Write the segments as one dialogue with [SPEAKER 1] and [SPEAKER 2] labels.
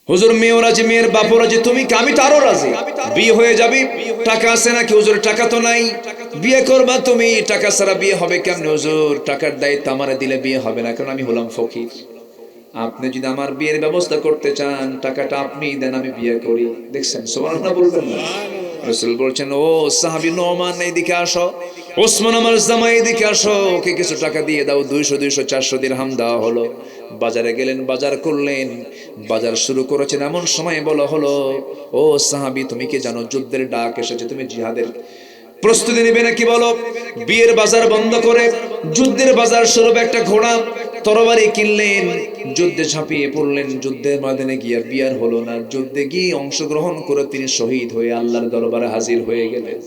[SPEAKER 1] হুজুর মেয়েও রাজি, মেয়ের বাপও রাজি, তুমি আমি তো আরো রাজি, বিয়ে হয়ে যাবে। টাকা আছে নাকি? হুজুর টাকা তো নাই। বিয়ে করবা তুমি, টাকা ছাড়া বিয়ে হবে কেমনে? হুজুর টাকার দায়িত্ব আমারে দিলে বিয়ে হবে না, কারণ আমি হলাম ফকির। আপনি যদি আমার বিয়ের ব্যবস্থা করতে চান, টাকাটা আপনি দেন, আমি বিয়ে করি। দেখছেন, সুবহানাল্লাহ বলবেন না? রাসূল বলছেন, ও সাহাবী নোমান এদিকে আসো, ওসমান আমার জামাই এদিকে আসো, ওকে কিছু টাকা দিয়ে দাও। 200 200 400 দিরহাম দেওয়া হলো। বাজারে গেলেন, বাজার করলেন, বাজার শুরু করেছেন। এমন সময় বলা হলো, ও সাহাবী তুমি কি জানো যুদ্ধের ডাক এসেছে, তুমি জিহাদের প্রস্তুতি নেবে নাকি বলো? বিয়ের বাজার বন্ধ করে যুদ্ধের বাজার স্বরূপ একটা ঘোড়া তরবারি কিনলেন, যুদ্ধে ঝাঁপিয়ে পড়লেন। যুদ্ধের ময়দানে গিয়ে বিয়ার হলো না, যুদ্ধে গিয়ে অংশগ্রহণ করে তিনি শহীদ হয়ে আল্লাহর দরবারে হাজির হয়ে গেলেন।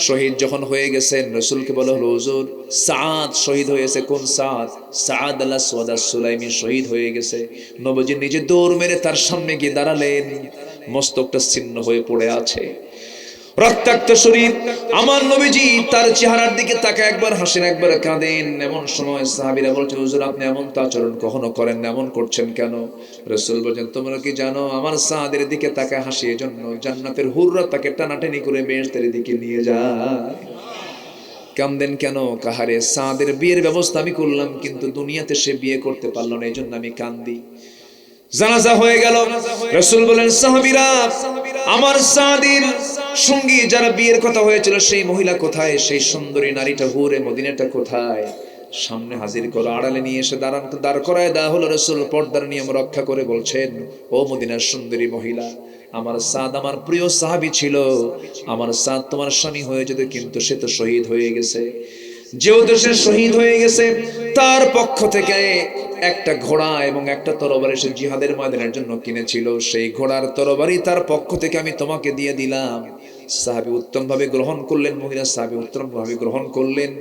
[SPEAKER 1] শহীদ যখন হয়ে গেছেন, রাসূলকে বলা হলো, হুজুর সাদ শহীদ হয়েছে। কোন সাদ? সাদ আল আসওয়াদ আস-সুলাইমি শহীদ হয়ে গেছে। নবীজি নিজে দৌড় মেরে তার সামনে গিয়ে দাঁড়ালেন, মস্তকটা ছিন্ন হয়ে পড়ে আছে, রক্তাক্ত শরীর। আমার নবীজি তার চেহারার দিকে তাকায়, একবার হাসেন একবার কাঁদেন। এমন সময় সাহাবীরা বলছেন, হুজুর আপনি এমন তো আচরণ কখনো করেন না, এমন করছেন কেন? রাসূল বলেন, তোমরা কি জানো আমার সাদের দিকে তাকায় হাসি এজন্য জান্নাতের হুররা তাকে টানাটানি করে বেহেশতের দিকে নিয়ে যায়। কাঁদেন কেন? কাহারে সাদের বিয়ের ব্যবস্থা আমি করলাম, কিন্তু দুনিয়াতে সে বিয়ে করতে পারলো না, এজন্য আমি কান্দি। জানাজা হয়ে গেল। রাসূল বলেন, সাহাবীরা আমার সাদির সঙ্গী যারা বিয়ের কথা হয়েছিল সেই মহিলা কোথায়? সেই সুন্দরী নারীটা হুরে মদিনাটা কোথায়? সামনে হাজির করো। আড়ালে নিয়ে এসে দাঁড় করায় দেওয়া হলো। রাসূল পর্দার নিয়ম রক্ষা করে বলছেন, ও মদিনার সুন্দরী মহিলা, আমার সাদ আমার প্রিয় সাহাবী ছিল, আমার সাদ তোমার স্বামী হয়ে যেত, কিন্তু সে তো শহীদ হয়ে গেছে। যেহেতু সে শহীদ হয়ে গেছে, তার পক্ষ থেকে একটা ঘোড়া এবং একটা তরবারি সে জিহাদের ময়দানের জন্য কিনেছিল, সেই ঘোড়ার তরবারি তার পক্ষ থেকে আমি তোমাকে দিয়ে দিলাম। সাহাবী উত্তম ভাবে গ্রহণ করলেন, মহিলা সাহাবী উত্তম ভাবে গ্রহণ করলেন।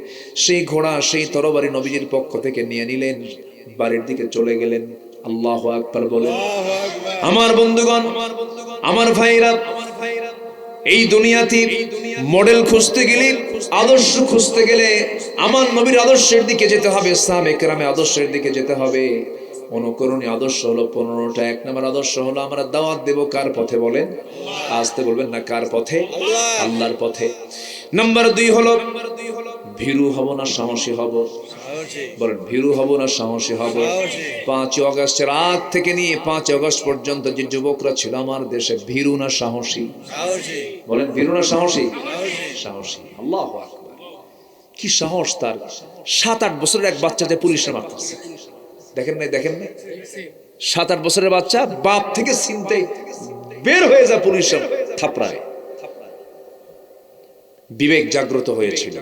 [SPEAKER 1] সেই ঘোড়া সেই তরবারি নবীজির পক্ষ থেকে নিয়ে নিলেন, বাড়ির দিকে চলে গেলেন। আল্লাহু আকবার বলেন। আমার বন্ধুগণ, আমার ভাইরা, এই দুনিয়াতে মডেল খুঁজতে গেলে, আদর্শ খুঁজতে গেলে আমার নবীর আদর্শের দিকে যেতে হবে, সাহাবে কেরামের আদর্শের দিকে যেতে হবে। অনুকরণীয় আদর্শ হলো 15টা। 1 নম্বর আদর্শ হলো আমরা দাওয়াত দেব কার পথে? বলেন, আসতে বলবেন না, কার পথে? আল্লাহর পথে। নাম্বার 2 হলো ভীরু হব না সাহসী হব? বলেন, ভীরু হব না সাহসী হব? 5 আগস্টের আগ থেকে নিয়ে 5 আগস্ট পর্যন্ত যে যুবকরা ছিল আমার দেশে, ভীরু না সাহসী? বলেন, ভীরু না সাহসী? সাহসী। আল্লাহু আকবার, কি সাহস তার! 7-8 বছরের এক বাচ্চা যে পুলিশে মারতেছে, দেখেন নাই? দেখেন নাই? 7-8 বছরের বাচ্চা বাপ থেকে চিনতে বের হয়ে যায় পুলিশের থাপড়ায়। বিবেক জাগ্রত হয়েছিল।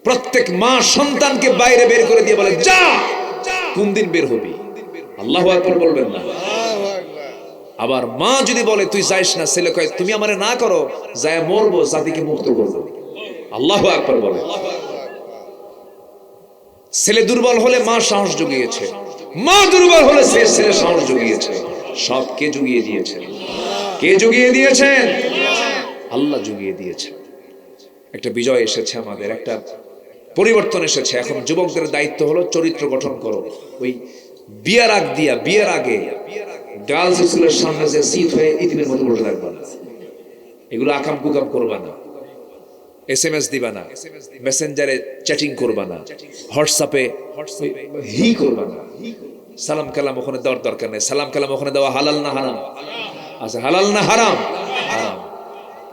[SPEAKER 1] প্রত্যেক মা সন্তানকে বাইরে বের করে দিয়ে বলে, যা, কোন দিন বের হবি? আল্লাহু আকবার বলবেন না? আবার মা যদি বলে তুই যাইস না, ছেলে কয় তুমি আমারে না করো, যায় মরবো, জাতিকে মুক্ত করবো। আল্লাহু আকবার বলে। ছেলে দুর্বল হলে মা সাহস জুগিয়েছে, মা দুর্বল হলে ছেলে সাহস জুগিয়েছে। সব কে জুগিয়ে দিয়েছে? কে জুগিয়ে দিয়েছেন? আল্লাহ জুগিয়ে দিয়েছেন। একটা বিজয় এসেছে, আমাদের একটা পরিবর্তন এসেছে। এখন যুবকদের দায়িত্ব হলো চরিত্র গঠন করো। ওই বিয়ের আগ দিয়া, বিয়ের আগে গার্লস স্কুলের সামনে যে সিট হয়ে ইতিমের মতো বসে থাকবা না, এগুলো আকাম কুকাম করবা না, SMS দিবা না, মেসেঞ্জারে চ্যাটিং করবা না, হোয়াটসঅ্যাপে হি করবা না। সালাম কালাম ওখানে দেওয়ার দরকার নেই। সালাম কালাম ওখানে দেওয়া হালাল না হারাম? আচ্ছা, হালাল না হারাম? হারাম।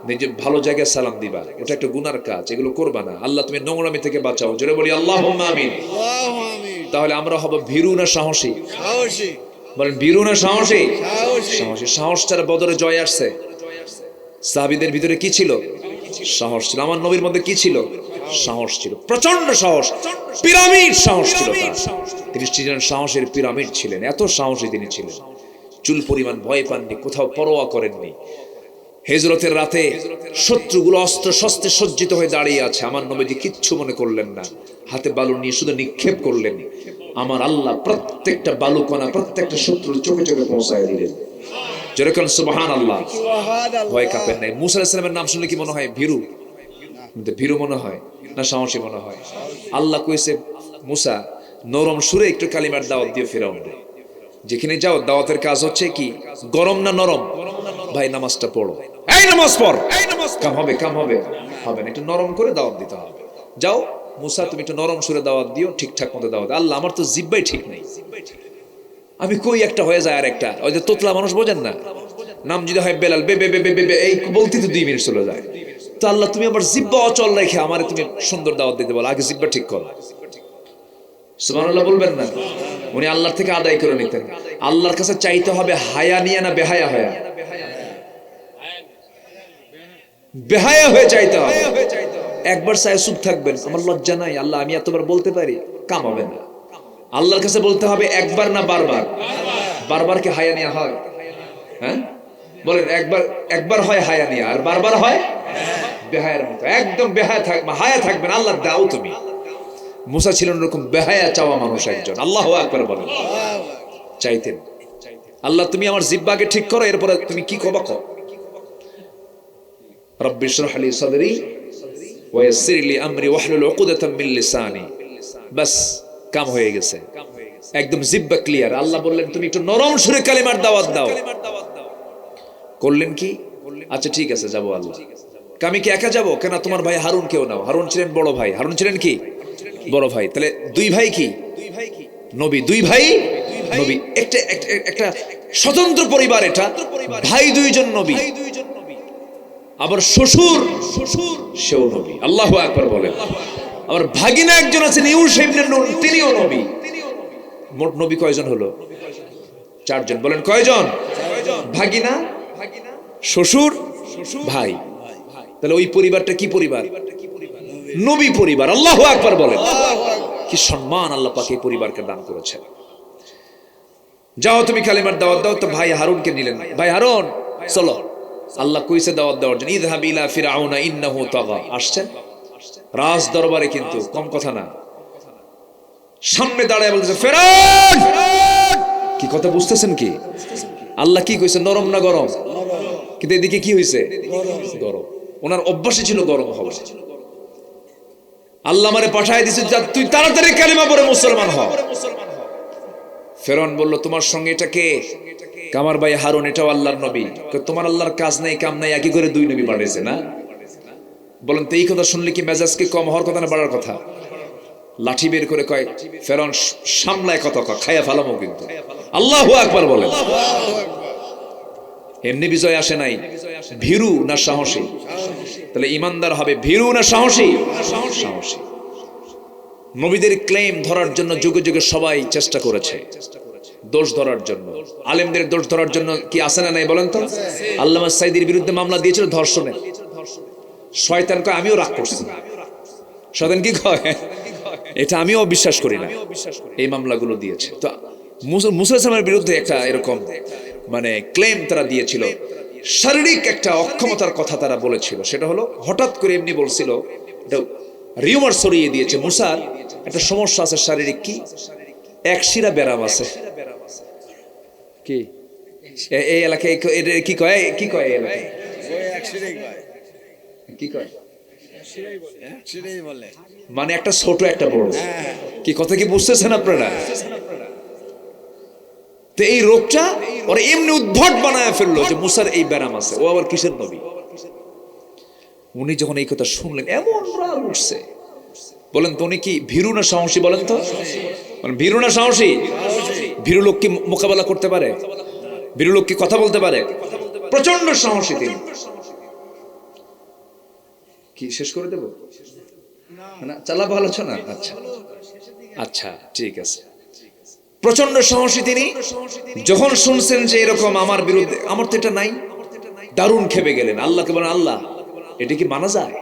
[SPEAKER 1] নিজে ভালো জায়গায় সালাম দিবা, ওটা একটা গুনার কাজ, এগুলো করবা না। আল্লাহ তুমি নোংরামি থেকে বাঁচাও, জোরে বলি আল্লাহুম্মা আমিন। তাহলে আমরা হব ভীরু না সাহসী? সাহসী। বলেন, ভীরু না সাহসী? সাহসী। সাহস ছাড়া বদরে জয় আসছে? সাহাবীদের ভিতরে কি ছিল? সাহস ছিল। আমার নবীর মধ্যে কি ছিল? সাহস ছিল, প্রচন্ড সাহস, পিরামিড সাহস ছিল তার। তিনি ছিলেন সাহসের পিরামিড ছিলেন, এত সাহসী তিনি ছিলেন। চুল পরিমাণ ভয় পাননি, কোথাও পরোয়া করেননি। হিজরতের রাতে শত্রুগুলো অস্ত্র শস্ত্রে সজ্জিত হয়ে দাঁড়িয়ে আছে, আমার নবীজি কিচ্ছু মনে করলেন না, হাতে বালু নিয়ে শুধু নিক্ষেপ করলেন। আমার আল্লাহ প্রত্যেকটা বালুকণা প্রত্যেকটা শত্রুর চোখে চোখে পৌঁছায় দিলেন। যেরকম সুবহানাল্লাহ, ভয় কাঁপেন নাই। মুসা আলাইহিস সালামের নাম শুনলে কি মনে হয়? ভীরু? ভীরু মনে হয় না সাহসী মনে হয়? আল্লাহ কইছে, মুসা নরম সুরে একটু কালিমার দাওয়াত দিয়ে ফিরাউনরে। যেখানে যাও দাওয়াতের কাজ হচ্ছে কি, গরম না নরম? ভাই নামাজটা পড়ো, এই নামাজ পড়, কাম হবে হবে না, একটু নরম করে দাওয়াত দিতে হবে। যাও মুসা তুমি একটু নরম সুরে দাওয়াত দিও, ঠিকঠাক মতো দাওয়াত। আল্লাহ আমার তো জিব্বাই ঠিক নেই, আমি কই একটা হয়ে যায় আর একটা, ওই যে তোতলা মানুষ বোঝেন না, নাম যদি হয় বেলাল বে বে বে বে বে এই বলতে তো 2 মিনিট চলে যায়। তো আল্লাহ তুমি আমার জিব্বা অচল রেখে আমারে তুমি সুন্দর দাওয়াত দিতে বলো, আগে জিব্বা ঠিক করো। সুবহানাল্লাহ বলবেন না? উনি আল্লাহর থেকে আদায় করে নিতেন। আল্লাহর কাছে চাইতে হবে হায়া নিয়ে না বেহায়া হয়ে? বেহায়া হয়ে চাইতে হবে। একবার চাই চুপ থাকবেন, আমার লজ্জা নাই আল্লাহ আমি এতবার বলতে পারি, কাম হবে না। আল্লাহর কাছে বলতে হবে একবার না বারবার? বারবার কি হায়া নিয়ে হয়? হ্যাঁ বলেন, একবার হয় হায়া নিয়ে, আর বারবার হয় বেহায়ার মতো। একদম বেহায়া থাকবে, হায়া থাকবে না, আল্লাহ দাও তুমি। মুসা ছিলেন এরকম বেহায়া চাওয়া মানুষ একজন। আল্লাহু আকবার বলেন। চাইতেন আল্লাহ তুমি আমার জিহ্বাকে ঠিক করো, এরপরে তুমি কি কবা কও। রব্বি ইশরাহ লি সাদরি ওয়া ইয়াসসির লি আমরি ওয়াহলুল উকদাতাম মিন লিসানি। বাস কাম হয়ে গেছে, একদম জিহ্বা ক্লিয়ার। আল্লাহ বললেন তুমি একটু নরম সুরে কালিমার দাওয়াত দাও। করলেন কি? আচ্ছা ঠিক আছে যাবো আল্লাহ। আমি কি একা যাবো? কেন তোমার ভাই হারুন কেউ নাও। হারুন ছিলেন বড় ভাই। হারুন ছিলেন কি? বড় ভাই। তাহলে 2 ভাই কি নবী, 2 ভাই নবী। একটা স্বতন্ত্র পরিবার এটা, ভাই 2 জন নবী, আবার শ্বশুর সেও নবী। আল্লাহু আকবার বলেন। আবার ভাগিনা একজন আছেন ইউসুফ ইবনে নূন, তিনিও নবী। মোট নবী কয়জন হলো? 4 জন। বলেন কয়জন? ভাগিনা, শ্বশুর, ভাই। তাহলে ওই পরিবারটা কি পরিবার? নবী পরিবার। আল্লাহু আকবার বলেন। কি সম্মান আল্লাহ পাক এই পরিবারকে দান করেছেন। যাও তুমি কালিমার দাওয়াত দাও। তো ভাই হারুনকে নিলেন। ভাই হারুন চলো, আল্লাহ কইছে দাওয়াত দেওয়ার জন্য, ইযহাব ইলা ফিরআউনা ইন্নাহু তাগা। আসছেন রাজ দরবারে, কিন্তু কম কথা না। সামনে দাঁড়ায় বলতেছে ফিরআউন। কি কথা বুঝতেছেন কি? আল্লাহ কি কইছে? নরম না গরম? কিন্তু এদিকে কি হইছে? গরম। ওনার অভ্যাসই ছিল গরম হওয়া। আল্লাহ আমারে পাঠায় দিছে, তুই তাড়াতাড়ি কালিমা পড়ে মুসলমান হ। ফেরাউন বলল তোমার সঙ্গে এটা কে? আমার ভাই হারুন, এটাও আল্লাহর নবী। তোমার আল্লাহর কাজ নাই কাম নাই, একই করে 2 নবী পাঠাইছে না? বলেন তো এই কথা শুনলে কি মেজাজ কি কম হওয়ার কথা না বাড়ার কথা? লাঠি বের করে কয় ফেরাউন সামলায় কথা কয়, খায়া ফেলামো কিন্তু। আল্লাহু আকবার বলেন। এমনি বিজয় আসে নাই, ভীরু না সাহসী? তাহলে ইমানদার হবে ভীরু না সাহসী? সাহসী। নবীদের ক্লেম ধরার জন্য যুগে যুগে সবাই চেষ্টা করেছে, দোষ ধরার জন্য। আলেমদের দোষ ধরার জন্য কি আছে না নাই বলেন তো? আল্লামা সাইদির বিরুদ্ধে মামলা দিয়েছিল ধর্ষণের। শয়তান কয় আমিও রাগ করছি। শয়তান কি কয়? এটা আমিও বিশ্বাস করি না। এই মামলাগুলো দিয়েছে। তো মুসা ইসলামের বিরুদ্ধে একটা এরকম মানে ক্লেম তারা দিয়েছিল, শারীরিক একটা অক্ষমতার কথা তারা বলেছিল। সেটা হলো হঠাৎ করে এমনি বলছিল, রিউমার ছড়িয়ে দিয়েছে মুসার একটা সমস্যা আছে শারীরিক। কি? এক শিরা ব্যারাম আছে। কি এই এলাকায় কি কয়? কি কয় এই এলাকায়? কি কয়? মানে একটা ছোট একটা বড়। কি কথা কি বুঝতেছেন আপনারা? তো এই রোগটা ওরা এমনি উদ্ভট বানায় ফেললো যে মুসার এই ব্যারাম আছে। ও আবার কিসের নবী? উনি যখন এই কথা শুনলেন এমন রাগ উঠছে। বলেন তো উনি কি ভীরু না সাহসী? বলেন তো ভীরু না সাহসী? ভীরু লোক কি মোকাবেলা করতে পারে? ভীরু লোক কি কথা বলতে পারে? প্রচন্ড সাহসী তিনি। কি শেষ করে দেব না? চালাবো আলোচনা? আচ্ছা আচ্ছা ঠিক আছে। প্রচন্ড সাহসী তিনি। যখন শুনছেন যে এরকম আমার বিরুদ্ধে, আমার তো এটা নাই, দারুণ খেপে গেলেন। আল্লাহকে বলেন আল্লাহ এটা কি মানা যায়?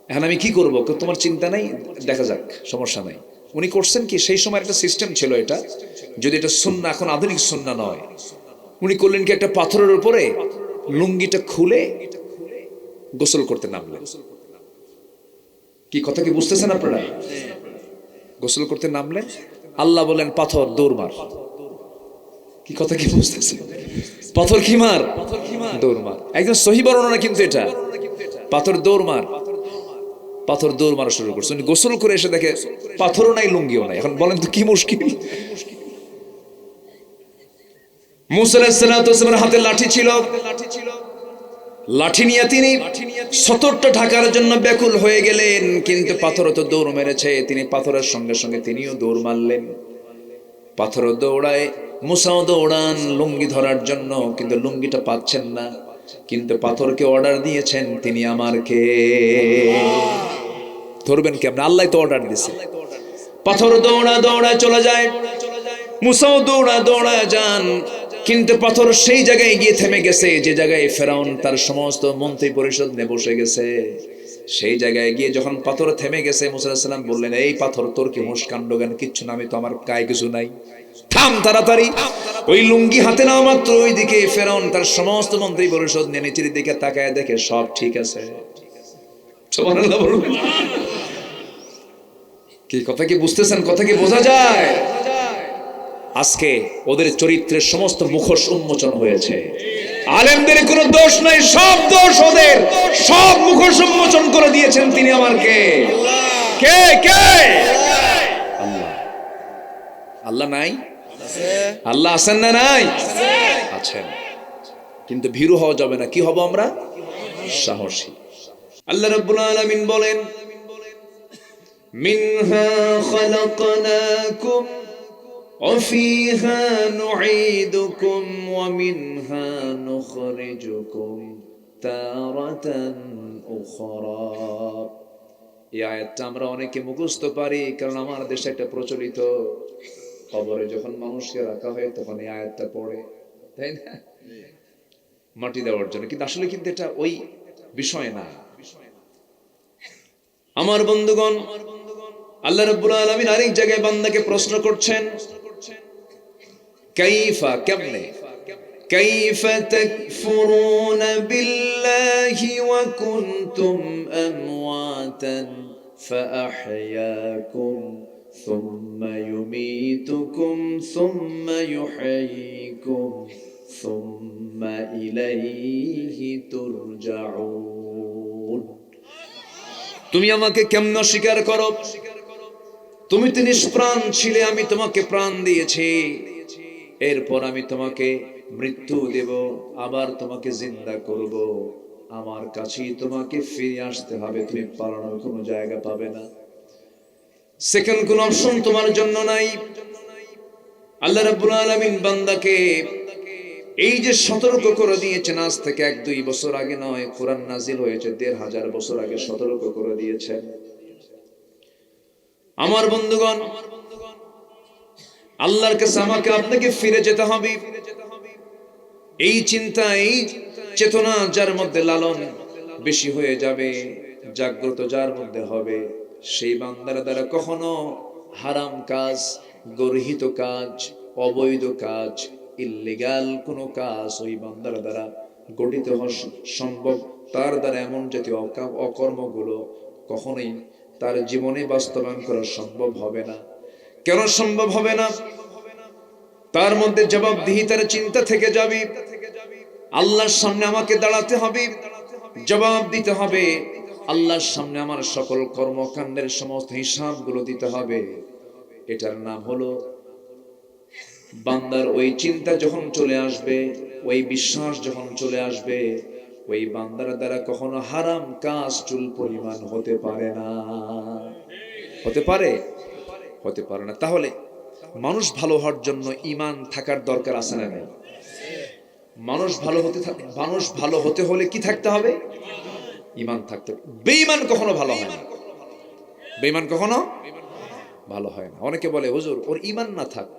[SPEAKER 1] এখন আমি কি করবো? তোমার চিন্তা নাই, দেখা যাক, সমস্যা নাই। উনি করছেন কি, সেই সময় একটা সিস্টেম ছিল এটা, যদি এটা সুন্নাহ, এখন আধুনিক সুন্নাহ নয়। উনি করলেন কি, একটা পাথরের উপরে লুঙ্গিটা খুলে গোসল করতে নামলেন। কি কথা কি বুঝতেছেন আপনারা? গোসল করতে নামলেন। আল্লাহ বলেন পাথর দৌড় মার। কি কথা কি বুঝতেছেন? পাথর কি মার? দৌড় মার। একদম সহি বর্ণনা কিন্তু এটা। পাথর দৌড় মার। পাথর দৌড় মারা শুরু করছে। উনি গোসল করে এসে দেখে পাথরও নাই, লুঙ্গিও নাই। এখন বলেন তো কি মুশকিল? মুসা আলাইহিস সালামের হাতে লাঠি ছিল, লাঠি নিয়ে তিনি সতরটা ঢাকার জন্য ব্যাকুল হয়ে গেলেন, কিন্তু পাথর তো দৌড় মেরেছে, তিনি পাথরের সঙ্গে সঙ্গে তিনিও দৌড় মারলেন। পাথর দৌড়ায়, মুসাও দৌড়ান লুঙ্গি ধরার জন্য, কিন্তু লুঙ্গিটা পাচ্ছেন না। কিন্তু পাথরকে অর্ডার দিয়েছেন, তিনি আমার কে ধরবেন কেমন? আল্লাহ তো অর্ডার দিয়েছে। পাথর দৌড়া দৌড়ায় চলে যায়, মুসাও দৌড়া দৌড়া যান, কিন্তু পাথর সেই জায়গায় গিয়ে থেমে গেছে যে জায়গায় ফেরাউন তার সমস্ত মন্ত্রী পরিষদ নিয়ে বসে গেছে। সেই জায়গায় গিয়ে যখন পাথর থেমে গেছে, মুসা আলাইহিস সালাম বললেন, এই পাথর তোর কি হুঁশ কাণ্ড জ্ঞান কিচ্ছু না? আমি তো, আমার গায়ে কিছু নাই, থাম তাড়াতাড়ি। ওই লুঙ্গি হাতে নেওয়া মাত্র ওইদিকে ফেরাউন তার সমস্ত মন্ত্রী পরিষদ নিয়ে নিচের দিকে তাকায় দেখে সব ঠিক আছে। সুবহানাল্লাহ বলুন। কি কথা কি বুঝতেছেন? কথা কি বোঝা যায়? আজকে ওদের চরিত্রের সমস্ত মুখোশ উন্মোচন হয়েছে। আলেমদের কোনো দোষ নাই, সব দোষ ওদের, সব মুখোশ উন্মোচন করে দিয়েছেন তিনি আমার কে? কে কে? আল্লাহ। আল্লাহ নাই? আল্লাহ আছেন না নাই? আছেন। কিন্তু ভীরু হওয়া যাবে না। কি হব আমরা? সাহসী। আল্লাহ রাব্বুল আলামিন বলেন, মিনহা খালাকনাকুম وفيها نعيدكم ومنها نخرجكم تارة أخرى। এই আয়াতটা আমরা অনেকে মুখস্থ পারি, কারণ আমার দেশে একটা প্রচলিত, কবরে যখন মানুষকে রাখা হয় তখন এই আয়াতটা পড়ে, তাই না? মাটি দেওয়ার জন্য। কিন্তু আসলে কিন্তু এটা ওই বিষয় না। আমার বন্ধুগণ, আল্লাহ রাব্বুল আলামিন আরেক জায়গায় বান্দাকে প্রশ্ন করছেন, কাইফা, কেমনে, কাইফা তাকফুরুনা বিল্লাহি ওয়া কুনতুম আমওয়াতান ফাআহইয়াকুম সুম্মা ইউমীতুকুম সুম্মা ইউহয়ীকুম সুম্মা ইলাইহি তুরজাউন। তুমি আমাকে কেমন অস্বীকার করো? তুমি তো নিষ্প্রাণ ছিলে, আমি তোমাকে প্রাণ দিয়েছি, এরপর আমি তোমাকে মৃত্যু দেব, আবার তোমাকে জিন্দা করব, আমার কাছেই তোমাকে ফিরে আসতে হবে, তুমি পালানোর কোনো জায়গা পাবে না, সেকেন্ড কোন অপশন তোমার জন্য নাই। আল্লাহ রাব্বুল আলামিন বান্দাকে এই যে সতর্ক করে দিয়েছেন, আজ থেকে 1-2 বছর আগে নয়, কোরআন নাজিল হয়েছে 1500 বছর আগে সতর্ক করে দিয়েছেন। আমার বন্ধুগণ, আল্লাহর কাছে আমাকে আপনাকে ফিরে যেতে হবে। এই চিন্তা, এই চেতনা যার মধ্যে লালন বেশি হয়ে যাবে, জাগ্রত যার মধ্যে হবে, সেই বান্দার দ্বারা কখনো হারাম কাজ, গর্হিত কাজ, অবৈধ কাজ, ইল্লিগাল কোনো কাজ ওই বান্দার দ্বারা গঠিত হওয়া সম্ভব। তার দ্বারা এমন জাতীয় অকর্মগুলো কখনোই তার জীবনে বাস্তবায়ন করা সম্ভব হবে না। কেন সম্ভব হবে না? তার মধ্যে জবাবদিহিতার চিন্তা থেকে যাবে। আল্লাহর সামনে আমাকে দাঁড়াতে হবে, জবাব দিতে হবে, আল্লাহর সামনে আমার সকল কর্মকাণ্ডের সমস্ত হিসাবগুলো দিতে হবে। এটার নাম হলো, বান্দার ওই চিন্তা যখন চলে আসবে, ওই বিশ্বাস যখন চলে আসবে, ওই বান্দার দ্বারা কখনো হারাম কাজ চুল পরিমাণ হতে পারে না। হতে পারে? হতে পারে না। তাহলে মানুষ ভালো হওয়ার জন্য ঈমান থাকার দরকার আছে না নাই? মানুষ ভালো হতে হলে কি থাকতে হবে? ঈমান থাকতে হবে। বেঈমান কখনো ভালো হয় না। বেঈমান কখনো ভালো হয় না। অনেকে বলে, হুজুর ওর ঈমান না থাক,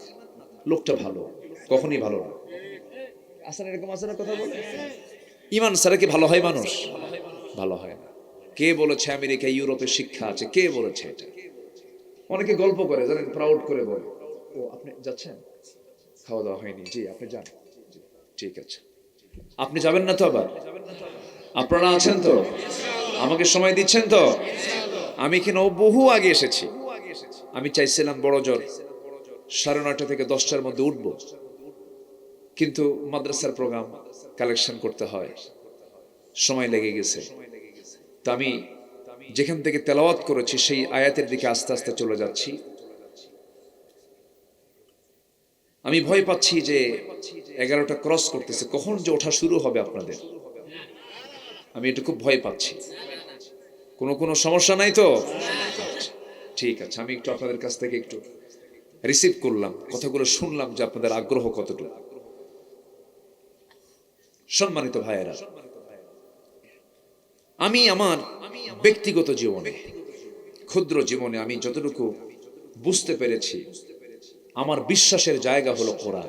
[SPEAKER 1] লোকটা ভালো, কখনই ভালো না। আসলে এরকম আছে না কথা বলে? ঈমান ছাড়া কি ভালো হয় মানুষ? ভালো হয় না। কে বলেছে আমেরিকা ইউরোপে শিক্ষা আছে? কে বলেছে এটা? অনেকে গল্প করে, জানেন, প্রাউড করে বলে, ও আপনি যাচ্ছেন, খাওয়া দাওয়া হয়নি, জি আপনি যান, ঠিক আছে। আপনি যাবেন না তো? আবার আপনারা আছেন তো? আমাকে সময় দিচ্ছেন তো? আমি এখানে বহু আগে এসেছি। আমি চাইছিলাম বড় জোর 9:30 থেকে 10টার মধ্যে উঠব, কিন্তু মাদ্রাসার প্রোগ্রাম কালেকশন করতে হয়, সময় লেগে গেছে। তো আমি যেখান থেকে তেলাওয়াত করেছি সেই আয়াতের দিকে আস্তে আস্তে চলে যাচ্ছি। আমি ভয় পাচ্ছি যে 11টা ক্রস করতেছে, কখন যে ওঠা শুরু হবে আপনাদের, আমি একটু খুব ভয় পাচ্ছি। কোনো সমস্যা নাই তো? ঠিক আছে, আমি একটু আপনাদের কাছ থেকে একটু রিসিভ করলাম, কথাগুলো শুনলাম যে আপনাদের আগ্রহ কতটুকু। সম্মানিত ভাইয়েরা, আমি আমার ব্যক্তিগত জীবনে, ক্ষুদ্র জীবনে আমি যতটুকু বুঝতে পেরেছি, আমার বিশ্বাসের জায়গা হলো কোরআন।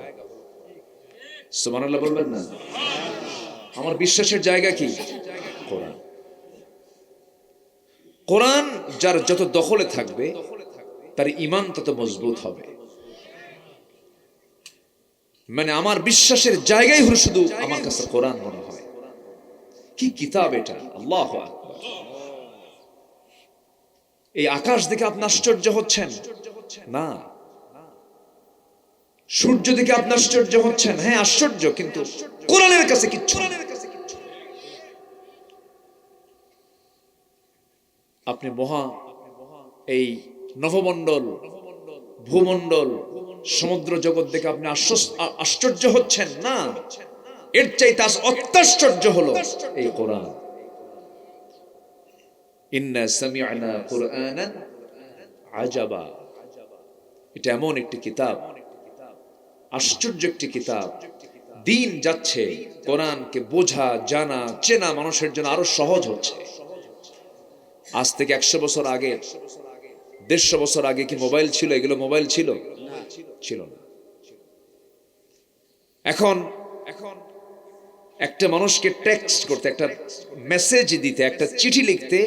[SPEAKER 1] সুবহানাল্লাহ বলবেন না? আমার বিশ্বাসের জায়গা কি? কোরআন। কোরআন যার যত দখলে থাকবে তার ঈমান তত মজবুত হবে। মানে আমার বিশ্বাসের জায়গাই হলো শুধু আমার কাছে কোরআন মনে হয়। কি কিতাব এটা! আল্লাহু আকবার। এই আকাশ দেখে আপনি আশ্চর্য হচ্ছেন না, সূর্য দেখে আপনি আশ্চর্য হচ্ছেন, হ্যাঁ আশ্চর্য, কিন্তু কোরআনের কাছে কিচ্ছু না। আপনি মহা এই নভমণ্ডল, ভূমণ্ডল, সমুদ্র জগৎ দেখে আপনি আশ্চর্য হচ্ছেন না, এর চাইতে অত্যাশ্চর্য হলো এই কোরআন। ইন্না সামি'না কুরআনান আজাবা। এটা এমন একটি কিতাব, আশ্চর্য একটি কিতাব। দিন যাচ্ছে, কোরআনকে বোঝা, জানা, চেনা মানুষের জন্য আরো সহজ হচ্ছে। আজ থেকে 100 বছর আগে, 150 বছর আগে কি মোবাইল ছিল? এগুলো মোবাইল ছিল? ছিল না। এখন একটা মানুষকে টেক্সট করতে, একটা মেসেজ দিতে, একটা চিঠি লিখতে,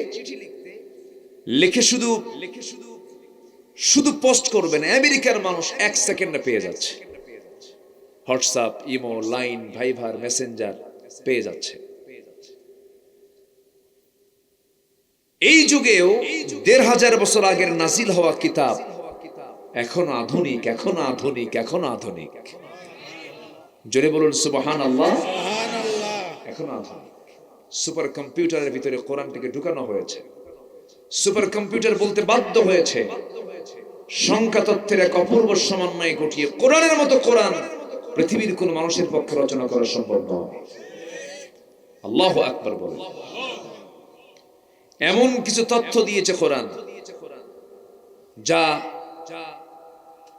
[SPEAKER 1] লিখে শুধু পোস্ট করবেন, আমেরিকার মানুষ 1 সেকেন্ডে পেয়ে যাচ্ছে। হোয়াটসঅ্যাপ, ইমো, লাইন, ভাইবার, মেসেঞ্জার পেয়ে যাচ্ছে। এই যুগেও 1500 বছর আগের নাজিল হওয়া কিতাব এখনো আধুনিক, এখনো আধুনিক, এখনো আধুনিক। জোরে বলুন সুবহানাল্লাহ। এখনো আধুনিক। সুপার কম্পিউটারের ভিতরে কোরআনটিকে ঢুকানো হয়েছে। সুপার কম্পিউটার বলতে বাধ্য হয়েছে সংখ্যা তত্ত্বের এক অপূর্ব সমন্বয় ঘটিয়ে কোরআনের মতো কোরআন পৃথিবীর কোন মানুষের পক্ষে রচনা করা সম্ভব নয়। আল্লাহু আকবার বলেন। এমন কিছু তথ্য দিয়েছে কোরআন যা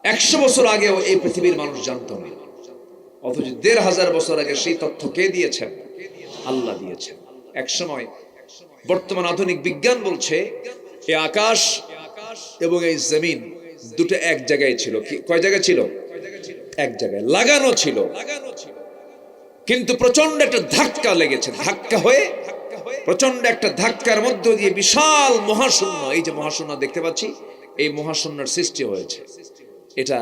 [SPEAKER 1] 100 বছর আগেও এই পৃথিবীর মানুষ জানত না, অথচ 1500 বছর আগে সেই তথ্য কে দিয়েছেন? আল্লাহ দিয়েছেন। এক সময় বর্তমান আধুনিক বিজ্ঞান বলছে এই আকাশ এবং এই জমিন দুটো এক জায়গায় ছিল। কয় জায়গায় ছিল? এক জায়গায় লাগানো ছিল, কিন্তু প্রচন্ড একটা ধাক্কা লেগেছে। ধাক্কা হয়ে প্রচন্ড একটা ধাক্কার মধ্য দিয়ে বিশাল মহাশূন্য, এই যে মহাশূন্য দেখতে পাচ্ছি, এই মহাশূন্যের সৃষ্টি হয়েছে। এটা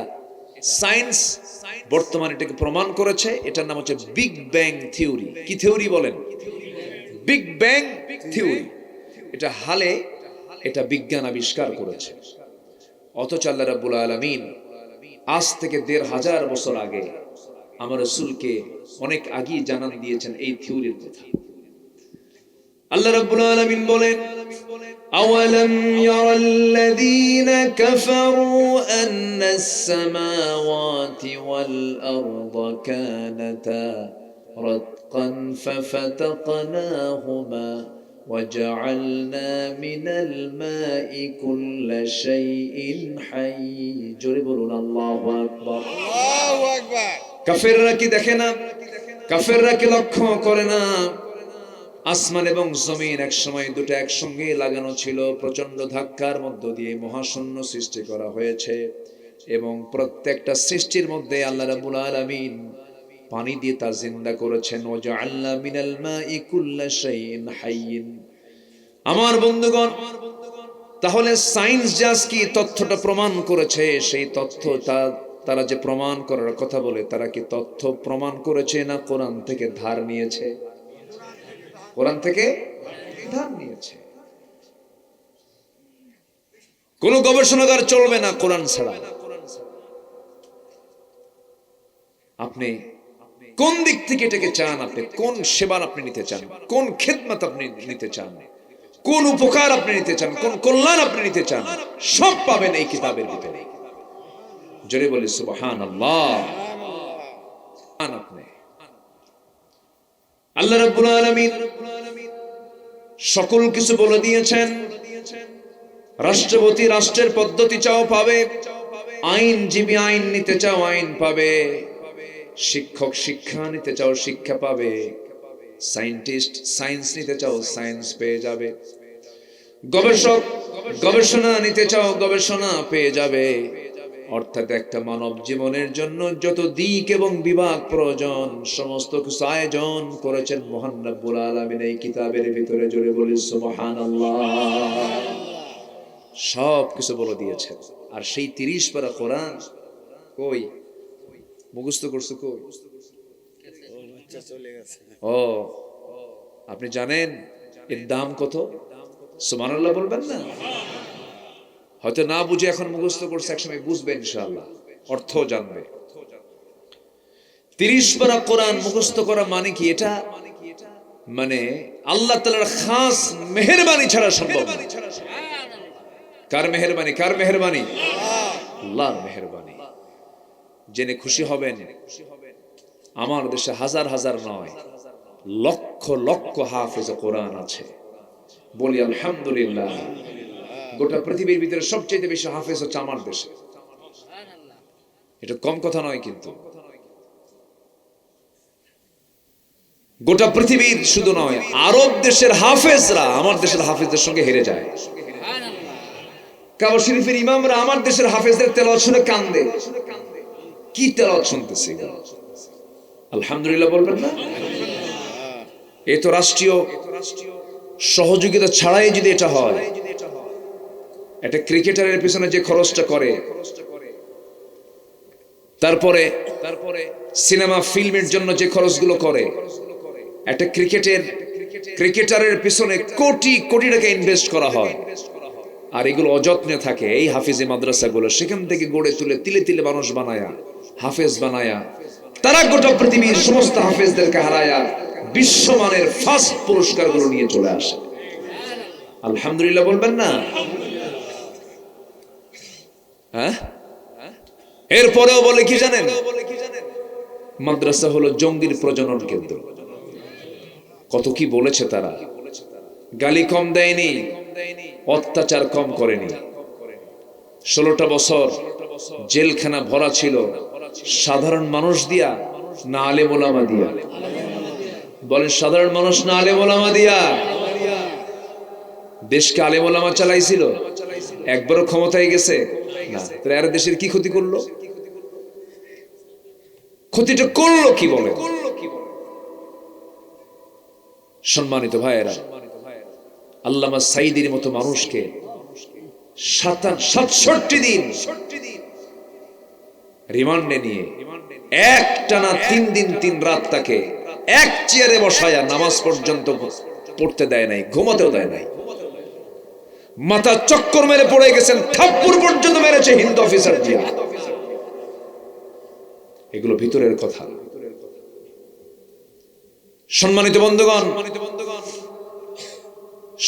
[SPEAKER 1] সায়েন্স বর্তমানে এটাকে প্রমাণ করেছে। এটার নাম হচ্ছে বিগ ব্যাং থিওরি। কি থিওরি বলেন? Big bang theory. এটা হালে এটা বিজ্ঞান আবিষ্কার করেছে। অথচ আল্লাহ রাব্বুল আলামিন আজ থেকে 1500 বছর আগে আমার রাসূলকে অনেক আগেই জানান দিয়েছেন এই থিওরির কথা। আল্লাহ রাব্বুল আলামিন বলেন, আওয়ালাম ইয়ারাল্লাযীনা কাফারু আন্নাস সামাওয়াতি ওয়াল আরদা কানাতা রাতকান ফাফাতাকনাহুমা وجعلنا من الماء كل شيء حي। জোরে বলুন আল্লাহু আকবার। আল্লাহু আকবার। কাফেররা কি দেখে না? কাফেররা কি লক্ষ্য করে না? আসমান এবং জমিন এক সময় দুটো একসঙ্গে লাগানো ছিল। প্রচন্ড ধাক্কার মধ্য দিয়ে মহাশূন্য সৃষ্টি করা হয়েছে, এবং প্রত্যেকটা সৃষ্টির মধ্যে আল্লাহ রাব্বুল আলামিন পানি দিয়ে তা জিন্দা করেছেন। ওয়াজআলনা মিনাল মাই কুল্লা শাইইন হাইয়িন। আমার বন্ধুগণ, তাহলে সায়েন্স জাজ কি তথ্যটা প্রমাণ করেছে? সেই তথ্য তারা যে প্রমাণ করার কথা বলে, তারা কি তথ্য প্রমাণ করেছে না কোরআন থেকে ধার নিয়েছে? কোরআন থেকে ধার নিয়েছে। কোন গবেষণাগার চলবে না কোরআন ছাড়া। আপনি কোন দিক থেকে এটাকে চান, আপনি কোন সেবা আপনি নিতে চান, কোন খেদমত আপনি নিতে চান, কোন উপকার আপনি নিতে চান, কোন কল্যাণ আপনি নিতে চান, সব পাবেন এই কিতাবের ভিতরে। জোরে বলি সুবহানাল্লাহ। আপনি আল্লাহ রাব্বুল আলামিন সকল কিছু বলে দিয়েছেন। রাষ্ট্রপতি রাষ্ট্রের পদ্ধতি চাও পাবে, আইনজীবী আইন নিতে চাও আইন পাবে, শিক্ষক শিক্ষা নিতে চাও শিক্ষা পাবে, সায়েন্টিস্ট সায়েন্স নিতে চাও সায়েন্স পেয়ে যাবে, গবেষক গবেষণা নিতে চাও গবেষণা পেয়ে যাবে। অর্থাৎ একটা মানব জীবনের জন্য যত দিক এবং বিভাগ প্রয়োজন সমস্ত কিছু আয়োজন করেছেন মহান রব্বুল আলামিন এই কিতাবের ভিতরে। জোরে বলি সুবহানাল্লাহ। সব কিছু বলে দিয়েছেন। আর সেই 30 পারা কোরআন কই মুখস্থ করছো? কই? ও আপনি জানেন এর দাম কত? সুবহানাল্লাহ বলবেন না? হয়তো না বুঝে এখন মুখস্থ করছে, একসময় বুঝবে ইনশাআল্লাহ, অর্থ জানবে। 30 পারা কোরআন মুখস্থ করা মানে কি? এটা মানে আল্লাহ তাআলার খাস মেহেরবানি ছাড়া সম্ভব না। কার মেহেরবানি? কার মেহেরবানি? আল্লাহর মেহেরবানি। জেনে খুশি হবেন আমার দেশে হাজার হাজার নয় লক্ষ লক্ষ হাফেজ কোরআন আছে। বলি আলহামদুলিল্লাহ। গোটা পৃথিবীর ভিতরে সবচেয়ে বেশি হাফেজ হচ্ছে আমার দেশে। এটা কম কথা নয় কিন্তু। গোটা পৃথিবীর শুধু নয়, আরব দেশের হাফেজরা আমার দেশের হাফেজদের সঙ্গে হেরে যায়। কাবা শরীফের ইমামরা আমার দেশের হাফেজদের তেলাওয়াত শুনে কান্দে। কি তেলাওয়াত শুনতেছে? আলহামদুলিল্লাহ বলবেন না? এ তো রাষ্ট্রীয় সহযোগিতা ছাড়াই যদি এটা হয়, একটা ক্রিকেটারের পিছনে যে খরচটা করে, তারপরে সিনেমা ফিল্মের জন্য যে খরচগুলো করে, একটা ক্রিকেটারের পিছনে কোটি কোটি টাকা ইনভেস্ট করা হয়, আর এগুলো অযত্নে থাকে এই হাফিজি মাদ্রাসাগুলো। সেখান থেকে গড়ে তুলে তিলে তিলে মানুষ বানায়া, হাফেজ বানায়া, তারা গোটা পৃথিবীর সমস্ত হাফেজদেরকে হারায়া বিশ্বমানের ফার্স্ট পুরস্কারগুলো নিয়ে চলে আসে। আলহামদুলিল্লাহ বলবেন না? হ্যাঁ, এরপরেও বলে কি জানেন? মাদ্রাসা হলো জঙ্গির প্রজনন কেন্দ্র। কত কি বলেছে তারা। গালি কম দেয়নি, অত্যাচার কম করেনি। 16টা বছর জেলখানা ভরা ছিল সাধারণ মানুষ দিয়া না আলেম ওলামা দিয়া? বলেন সাধারণ মানুষ না আলেম ওলামা দিয়া? দেশকে আলেম ওলামা চালাইছিল? একবারও ক্ষমতায় গেছে না। তাহলে এরা দেশের কি ক্ষতি করলো? ক্ষতিটা করলো কি বলে? সম্মানিত ভাইয়েরা, আল্লামা সাঈদীর মতো মানুষকে 67 দিন রিমান্ডে নিয়ে একটানা 3 দিন 3 রাত তাকে এক চেয়ারে বসায়া নামাজ পর্যন্ত পড়তে দেয় নাই, ঘুমাতেও দেয় নাই। মাথা চক্কর মেরে পড়ে গেছেন, থাপ্পড় পর্যন্ত মেরেছে হিন্দু অফিসার দিয়া। এগুলো ভিতরের কথা। সম্মানিত বন্ধুগণ,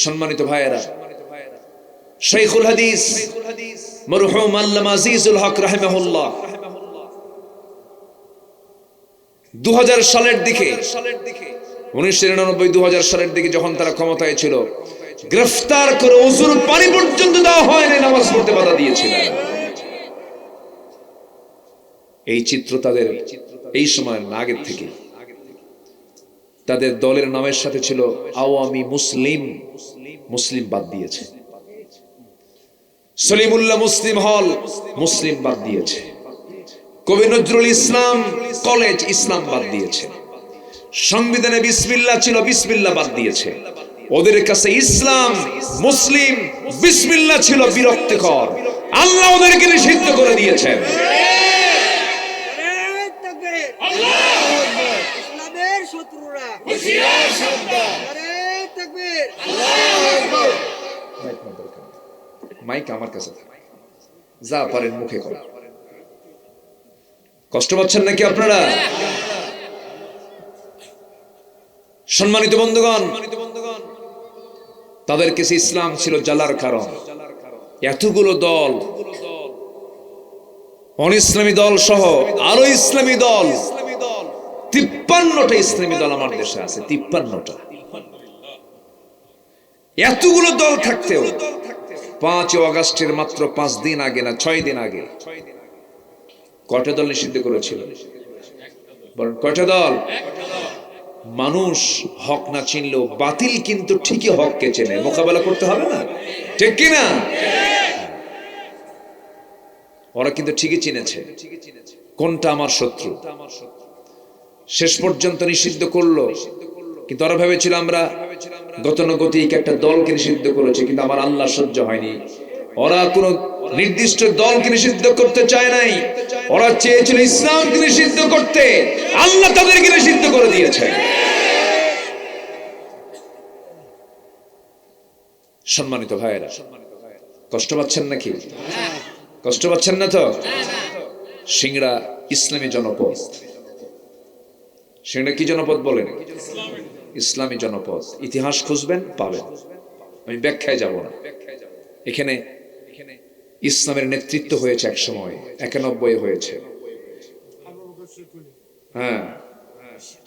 [SPEAKER 1] সম্মানিত ভাইয়েরা, শাইখুল হাদিস মরহুম আল্লামা আজিজুল হক রাহিমাহুল্লাহ 2000 সালের দিকে, 1999-2000 সালের দিকে যখন তারা ক্ষমতায় ছিল, গ্রেফতার করে ওযুর পানি পর্যন্ত দেওয়া হয়নি, নামাজ পড়তে বাধা দিয়েছিলেন। এই চিত্র তাদের এই সময়ের আগের থেকে। তাদের দলের নামের সাথে ছিল আওয়ামী মুসলিম, মুসলিম বাদ দিয়েছে। সলিমুল্লাহ মুসলিম হল, মুসলিম বাদ দিয়েছে। কবি নজরুল ইসলাম কলেজ, ইসলাম বাদ দিয়েছে। সংবিধানে বিসমিল্লাহ ছিল, বিসমিল্লাহ বাদ দিয়েছে। ওদের কাছে ইসলাম, মুসলিম, বিসমিল্লাহ ছিল বিরক্তিকর। আল্লাহ ওদেরকে নিষিদ্ধ করে দিয়েছেন। মাইক আমার কাছে যা পারেন মুখে করেন। কষ্ট পাচ্ছেন নাকি আপনারা? সম্মানিত বন্ধুগণ, তাদের কাছে ইসলাম ছিল জ্বালার কারণ। এতগুলো দল, অন ইসলামী দল সহ আরো ইসলামী দল, 53টা ইসলামী দল আমার দেশে আছে, 53টা। এতগুলো দল থাকতেও 5 আগস্টের মাত্র 5 দিন আগে না 6 দিন আগে কয়টা দল নিষিদ্ধ করেছিল? কয়টা দল? মানুষ হক না চিনলেও বাতিল কিন্তু ঠিকই হককে চেনে, মোকাবেলা করতে হবে না, ঠিক কিনা? ওরা কিন্তু ঠিকই চিনেছে কোনটা আমার শত্রু। শেষ পর্যন্ত নিষিদ্ধ করলো, কিন্তু ওরা ভেবেছিল আমরা গতানুগতিক একটা দলকে নিষিদ্ধ করেছে, কিন্তু আমার আল্লাহ সহ্য হয়নি। ওরা কোন নির্দিষ্ট দলকে নিষিদ্ধ করতে চায় নাই, ওরা চেয়েছিল ইসলামকে নিষিদ্ধ করতে, আল্লাহ তাদেরকে নিষিদ্ধ করে দিয়েছে। সম্মানিত ভাইয়েরা, কষ্ট পাচ্ছেন নাকি? কষ্ট পাচ্ছেন না তো? সিংড়া ইসলামী জনপদ। সিংড়া কি জনপদ বলেন? ইসলামী জনপদ। ইতিহাস খুঁজবেন, পাবেন, আমি ব্যাখ্যায় যাব না। এখানে ইসলামের নেতৃত্ব হয়েছে এক সময়, 91 হয়েছে। হ্যাঁ,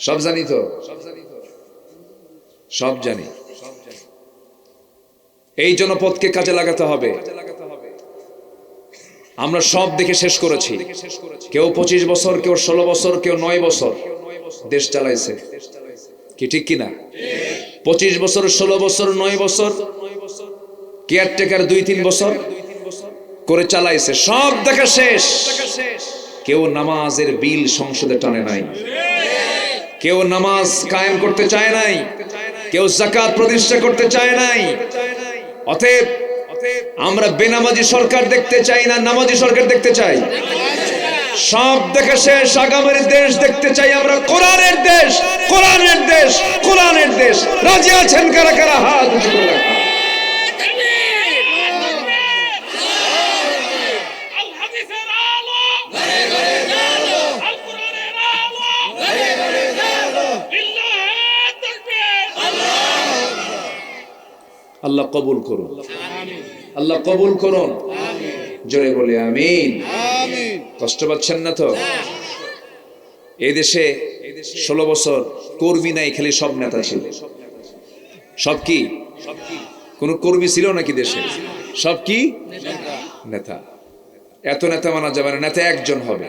[SPEAKER 1] সব জানি তো, সব জানি। এই জনপদকে কাজে লাগাতে হবে। আমরা সব দেখে শেষ করেছি। কেউ 25 বছর, কেউ 16 বছর, কেউ 9 বছর দেশ চালাইছে, কি ঠিক কিনা? 25 বছর, 16 বছর, 9 বছর কেয়ারটেকার 2-3 বছর করে চালাইছে, সব দেখা শেষ। কেউ নামাজের বিল সংসদে টানে নাই, কেউ নামাজ কায়েম করতে চায় নাই, কেউ যাকাত প্রতিষ্ঠা করতে চায় নাই। অতএব আমরা বেনামাজি সরকার দেখতে চাই না, নামাজি সরকার দেখতে চাই। সব দেখা শেষ, আগামীর দেশ দেখতে চাই আমরা, কোরআনের দেশ, কোরআনের দেশ, কোরআনের দেশ। রাজি আছেন কারা কারা? হাত উঁচু করে রাখা। আল্লাহ কবুল করুন, আল্লাহ কবুল করুন, জোরে বলে আমিন। কষ্ট পাচ্ছেন না তো? এই দেশে 16 বছর কর্মী নাই, খালি সব নেতা ছিল। সব কি? কোন কর্মী ছিল নাকি দেশে? সব কি? নেতা। এত নেতা মানা যাবে না, নেতা একজন হবে।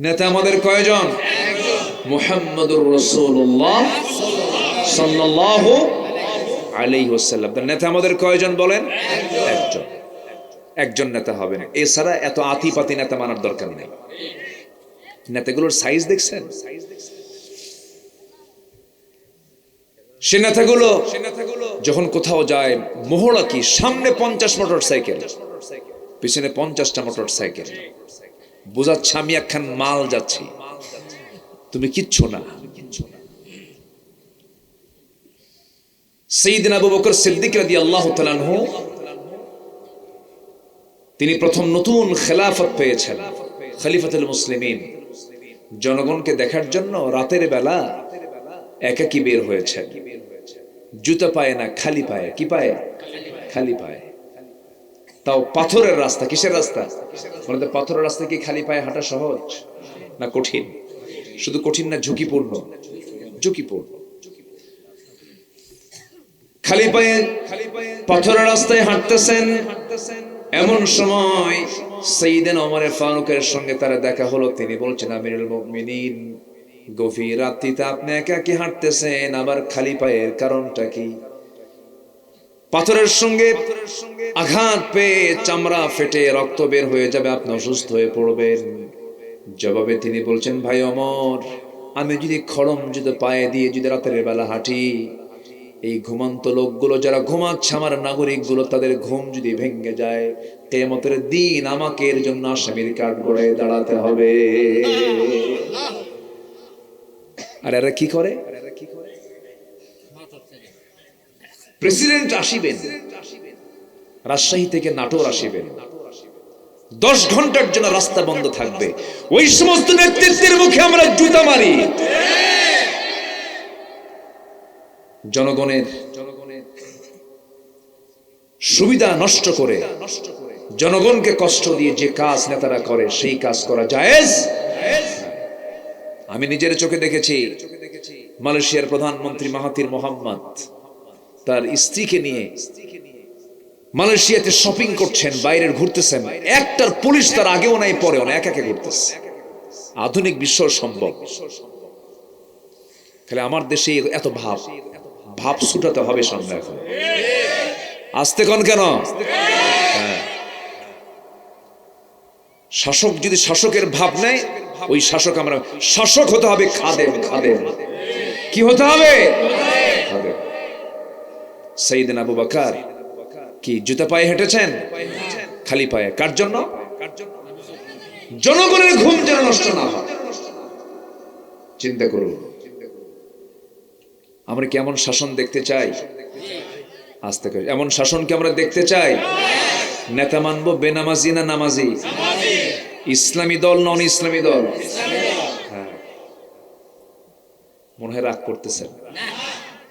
[SPEAKER 1] নেতা আমাদের কয়জন? মুহাম্মদুর রাসূলুল্লাহ সাল্লাল্লাহু আলাইহি ওয়াসাল্লাম। নেতা আমাদের কয়জন বলেন? একজন। একজন নেতা হবে না, এছাড়া এত আতিপাতি নেতা মানার দরকার নেই। নেতাগুলোর সাইজ দেখছেন? সে নেতাগুলো যখন কোথাও যায়, মহড়া কি, সামনে 50 মোটর সাইকেল, পিছনে 50টা মোটর সাইকেল, বোঝাচ্ছে আমি একখান মাল যাচ্ছি, তুমি কিচ্ছু না। সাইয়েদনা আবু বকর সিদ্দিক রাদিয়াল্লাহু তাআলা আনহু, তিনি প্রথম নতুন খেলাফত পেয়েছেন, খলিফাতুল মুসলিমিন। জনগণকে দেখার জন্য রাতের বেলা একাকী বের হয়েছেন, জুতা পায়ে না, খালি পায়ে। কি পায়ে? খালি পায়ে। তাও পাথরের রাস্তা। কিসের রাস্তা? বলতে পাথরের রাস্তা কি খালি পায়ে হাঁটা সহজ না কঠিন? শুধু কঠিন না, ঝুঁকিপূর্ণ। ঝুঁকিপূর্ণ। খালি পায়ে পাথরের রাস্তায় হাঁটতেছেন, এমন সময় সাইয়েদনা ওমর ফারুকের সঙ্গে তারা দেখা হলো। তিনি বলছেন, আমিরুল মুমিনিন, গভীর রাত্রিতে আপনি একাকী হাঁটতেছেন, আবার খালি পায়ের কারণটা কি? পাথরের সঙ্গে আঘাত পেয়ে চামড়া ফেটে রক্ত বের হয়ে যাবে, আপনি অসুস্থ হয়ে পড়বেন। জবাবে তিনি বলছেন, ভাই ওমর, আমি যদি খড়ম যদি পায়ে দিয়ে যদি রাতের বেলা হাঁটি, এই ঘুমন্ত লোকগুলো যারা ঘুমাচ্ছে, আমার নাগরিকগুলো, তাদের ঘুম যদি ভেঙে যায়, কিয়ামতের দিন আমাকে এর জন্য আসামির কাঠ গড়ায় দাঁড়াতে হবে। আর এরা কি করে? প্রেসিডেন্ট আসিবেন, রাজশাহী থেকে নাটোর আসিবেন, 10 ঘন্টার জন্য রাস্তা বন্ধ থাকবে। ওই সমস্ত নেতৃত্বের মুখে আমরা জুতা মারি। জনগণের সুবিধা নষ্ট করে, জনগণকে কষ্ট দিয়ে যে কাজ নেতারা করে, সেই কাজ করা জায়েজ। আমি নিজের চোখে দেখেছি মালয়েশিয়ার প্রধানমন্ত্রী মাহাথির মোহাম্মদ তার স্ত্রীকে নিয়ে মালয়েশিয়াতে শপিং করছেন, বাইরে ঘুরতেছেন, একটার পুলিশ তার আগেও নাই পরেও না, একা একা ঘুরতেছে। আধুনিক বিশ্ব সম্ভব। খালি আমার দেশে এত ভাব ছুটাতে হবে সামনে। এখন আসতে কোন কেন? শাসক যদি শাসকের ভাব নেয়, ওই শাসক আমরা শাসক হতে হবে খাদেম। কি হতে হবে? সাইয়েদনা আবু বকর কি জুতা পায়ে হেঁটেছেন? খালি পায়ে। কার জন্য? জনগণের ঘুম যেন নষ্ট না হয়। চিন্তা করুন, আমরা কি এমন শাসন দেখতে চাই? আস্তে করে এমন শাসন কি আমরা দেখতে চাই? নেতা মানবো বেনামাজি না নামাজি? ইসলামী দল নন ইসলামী দল? হ্যাঁ, মনে হয় রাগ করতেছেন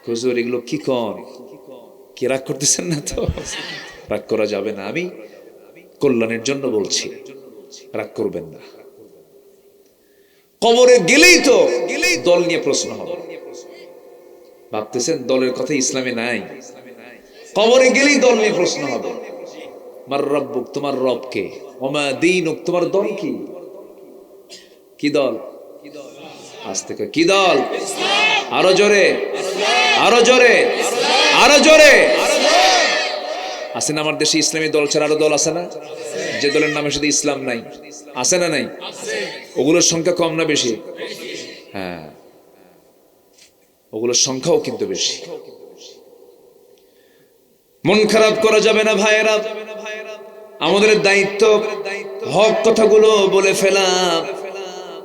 [SPEAKER 1] হুজুর, এগুলো কি কন? কি রাগ করতেছেন না তো? রাগ করা যাবে না, আমি কল্যাণের জন্য বলছি, রাগ করবেন না। কবরে গেলেই তো দল নিয়ে প্রশ্ন হবে। ভাবতেছেন দলের কথা ইসলামে নাই? কবরে গেলেই দল নিয়ে প্রশ্ন হবে। মার রব্বুক, তোমার রব কে? ওমা দীনুক, তোমার দল কি? কি দল? আস্তে করে কি দল? আরো জোরে, আরো জোরে, আরো জোরে। আছে না আমার দেশে ইসলামী দল ছাড়া আরো দল আছে না? যে দলের নামে শুধু ইসলাম নাই, আছে না নাই? ওগুলোর সংখ্যা কম না বেশি? হ্যাঁ, ওগুলোর সংখ্যাও কিন্তু বেশি। মন খারাপ করা যাবে না ভাইয়েরা। আমাদের দায়িত্ব হক কথাগুলো বলে ফেলা,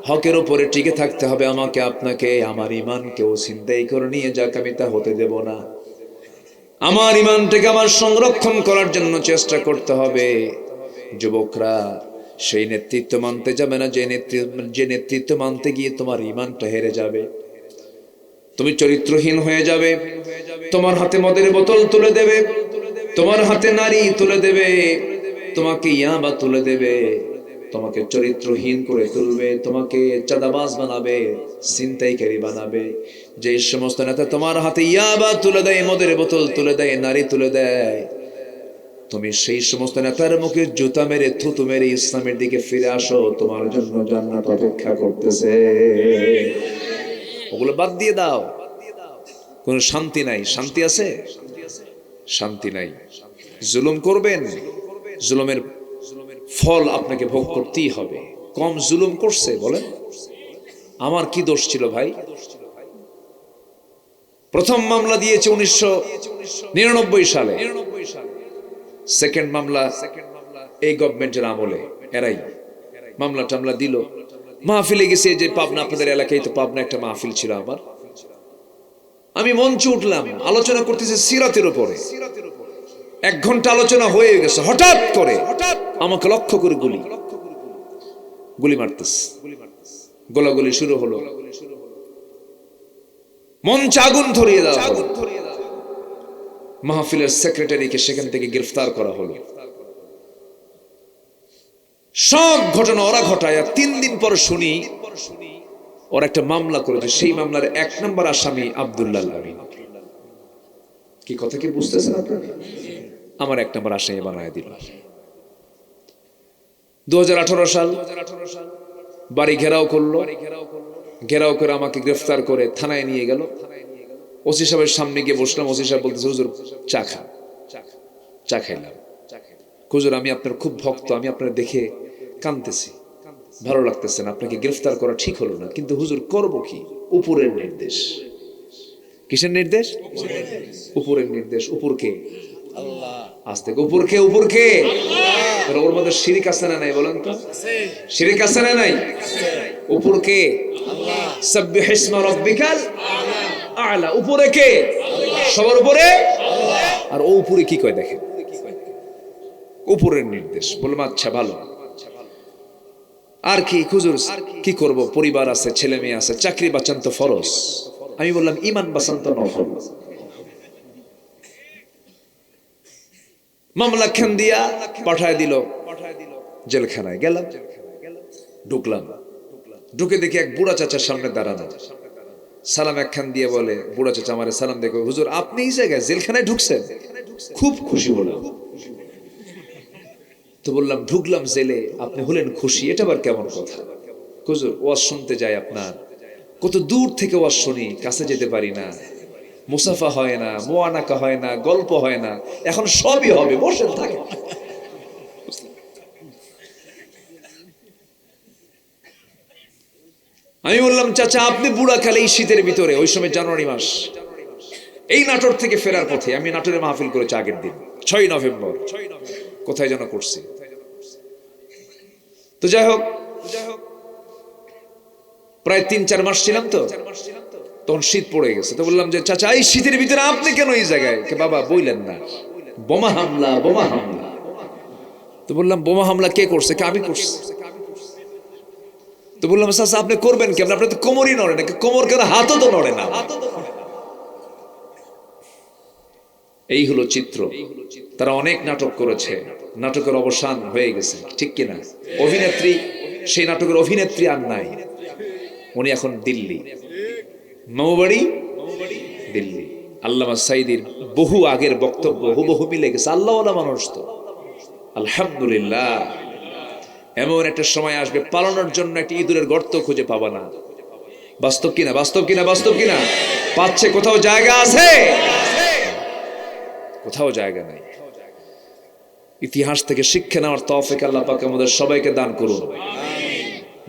[SPEAKER 1] হকের উপরে টিকে থাকতে হবে আমাকে আপনাকে। আমার ইমানকেও ছিনতাই করে নিয়ে যাক, আমি তা হতে দেব না। আমার ইমানটাকে আমার সংরক্ষণ করার জন্য চেষ্টা করতে হবে। যুবকরা, সেই নেতৃত্ব মানতে যাবে না যে নেতৃত্ব মানতে গিয়ে তোমার ইমানটা হেরে যাবে, তুমি চরিত্রহীন হয়ে যাবে। তোমার হাতে মদের বোতল তুলে দেবে, তোমার হাতে নারী তুলে দেবে, তোমাকে ইয়াবা তুলে দেবে, তোমাকে চরিত্রহীন করে তুলবে, তোমাকে চাঁদাবাজ বানাবে, ছিনতাইকারী বানাবে। যে সমস্ত নেতা তোমার হাতে ইয়াবা তুলে দেয়, মদের বোতল তুলে দেয়, নারী তুলে দেয়, তুমি সেই সমস্ত নেতার মুখে জুতা মেরে থুতু মেরে ইসলামের দিকে ফিরে আসো, তোমার জন্য জান্নাত অপেক্ষা করতেছে। ওগুলো বাদ দিয়ে দাও। কোন শান্তি নাই। শান্তি আছে? শান্তি নাই। জুলুম করবেন, জুলুমের ফল আপনাকে ভোগ করতেই হবে। কম জুলুম করছে বলেন, আমার কি দোষ ছিল ভাই? প্রথম মামলা দিয়েছে 1999 সালে, সেকেন্ড মামলা এই গভর্নমেন্টের আমলে এরাই মামলা টামলা দিল। মাহফিলে গেছে, যে পাবনা, আপনাদের এলাকায় তো পাবনা একটা মাহফিল ছিল আমার, আমি মঞ্চে উঠলাম, আলোচনা করতেছি সিরাতের উপরে। 1 ঘন্টা আলোচনা হয়ে গেছে, হঠাৎ করে আমাকে লক্ষ্য করে গুলি মারতেছে। গোলাগুলি শুরু হলো, মঞ্চ আগুন ধরিয়ে দেওয়া হলো। মাহফিলের সেক্রেটারিকে সেখান থেকে গ্রেফতার করা হলো। সব ঘটনা ওরা ঘটায়। 3 দিন পর শুনি ওরা একটা মামলা করেছে, সেই মামলার 1 নম্বর আসামি আব্দুল্লাহ আমিন। কি কথা কি বুঝতেছেন আপনারা? আমার 1 নম্বর আসামি বানায় দিল। 2018 সাল বাড়ি ঘেরাও করলো, ঘেরাও করে আমাকে গ্রেফতার করে থানায় নিয়ে গেল। ওসি সাহেবের সামনে গিয়ে বসলাম। ওসি সাহেব বলতেছে, হুজুর চা খান। চা খাইলাম। হুজুর, আমি আপনার খুব ভক্ত, আমি আপনার দেখে কাঁদতেছি, ভালো লাগতেছে না, আপনাকে গ্রেফতার করা ঠিক হলো না, কিন্তু হুজুর করব কি? উপরের নির্দেশ। কিসের নির্দেশ? উপরের নির্দেশ। উপরকে? আল্লাহ। আজ থেকে উপরকে? উপরকে? আল্লাহ। ওর মধ্যে শিরিক আছে না নাই বলেন তো? শিরিক আছে না নাই? উপরকে? আল্লাহ। সাব্বিহ ইসমা রাব্বিকাল আ'লা। উপরে কে? সবার উপরে আল্লাহ। আর ও উপরে কি কয় দেখেন, উপরের নির্দেশ। বললাম আচ্ছা ভালো, আর কি হুজুর কি করব, পরিবার আছে, ছেলে মেয়ে আছে, চাকরি বাঁচান তো ফরজ। আমি বললাম ঈমান বাঁচান তো নফল। মামলা খান দিয়া পাঠায় দিল জেলখানায়। গেলাম, ঢুকলাম, ঢুকে দেখি এক বুড়া চাচার সামনে দাঁড়ানো, সালাম একখান দিয়ে বলে, বুড়া চাচা আমারে সালাম দেখো, হুজুর আপনি এই জায়গায় জেলখানায় ঢুকছেন? খুব খুশি হলাম। তো বললাম ঢুকলাম জেলে, আপনি হলেন খুশি, এটা আবার কেমন কথা? হুজুর ওয়াজ শুনতে যাই আপনার, কত দূর থেকে ওয়াজ শুনি, কাছে যেতে পারি না, মুসাফা হয় না, মোয়ানাকা হয় না, গল্প হয় না, এখন সবই হবে, বসেন থাকে। আমি বললাম চাচা আপনি বুড়া কালে এই শীতের ভিতরে, ওই সময় জানুয়ারি মাস, এই নাটোর থেকে ফেরার পথে, আমি নাটোরে মাহফিল করেছি আগের দিন 6 নভেম্বর, কোথায় যেন করছি। তো যাই হোক, প্রায় 3-4 মাস ছিলাম, তো তখন শীত পড়ে গেছে। তো বললাম যে চাচা এই শীতের ভিতরে আপনি কেন এই জায়গায়? বাবা বইলেন না, বোমা হামলা, বোমা হামলা। তো বললাম বোমা হামলা কে করছে? আমি করছি। তো বললাম চাচা আপনি করবেন কেমন? আপনার তো কোমরই নড়ে না। কোমর কেন? হাতও তো নড়ে না। এই হলো চিত্র। তারা অনেক নাটক করেছে, নাটকের অবসান হয়ে গেছে, ঠিক কিনা? অভিনেত্রী, সেই নাটকের অভিনেত্রী আর নাই, উনি এখন দিল্লি, মামুবাড়ি দিল্লি। আল্লামা সাইদির বহু আগের বক্তব্য হুবহু মিলে গেছে। আল্লাহওয়ালা মানুষ তো, আলহামদুলিল্লাহ। এমন একটা সময় আসবে পালানোর জন্য একটা ইঁদুরের গর্ত খুঁজে পাবা না। বাস্তব কিনা? বাস্তব কিনা? বাস্তব কিনা? পাচ্ছে? কোথাও জায়গা আছে? কোথাও জায়গা নাই। ইতিহাস থেকে শিক্ষা নেওয়ার তৌফিক আল্লাহ পাক আমাদের সবাইকে দান করুন।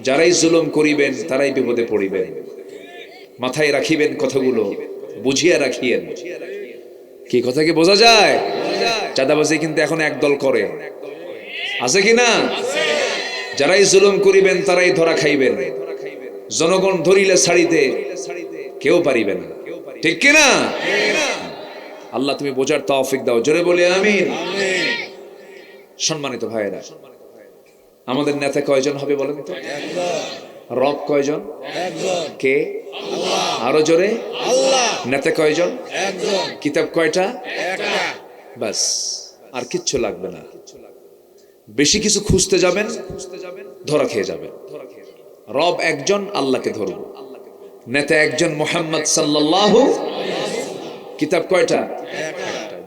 [SPEAKER 1] যারাই জুলুম করিবেন তারাই বিপদে পড়িবেন। মাথায় রাখিবেন কথাগুলো, বুঝিয়া রাখিয়েন। কি কথা কি বোঝা যায়? চাঁদাবাজি কিন্তু এখন একদল করে, আছে কিনা? যারাই জুলুম করিবেন তারাই ধরা খাইবেন। জনগণ ধরিলে ছাড়িতে কেউ পারিবে না, ঠিক কিনা? আল্লাহ তুমি বোঝার তৌফিক দাও, জোরে বলে আমিন। সম্মানিত ভাইয়েরা, আমাদের নেতা কয়জন হবে বলেন তো? রব কয়জন? কে? আরো জোরে। নেতা কয়জন? কিতাব কয়টা? বাস, আর কিচ্ছু লাগবে না। বেশি কিছু খুঁজতে যাবেন, ধরা খেয়ে যাবেন। রব একজন, আল্লাহকে ধরব। নেতা একজন, মুহাম্মদ সাল্লাল্লাহু। কিতাব কয়টা?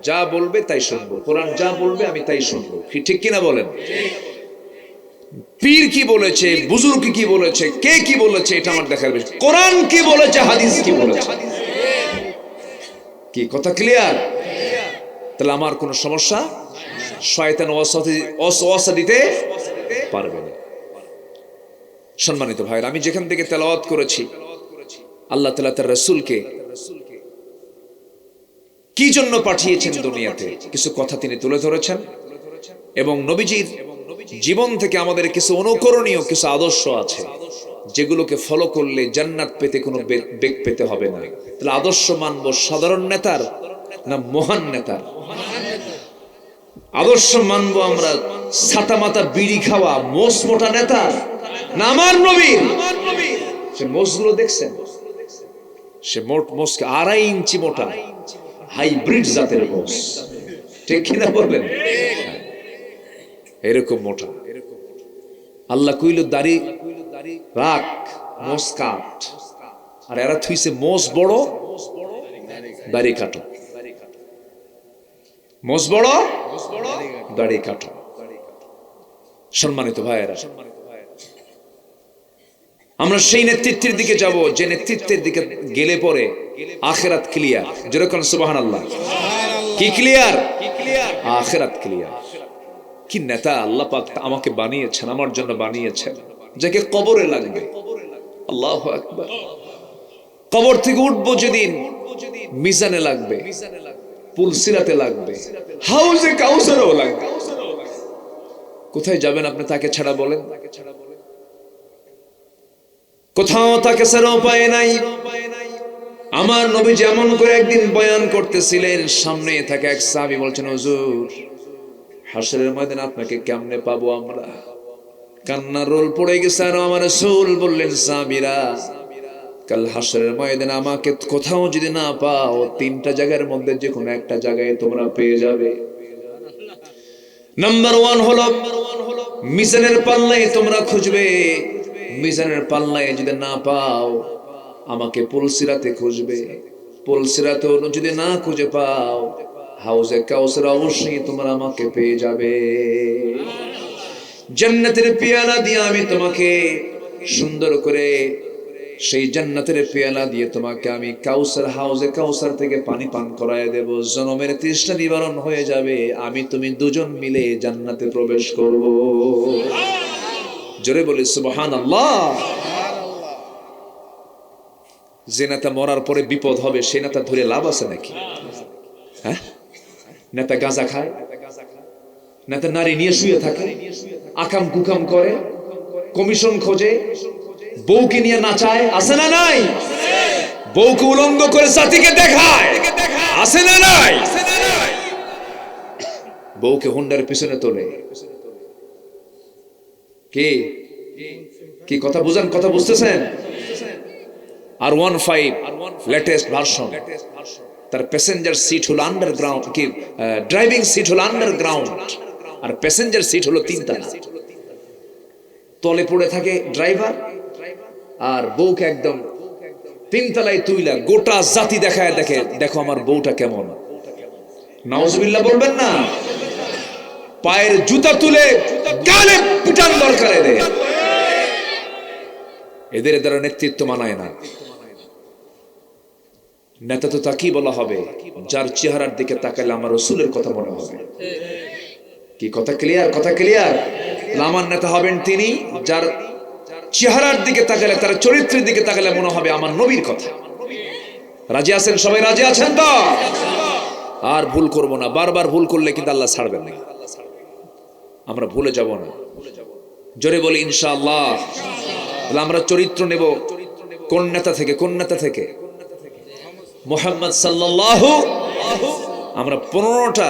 [SPEAKER 1] যা বলবে তাই শুনবো, কোরআন যা বলবে আমি তাই শুনবো, ঠিক কিনা বলেন? পীর কি বলেছে, বুজুর্গ কি বলেছে, কে কি বলেছে, এটা আমার দেখার বিষয়। কোরআন কি বলেছে, হাদিস কি বলেছে, কি কথা ক্লিয়ার? তাহলে আমার কোনো সমস্যা, শয়তান ওয়াসওয়াসা দিতে পারবে না। সম্মানিত ভাইরা, আমি যেখান থেকে তেলাওয়াত করেছি, আল্লাহ তাআলা তার রাসূলকে কি জন্য পাঠিয়েছেন দুনিয়াতে, কিছু কথা তিনি তুলে ধরেছেন, এবং নবীজির জীবন থেকে আমাদের কিছু অনুকরণীয় কিছু আদর্শ আছে, যেগুলোকে ফলো করলে জান্নাত পেতে কোনো বেগ পেতে হবে না। তাহলে আদর্শ মানবো সাধারণ নেতার না মহান নেতার? আদর্শ মানবো আমরা ছাতা মাতা বিড়ি খাওয়া মোষ মোটা নেতার না আমার নবীর? সে মোষগুলো দেখছেন, সে মোষকে 2.5 ইঞ্চি মোটা, হাইব্রিড জাতের মোষ, ঠিক কিনা বললেন? এরকম মোটা। আল্লাহ কইল দাড়ি রাখ, মোষ কাট, আর এরা থুইছে মোষ বড়, দাড়ি কাটো। মোষ বড়, দাড়ি কাটো। সম্মানিত ভাইয়েরা, আমরা সেই নেতৃত্বের দিকে যাব যে নেতৃত্বের দিকে গেলে পরে আখিরাত ক্লিয়ার। যেরকম সুবহানাল্লাহ। কি ক্লিয়ার? আখিরাত ক্লিয়ার। কি নেতা আল্লাহ পাক আমাকে বানিয়েছেন, আমার জন্য বানিয়েছেন, যাকে কবরে লাগবে। আল্লাহু আকবার। কবর থেকে উঠবো যেদিন, মিজানে লাগবে, পুলসিরাতে লাগবে, হাউজে কাউসারেও লাগবে। কোথায় যাবেন আপনি তাকে ছাড়া বলেন? কোথাও তাকে ছাড়া উপায় নাই। আমার নবী যেমন করে একদিন বয়ান করতেছিলেন, সামনে থাকে এক সাহাবী বলছেন, হুজুর হাশরের ময়দানে আপনাকে কেমনে পাবো আমরা? কান্নার রোল পড়ে গেছে। আর আমার রাসূল বললেন, সাহাবীরা কাল হাশরের ময়দানে আমাকে কোথাও যদি না পাও, 3টা জায়গার মধ্যে যে কোনো একটা জায়গায় তোমরা পেয়ে যাবে। নাম্বার 1 হলো মিজানের পাল্লায় তোমরা খুঁজবে মিজানের পাল্লায় যদি না পাও আমাকে পুলসিরাতে খুঁজবে, পুলসিরাতে যদি না খুঁজে পাও হাউজে কাউসার অবশ্যই তোমরা আমাকে পেয়ে যাবে। জান্নাতের পেয়ালা দিয়ে আমি তোমাকে সুন্দর করে সেই জান্নাতের পেয়ালা দিয়ে তোমাকে আমি কাউসার হাউজে কাউসার থেকে পানি পান করায় দেব। জনমের তৃষ্ণা নিবারণ হয়ে যাবে, আমি তুমি দুজন মিলে জান্নাতে প্রবেশ করব। জোরে বলি সুবহানাল্লাহ। যে নেতা মরার পরে বিপদ হবে সে নেতা ধরে লাভ আছে নাকি? হ্যাঁ, নেতা গাঁজা খায়, নেতা নারী নিয়ে শুয়ে থাকে, আকাম কুকাম করে, কমিশন খোঁজে, বউকে নিয়ে নাচায়, আছে না নাই? বউকে উলঙ্গ করে জাতিকে দেখায়, আছে না নাই? বউকে হুন্ডার পিছনে তোলে। কি কি কথা বুঝান, কথা বুঝতেছেন? আর 15 লেটেস্ট ভার্সন, তার প্যাসেঞ্জার সিট হলো আন্ডারগ্রাউন্ড, কি ড্রাইভিং সিট হলো আন্ডারগ্রাউন্ড, আর প্যাসেঞ্জার সিট হলো তিনতলা। তলে পড়ে থাকে ড্রাইভার, আর বউকে একদম তিনতলায় তুইলা গোটা জাতি দেখায়, দেখে দেখো আমার বউটা কেমন। নাউজুবিল্লাহ বলবেন না? পায়ের জুতা তুলে গালে পিটান দরকার এদের, এদের দ্বারা নেতৃত্ব মানায় না। নেতা তো তাকেই বলা হবে যার চেহারার দিকে তাকালে আমার রাসূলের কথা মনে হবে। কি কথা ক্লিয়ার? কথা ক্লিয়ার? আমার নেতা হবেন তিনি যার চেহারার দিকে তাকালে, তার চরিত্রের দিকে তাকালে মনে হবে আমার নবীর কথা। রাজি আছেন? সবাই রাজি আছেন তো? আর ভুল করব না, বারবার ভুল করলে কিন্তু আল্লাহ ছাড়বেন না, আমরা ভুলে যাব না। জোরে বলি ইনশাআল্লাহ। তাহলে আমরা চরিত্র নেব কোন নেতা থেকে? কোন নেতা থেকে? মুহাম্মদ সাল্লাল্লাহু। আমরা 15টা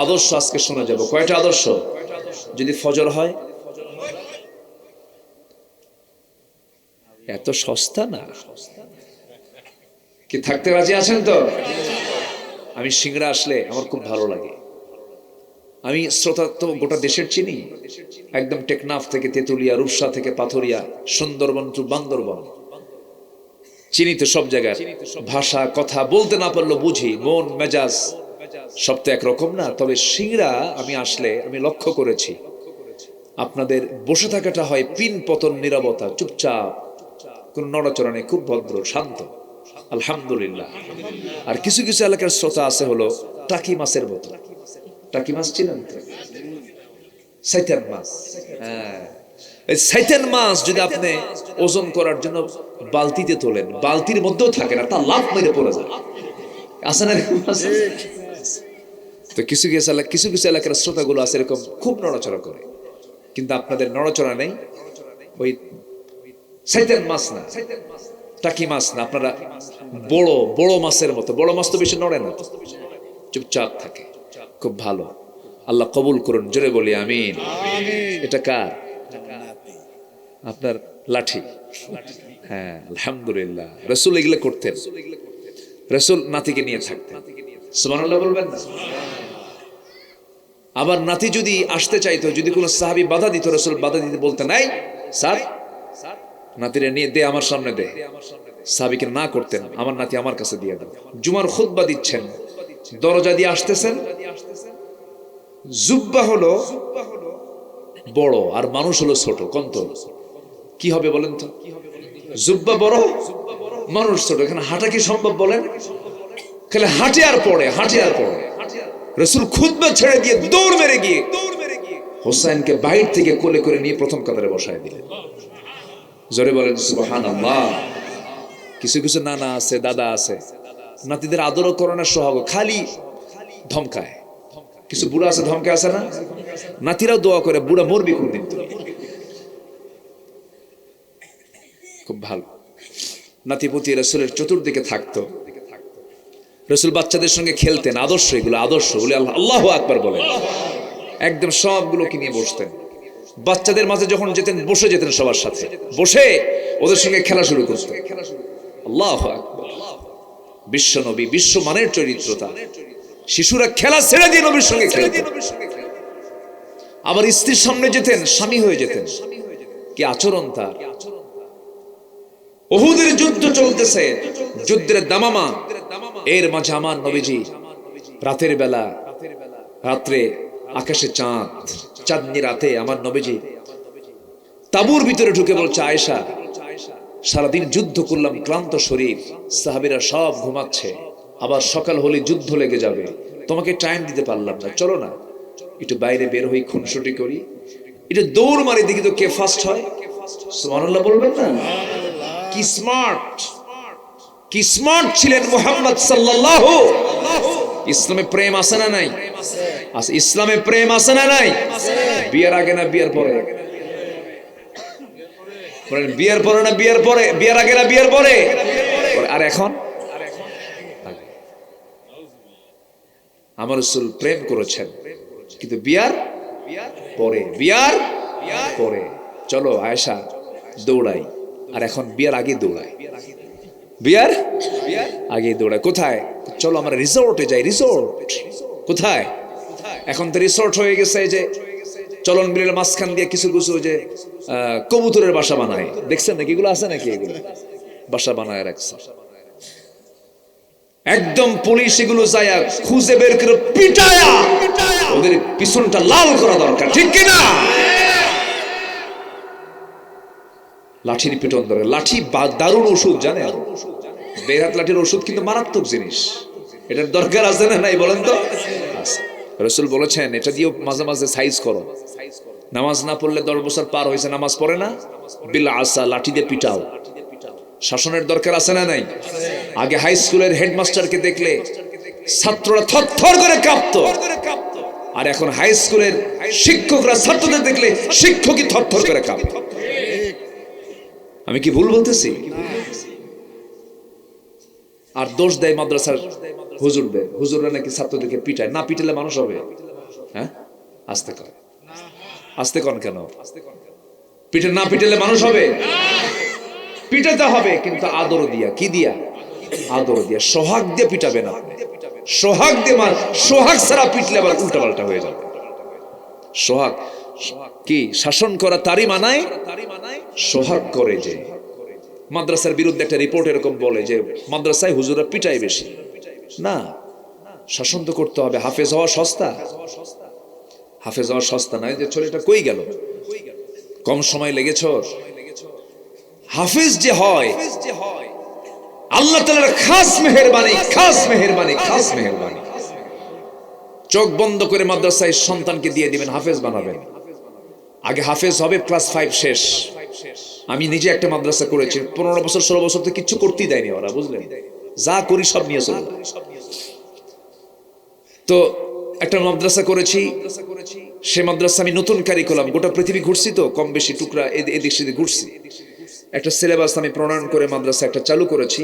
[SPEAKER 1] আদর্শ আজকে শোনা যাব। কয়টা আদর্শ? যদি ফজর হয়, এত সস্তা না। কি থাকতে রাজি আছেন তো? আমি সিংড়া আসলে আমার খুব ভালো লাগে। আমি শ্রোতা তো গোটা দেশের চিনি, একদম টেকনাফ থেকে তেতুলিয়া, রূপসা থেকে পাথরিয়া, সুন্দরবন টু বান্দরবন, চিনি তো সব জায়গায়। ভাষা কথা বলতে না পারলেও বুঝি, মন মেজাজ সব তো একরকম না। তবে সিংড়া আমি আসলে আমি লক্ষ্য করেছি আপনাদের বসে থাকাটা হয় পিন পতন, নীরবতা, চুপচাপ, কোন নড়াচড়া নেই, খুব ভদ্র শান্ত, আলহামদুলিল্লাহ। আর কিছু কিছু এলাকার শ্রোতা আছে হলো টাকি মাছের মতো। টাকি মাছ ছিলেন তো? সাইতান মাছ। হ্যাঁ, এই সাইতান মাছ যদি আপনি ওজন করার জন্য বালতিতে তোলেন, বালতির মধ্যেও থাকে না, তা লাফ মেরে পড়ে যায়। আছে না? তো কিছু কিছু এলাকার শ্রোতাগুলো আছে এরকম, খুব নড়াচড়া করে, কিন্তু আপনাদের নড়াচড়া নেই। ওই সাইতান মাছ না, টাকি মাছ না, আপনারা বড় বড় মাছের মতো। বড় মাছ তো বেশি নড়ে না, চুপচাপ থাকে, খুব ভালো। আল্লাহ কবুল করুন, জোরে বলি আমিন। এটা কার? আপনার লাঠি। হ্যাঁ, আলহামদুলিল্লাহ। রাসূল এগুলো করতেন, রাসূল নাতিকে নিয়ে থাকতেন। সুবহানাল্লাহ বলবেন না? আবার নাতি যদি আসতে চাইতো, যদি কোনো সাহাবী বাধা দিত, রাসূল বাধা দিতে বলতেন, নাই স্যার, নাতিরে নিয়ে দে, আমার সামনে দে। সাহাবীকে না করতেন, আমার নাতি আমার কাছে দিয়ে দাও। জুমার খুতবা দিচ্ছেন, দরজা দিয়ে আসতেছেন, জুব্বা হলো বড় আর মানুষ হলো ছোট, কন্ত কি হবে বলেন তো? জুব্বা বড়, মানুষ ছোট, এখানে হাঁটা কি সম্ভব বলেন? খালি হাঁটে আর পড়ে, হাঁটে আর পড়ে। রাসূল খুতবা ছেড়ে দিয়ে দৌড় মেরে গিয়ে হোসেনকে বাইর থেকে কোলে করে নিয়ে প্রথম কাতারে বসায় দিলেন। জোরে বলেন সুবহানাল্লাহ। কিছু কিছু নানা আছে, দাদা আছে, নাতিদের আদরও করে না, সোহাগ, খালি ধমকায়। কিছু বুড়া আছে, ধমকে আছে না? নাতিরাও দোয়া করে, বুড়া মরবি কোনদিন তুই। খুব ভালো। নাতিপুতি রাসূলের চতুর্দিকে থাকতো। রাসূল বাচ্চাদের সঙ্গে খেলতেন। আদর্শ এগুলো, আদর্শ বলে আল্লাহু আকবার বলেন। একদম সবগুলোকে নিয়ে বসতেন। বাচ্চাদের মাঝে যখন যেতেন, বসে যেতেন সবার সাথে, বসে ওদের সঙ্গে খেলা শুরু করতেন। আল্লাহু আকবার। বিশ্ব নবী, বিশ্ব মানের চরিত্রতা। শিশুরা খেলা ছেড়ে দিয়ে নবীর সঙ্গে খেলতেন। আবার স্ত্রীর সামনে যেতেন, স্বামী হয়ে যেতেন। কি আচরণ তার! উহুদের যুদ্ধ চলতেছে, যুদ্ধের দামামা, এর মাঝে আমার নবীজি রাতের বেলা, রাত্রে আকাশে চাঁদ, চাঁদনি রাতে আমার নবীজি তাঁবুর ভিতরে ঢুকে বলছে, আয়েশা, সারাদিন যুদ্ধ করলাম, ক্লান্ত শরীর, সাহাবীরা সব ঘুমাচ্ছে, আবার সকাল হলে যুদ্ধ লেগে যাবে, তোমাকে টাইম দিতে পারলাম না, চলো না একটু বাইরে বের হই, খুনসুটি করি, একটু দৌড় মারি, দেখি তো কে ফার্স্ট হয়। সুবহানাল্লাহ বলবেন না? কি স্মার্ট, কি স্মার্ট ছিলেন মুহাম্মদ সাল্লাল্লাহু। ইসলামে প্রেম আছে না নাই? আছে। ইসলামে প্রেম আছে না নাই? বিয়ের আগে না বিয়ের পরে? বিয়ের পরে না বিয়ের পরে? বিয়ের আগে না বিয়ের পরে? আর এখন আমার রাসূল প্রেম করেছেন, কিন্তু বিয়ার পরে, বিয়ার পরে। চলো আয়েশা দৌড়াই, আর এখন বিয়ার আগে দৌড়াই, বিয়ার আগে দৌড়াই। কোথায়? চলো আমরা রিসোর্টে যাই। রিসোর্ট কোথায়? এখন তো রিসোর্ট হয়ে গেছে যে চলন বিলের মাঝখান দিয়ে কিছু কিছু যে কবুতরের বাসা বানায়, দেখছেন নাকি? এগুলো আছে নাকি? এগুলো বাসা বানায় রাখছে, একদম পুলিশ এগুলো যায় খুঁজে বের করে পিটায়া ওদের পিছনটা লাল করা দরকার, ঠিক কিনা? লাঠির পিটন ধরে। লাঠি দারুণ ওষুধ, জানেন? বেহাত লাঠির ওষুধ কিন্তু মারাত্মক জিনিস। এটার দরকার আছে না নাই বলেন তো? রাসূল বলেছেন এটা দিয়েও মাঝে মাঝে সাইজ করো। নামাজ না পড়লে 10 বছর পার হয়েছে, নামাজ পড়ে না, বিল আসা, লাঠি দিয়ে পিটাও। শাসনের দরকার আছে না নাই? আগে হাই স্কুলের হেডমাস্টারকে দেখলে ছাত্ররা থরথর করে কাঁপতো, আর এখন হাই স্কুলের শিক্ষকরা ছাত্রদের দেখলে শিক্ষকই থরথর করে কাঁপে। আমি কি ভুল বলতেছি? আর দোষ দেয় মাদ্রাসার হুজুরদের। হুজুররা নাকি ছাত্রদেরকে পিটায়। না পিটালে মানুষ হবে? হ্যাঁ, আস্তে কর, আস্তে কর। কেন পিটে? না পিটালে মানুষ হবে? পিটাতে হবে, কিন্তু আদর দিয়া। কি দিয়া? আদর দিয়া। সোহাগ দিয়ে পিটাবেন আপনি, সোহাগ দিয়ে। সোহাগ ছাড়া পিটলে আবার উল্টা পাল্টা হয়ে যাবে। সোহাগ কি? শাসন করা তারই মানায়, সোহাগ করে যে। মাদ্রাসার বিরুদ্ধে একটা রিপোর্ট এরকম বলে যে মাদ্রাসায় হুজুররা পিটায় বেশি। না, শাসন তো করতে হবে। হাফেজ হওয়া সস্তা? হাফেজ হওয়া সস্তা নয়। যে ছেলেটা কই গেল? কম সময় লেগেছ? হাফেজ যে হয় আল্লাহ তাআলার খাস মেহেরবানি, খাস মেহেরবানি, খাস মেহেরবানি। চোখ বন্ধ করে মাদ্রাসায় সন্তানকে দিয়ে দিবেন, হাফেজ বানাবেন। আগে হাফেজ হবে ক্লাস 5 শেষ। আমি নিজে একটা মাদ্রাসা করেছি, 15 বছর 16 বছর তো কিচ্ছু করতেই দেয়নি ওরা, বুঝলেন? যা করি সব নিয়ে চলো। তো একটা মাদ্রাসা করেছি, সে মাদ্রাসা আমি নতুন কারিকুলাম, গোটা পৃথিবী ঘুরছি তো, কম বেশি টুকরা এদিক সেদিক ঘুরছি। একটা সিলেবাস আমি প্রণয়ন করে মাদ্রাসা একটা চালু করেছি।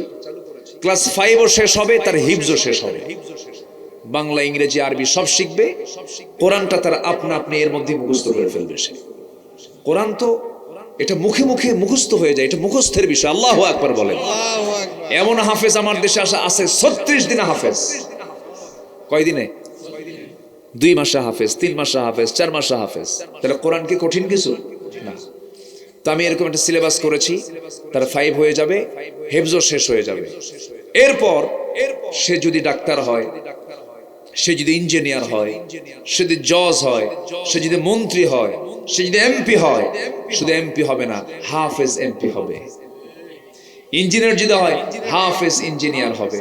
[SPEAKER 1] ক্লাস 5ও শেষ হবে, তার হিফজও শেষ হবে। বাংলা, ইংরেজি, আরবি সব শিখবে। কোরআনটা তার আপনা আপনি এর মধ্যে মুখস্থ করে ফেলবে। সে কোরআন তো এটা মুখে মুখে মুখস্থ হয়ে যায়, এটা মুখস্থের বিষয়। আল্লাহু আকবার বলেন। এমন হাফেজ আমার দেশে আছে 36 দিনে হাফেজ। কয় দিনে? 2 মাসে হাফেজ, 3 মাসে হাফেজ, 4 মাসে হাফেজ। তাহলে কোরআন কি কঠিন কিছু না? তো আমি এরকম একটা সিলেবাস করেছি, তার 5 হয়ে যাবে, হিফজও শেষ হয়ে যাবে। এরপর সে যদি ডাক্তার হয়, সে যদি ইঞ্জিনিয়ার হয়, সে যদি জজ হয়, সে যদি মন্ত্রী হয়, সে যদি এমপি হয়, শুধু এমপি হবে না, হাফেজ এমপি হবে। ইঞ্জিনিয়ার যদি হয়, হাফেজ ইঞ্জিনিয়ার হবে।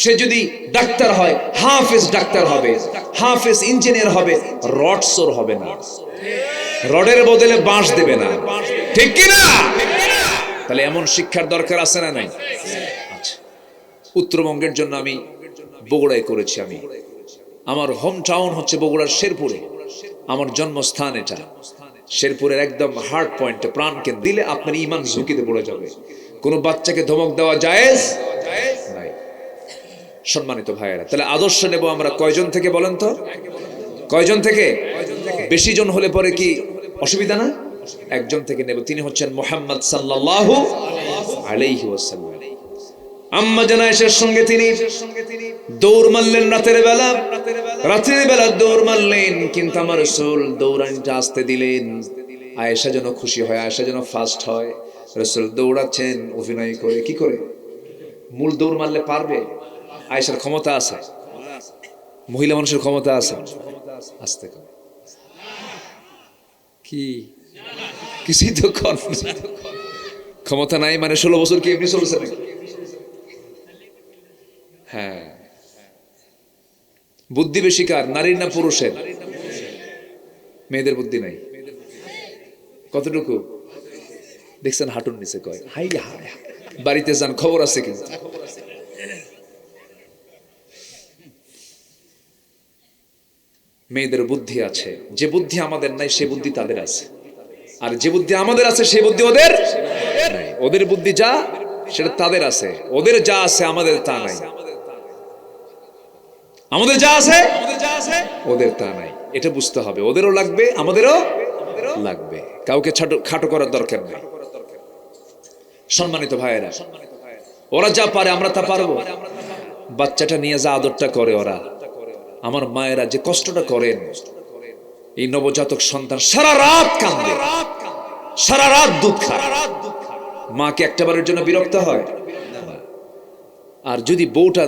[SPEAKER 1] সে যদি ডাক্তার হয়, হাফেজ ডাক্তার হবে। হাফেজ ইঞ্জিনিয়ার হবে, রডসর হবে না, রডের বদলে বাঁশ দেবে না, ঠিক কি না? তাহলে এমন শিক্ষার দরকার আছে না নাই? আচ্ছা, উত্তরবঙ্গের জন্য আমি বগুড়ায় করেছি। আমি আমার হোম টাউন হচ্ছে বগুড়ার শেরপুরে, আমার জন্মস্থান এটা। শেরপুরের একদম হার্ট পয়েন্টে, প্রাণকে দিলে আপনার ঈমান ঝুঁকিতে পড়ে যাবে। কোনো বাচ্চাকে ধমক দেওয়া জায়েজ নাই। সম্মানিত ভাইয়েরা, তাহলে আদর্শ নেব আমরা কয়জন থেকে বলেন তো? কয়জন থেকে? বেশি জন হলে পরে কি অসুবিধা না? একজন থেকে নেব, তিনি হচ্ছেন মুহাম্মদ সাল্লাল্লাহু আলাইহি ওয়াসাল্লাম। আম্মা জানা আয়েশার সঙ্গে তিনি দৌড় মারলেন রাতের বেলা, রাতের বেলা দৌড় মারলেন, কিন্তু আমার রাসূল দৌড়ানিটা আসতে দিলেন। আয়েশা যেন খুশি হয়, আয়েশা যেন ফার্স্ট হয়। রাসূল দৌড়াচ্ছেন অভিনয় করে, কি করে? মূল দৌড় মারলে পারবে? আয়েশার ক্ষমতা আছে, মহিলা মানুষের ক্ষমতা আছে। আস্তে করে কি কিছুই তো ক্ষমতা নাই মানে 16 বছর কি এমনি চলছে নাকি? হ্যাঁ, বুদ্ধি বেশি কার, নারীর না পুরুষের? মেয়েদের বুদ্ধি নাই। কতটুকু দেখছেন? হাঁটুর নিচে কয় হাই হাই। বাড়িতে যান, খবর আছে কিন্তু। মেয়েদের বুদ্ধি আছে, যে বুদ্ধি আমাদের নাই সে বুদ্ধি তাদের আছে, আর যে বুদ্ধি আমাদের আছে সে বুদ্ধি ওদের নাই। ওদের বুদ্ধি যা সেটা তাদের আছে, ওদের যা আছে আমাদের তা নাই। আমাদের যা আছে ওদের তা নাই, এটা বুঝতে হবে। ওদেরও লাগবে, আমাদেরও লাগবে, কাউকে খাটো করার দরকার নেই। সম্মানিত ভাইয়েরা, ওরা যা পারে আমরা তা পারবো? বাচ্চাটা নিয়ে যা আদরটা করে ওরা, আমার মায়েরা যে কষ্টটা করেন, এই নবজাতক সন্তান সারা রাত কাঁদে, সারা রাত দুধ খায়, মাকে একটাবারের জন্য বিরক্ত হয়? আর যদি বউটা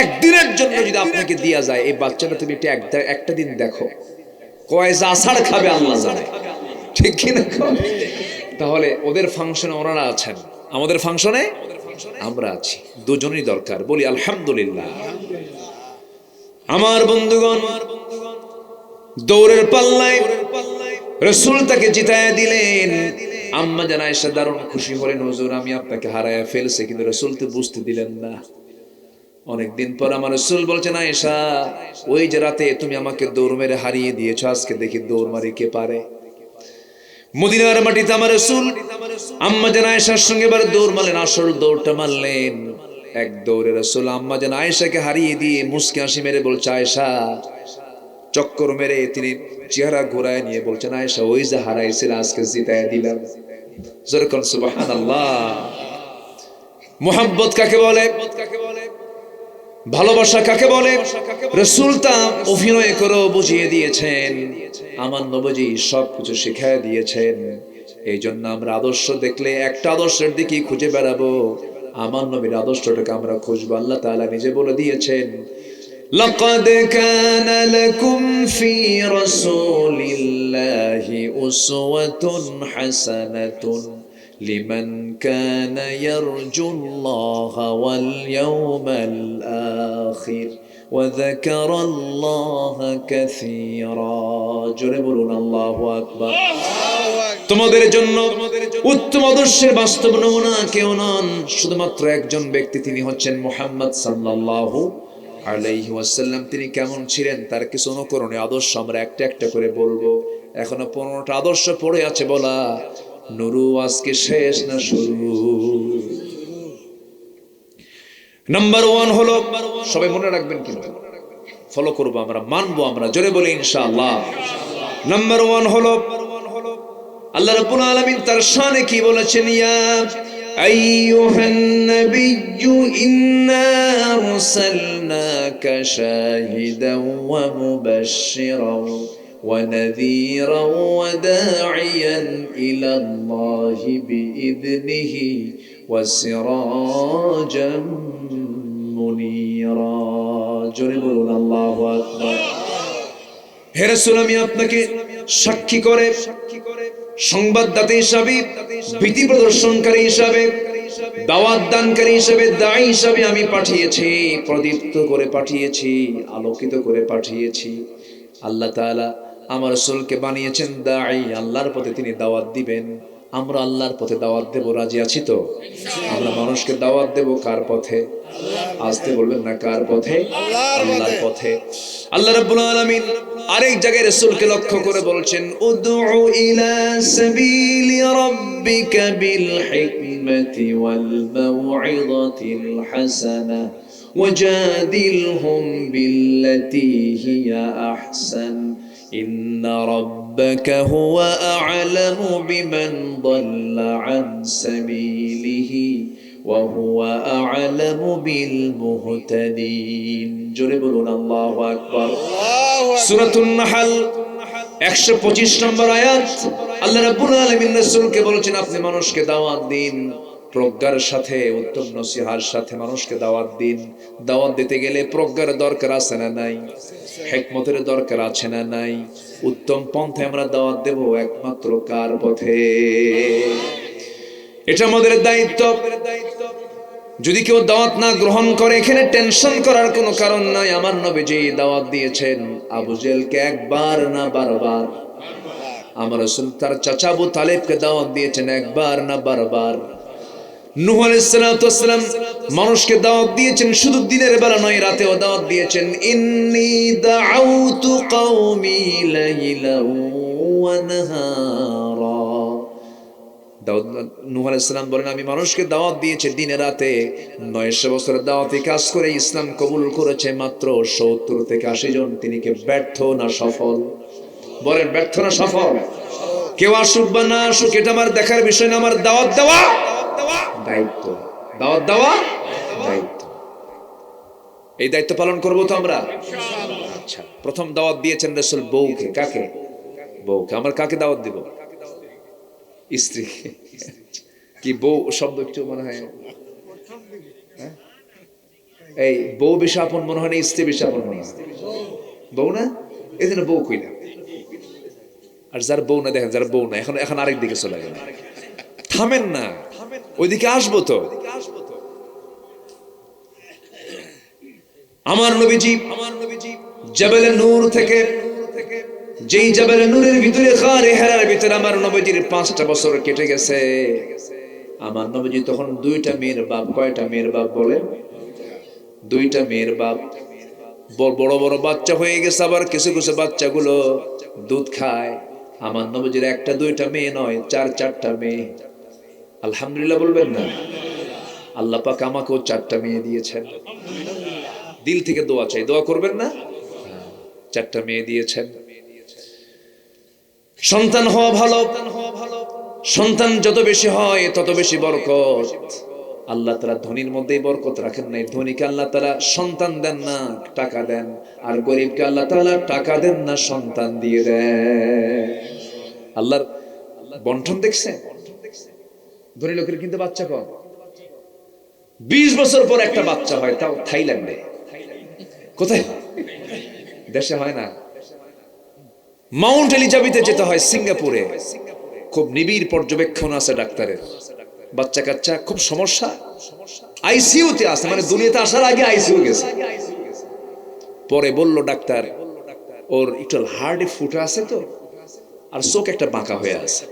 [SPEAKER 1] একদিনের জন্য যদি আপনাকে দিয়া যায়, এই বাচ্চাটা তুমি একটা দিন দেখো, কয় যা আষাঢ় খাবে আল্লাহ জানে, ঠিক কিনা? তাহলে ওদের ফাংশনে ওনারা আছেন, আমাদের ফাংশনে আমরা আছি, দুজনই দরকার। বলি আলহামদুলিল্লাহ। আমার বন্ধুগণ, দৌড়ের পাল্লায় রাসূল তাকে জিতায়া দিলেন। আম্মা জান আয়েশা দারুণ খুশি হলেন, হুজুর আমি আপনাকে হারায়া ফেলছি, কিন্তু রাসূল তো বুঝতে দিলেন না। অনেকদিন পর আমার রাসূল বলছেন, আয়েশা ওই যে রাতে তুমি আমাকে দৌড় মেরে হারিয়ে দিয়েছো, আজকে দেখি দৌড় মারি কে পারে। মদিনার মাটিতে আমার রাসূল আম্মা জান আয়েশার সঙ্গে এবার দৌড় মারলেন, আসল দৌড়টা মারলেন। এক দৌড়ে রাসূল আম্মা জান আয়েশাকে হারিয়ে দিয়ে মুস্কি হাসি মেরে বলছে, আয়েশা, চক্কর মেরে তিনি চেহারা ঘোরায় নিয়ে বলছেন, আয়েশা ওই যে হারাইছিল আজকে জিতায়া দিলাম। জোরে কোন সুবহানাল্লাহ। মুহাব্বত কাকে বলে? ভালোবাসা কাকে বলে? রাসূল তা অভিনয় করে বুঝিয়ে দিয়েছেন, আমার নবীজি সবকিছু শিখিয়ে দিয়েছেন। এই জন্য আমরা আদর্শ দেখলে একটা আদর্শের দিকে খুঁজে বেড়াবো, আমার নবীর আদর্শটাকে আমরা খুঁজবো। আল্লাহ তাআলা নিজে বলে দিয়েছেন, লাকাদ কানা লাকুম ফি রাসূলিল্লাহি উসওয়াতুন হাসানাতুন লিমান কানা ইয়ারজুল্লাহা ওয়াল ইয়াওমাল আখির ওয়া যাকারাল্লাহা কাসীরা। জোরে বলুন আল্লাহু আকবার। তোমাদের জন্য উত্তম আদর্শের বাস্তব নমুনা কেউ নন, শুধুমাত্র একজন ব্যক্তি, তিনি হচ্ছেন মুহাম্মদ সাল্লাল্লাহু আলাইহি ওয়াসাল্লাম। তিনি কেমন ছিলেন তার কিছু অনুকরণীয় আদর্শ আমরা একটা একটা করে বলবো। এখনো 15টা আদর্শ পড়ে আছে বলা, নুরু আজকে শেষ না শুরু। নাম্বার 1 হলো, সবাই মনে রাখবেন কিন্তু ফলো করবো আমরা, মানবো আমরা, জোরে বলি ইনশাআল্লাহ। নাম্বার 1 হলো, আল্লাহ রাব্বুল আলামিন তার শানে কি বলেছেন, ইয়া আইয়ুহান নাবিয়্যু ইন্না আরসালনাকা শাহিদান ওয়া মুবাশশিরান ওয়া নাযীরান ওয়া দা'iয়ান ইলা আল্লাহি বিইذনিহি ওয়া সিরাজাম মুনীরা। জোরে বলুন আল্লাহু আকবার। হে রাসূল, আমি আপনাকে সাক্ষী করে, সংবাদদাতা হিসাবে, ভীতি প্রদর্শনকারী হিসাবে, দাওয়াত দানকারী হিসাবে, দাঈ হিসাবে আমি পাঠিয়েছি, প্রদীপ্ত করে পাঠিয়েছি, আলোকিত করে পাঠিয়েছি। আল্লাহ তাআলা আমার রাসূলকে বানিয়েছেন দাঈ, আল্লাহর পথে তিনি দাওয়াত দিবেন। আমরা আল্লাহর পথে দাওয়াত দেব, রাজি আছি তো? আমরা মানুষকে দাওয়াত দেব কার পথে? আসতে বলবেন না, কার পথে? আল্লাহর পথে। আল্লাহ রাব্বুল আলামিন আরেক জায়গায় রাসূলকে লক্ষ্য করে বলছেন, উদউ ইলা সাবিলি রাব্বিকা বিল হিকমাতি ওয়াল মাউইযাতিল হাসানাহ ওয়াজাদিলহুম বিল্লাতী হিয়া আহসান ইন্না রাব্বাকা হুয়া আ'লামু বিমান দাল্লা আন সাবিলিহি ওয়া হুয়া আ'লামু বিল মুহতাদিন। জোরে বলুন আল্লাহু আকবার। সূরাতুন নাহল 125 নম্বর আয়াত, আল্লাহ রাব্বুল আলামিন রাসূলকে বলেছেন আপনি মানুষকে দাওয়াত দিন, প্রজ্ঞার সাথে উত্তম নসিহার সাথে মানুষকে দাওয়াত দিন। দাওয়াত দিতে গেলে প্রজ্ঞার দরকার আছে না নাই? হিকমতের দরকার আছে না নাই? উত্তম পন্থায় আমরা দাওয়াত দেব একমাত্র কার পথে? এটা আমাদের দায়িত্ব। যদি কেউ দাওয়াত না গ্রহণ করে এখানে টেনশন করার কোনো কারণ নাই। আমার নবীজি দাওয়াত দিয়েছেন আবু জেলকে একবার না বারবার। আমার রাসূল তার চাচা আবু তালেবকে দাওয়াত দিয়েছেন একবার না বারবার। নূহ আলাইহিস সালাতু ওয়াস সালাম মানুষকে দাওয়াত দিয়েছেন শুধু দিনের বেলা নয়, রাতেও দাওয়াত দিয়েছেন। ইন্নী দাআউতু কওমি লাইলান ওয়া নাহারা। নূহ আলাইহিস সালাম বলেন আমি মানুষকে দাওয়াত দিয়েছি দিনে রাতে। 900 বছর দাওয়াতি কাজ করে ইসলাম কবুল করেছে মাত্র 70 থেকে 80 জন। তিনি কি ব্যর্থ না সফল? বলেন ব্যর্থ না সফল? কেউ আসুক বা না আসুক এটা আমার দেখার বিষয় না। আমার দাওয়াত দেওয়া দায়িত্ব, দাওয়াত দেওয়া দায়িত্ব। এই দায়িত্ব পালন করবো তো আমরা ইনশাআল্লাহ। আচ্ছা, প্রথম দাওয়াত দিয়েছেন রাসূল বউকে। কাকে? বউকে। আমরা কাকে দাওয়াত দিব? স্ত্রী। কি বউ শব্দ একটু মনে হয় এই বউ বেশি আপন মনে হয় না, স্ত্রী বেশি আপন মনে হয়? বউ না, এই জন্য বউ কইলা। আর যার বউ না দেখেন, যার বউ না এখন এখন আরেক দিকে চলে গেল। থামেন না, ওইদিকে আসবো তো। আমার নবীজি জাবালে নূর থেকে, যেই জাবালে নূরের ভিতরে গারে হেরার ভিতরে আমার নবীজির 5টা বছর কেটে গেছে। আমার নবীজি তখন 2টা মেয়ের বাপ। কয়টা মেয়ের বাপ বলে? 2টা মেয়ের বাপ। বড় বড় বাচ্চা হয়ে গেছে, আবার কিছু কিছু বাচ্চাগুলো দুধ খায়। আমার নবীজির 1টা 2টা মেয়ে নয়, 4টা মেয়ে। আলহামদুলিল্লাহ বলবেন না? আল্লাহ পাক আমাকেও 4টা মেয়ে দিয়েছেন। দিল থেকে দোয়া চাই, দোয়া করবেন না? 4টা মেয়ে দিয়েছেন। সন্তান হওয়া ভালো, সন্তান যত বেশি হয় তত বেশি বরকত। আল্লাহ তাআলা ধনীর মধ্যেই বরকত রাখেন নাই। ধনীকে আল্লাহ তাআলা সন্তান দেন না, টাকা দেন। আর গরিবকে আল্লাহ তাআলা টাকা দেন না, সন্তান দিয়ে দেন। আল্লাহর বন্টন দেখছেন? ধনী লোকের কিন্তু বাচ্চা কম। 20 বছর পর একটা বাচ্চা হয়, তাও থাইল্যান্ডে। কোথায়? দেশে হয় না। মাউন্ট এলিজাবেথে যেতে হয়, সিঙ্গাপুরে। খুব নিবিড় পর্যবেক্ষণ আছে ডাক্তারের। বাচ্চা কাচ্চা খুব সমস্যা, আইসিইউতে আছে, মানে দুনিয়াতে আসার আগে আইসিইউ গেছে। পরে বলল ডাক্তার ওর একটু হার্টে ফুটা আছে তো, আর চোখ একটা বাঁকা হয়ে আছে।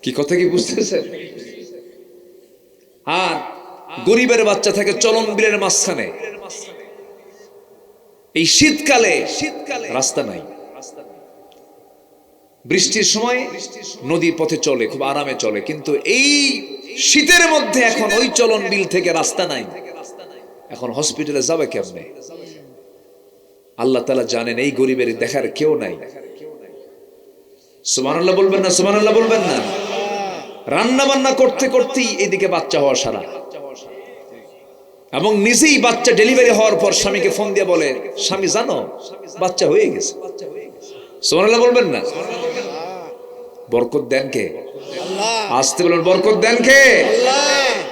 [SPEAKER 1] কি কথা কি বুঝতেছেন? আর গরিবের বাচ্চা থাকে চলন বিলের মাঝখানে। এই শীতকালে রাস্তা নাই, বৃষ্টির সময় নদীর পথে চলে, খুব আরামে চলে। কিন্তু এই শীতের মধ্যে এখন ওই চলন বিল থেকে রাস্তা নাই। এখন হসপিটালে যাবে কেমনে? আল্লাহ তাআলা জানেন এই গরিবের দেখার কেউ নাই। সুবহানাল্লাহ বলবেন না? সুবহানাল্লাহ বলবেন না? রান্না বান্না করতে করতেই এদিকে বাচ্চা হওয়া সারা, এবং নিজেই বাচ্চা ডেলিভারি হওয়ার পর স্বামীকে ফোন দিয়ে বলে, স্বামী জানো বাচ্চা হয়ে গেছে। সুবহানাল্লাহ বলবেন না? বরকত দেন কে? আল্লাহ। আসতে বলেন, বরকত দেন কে?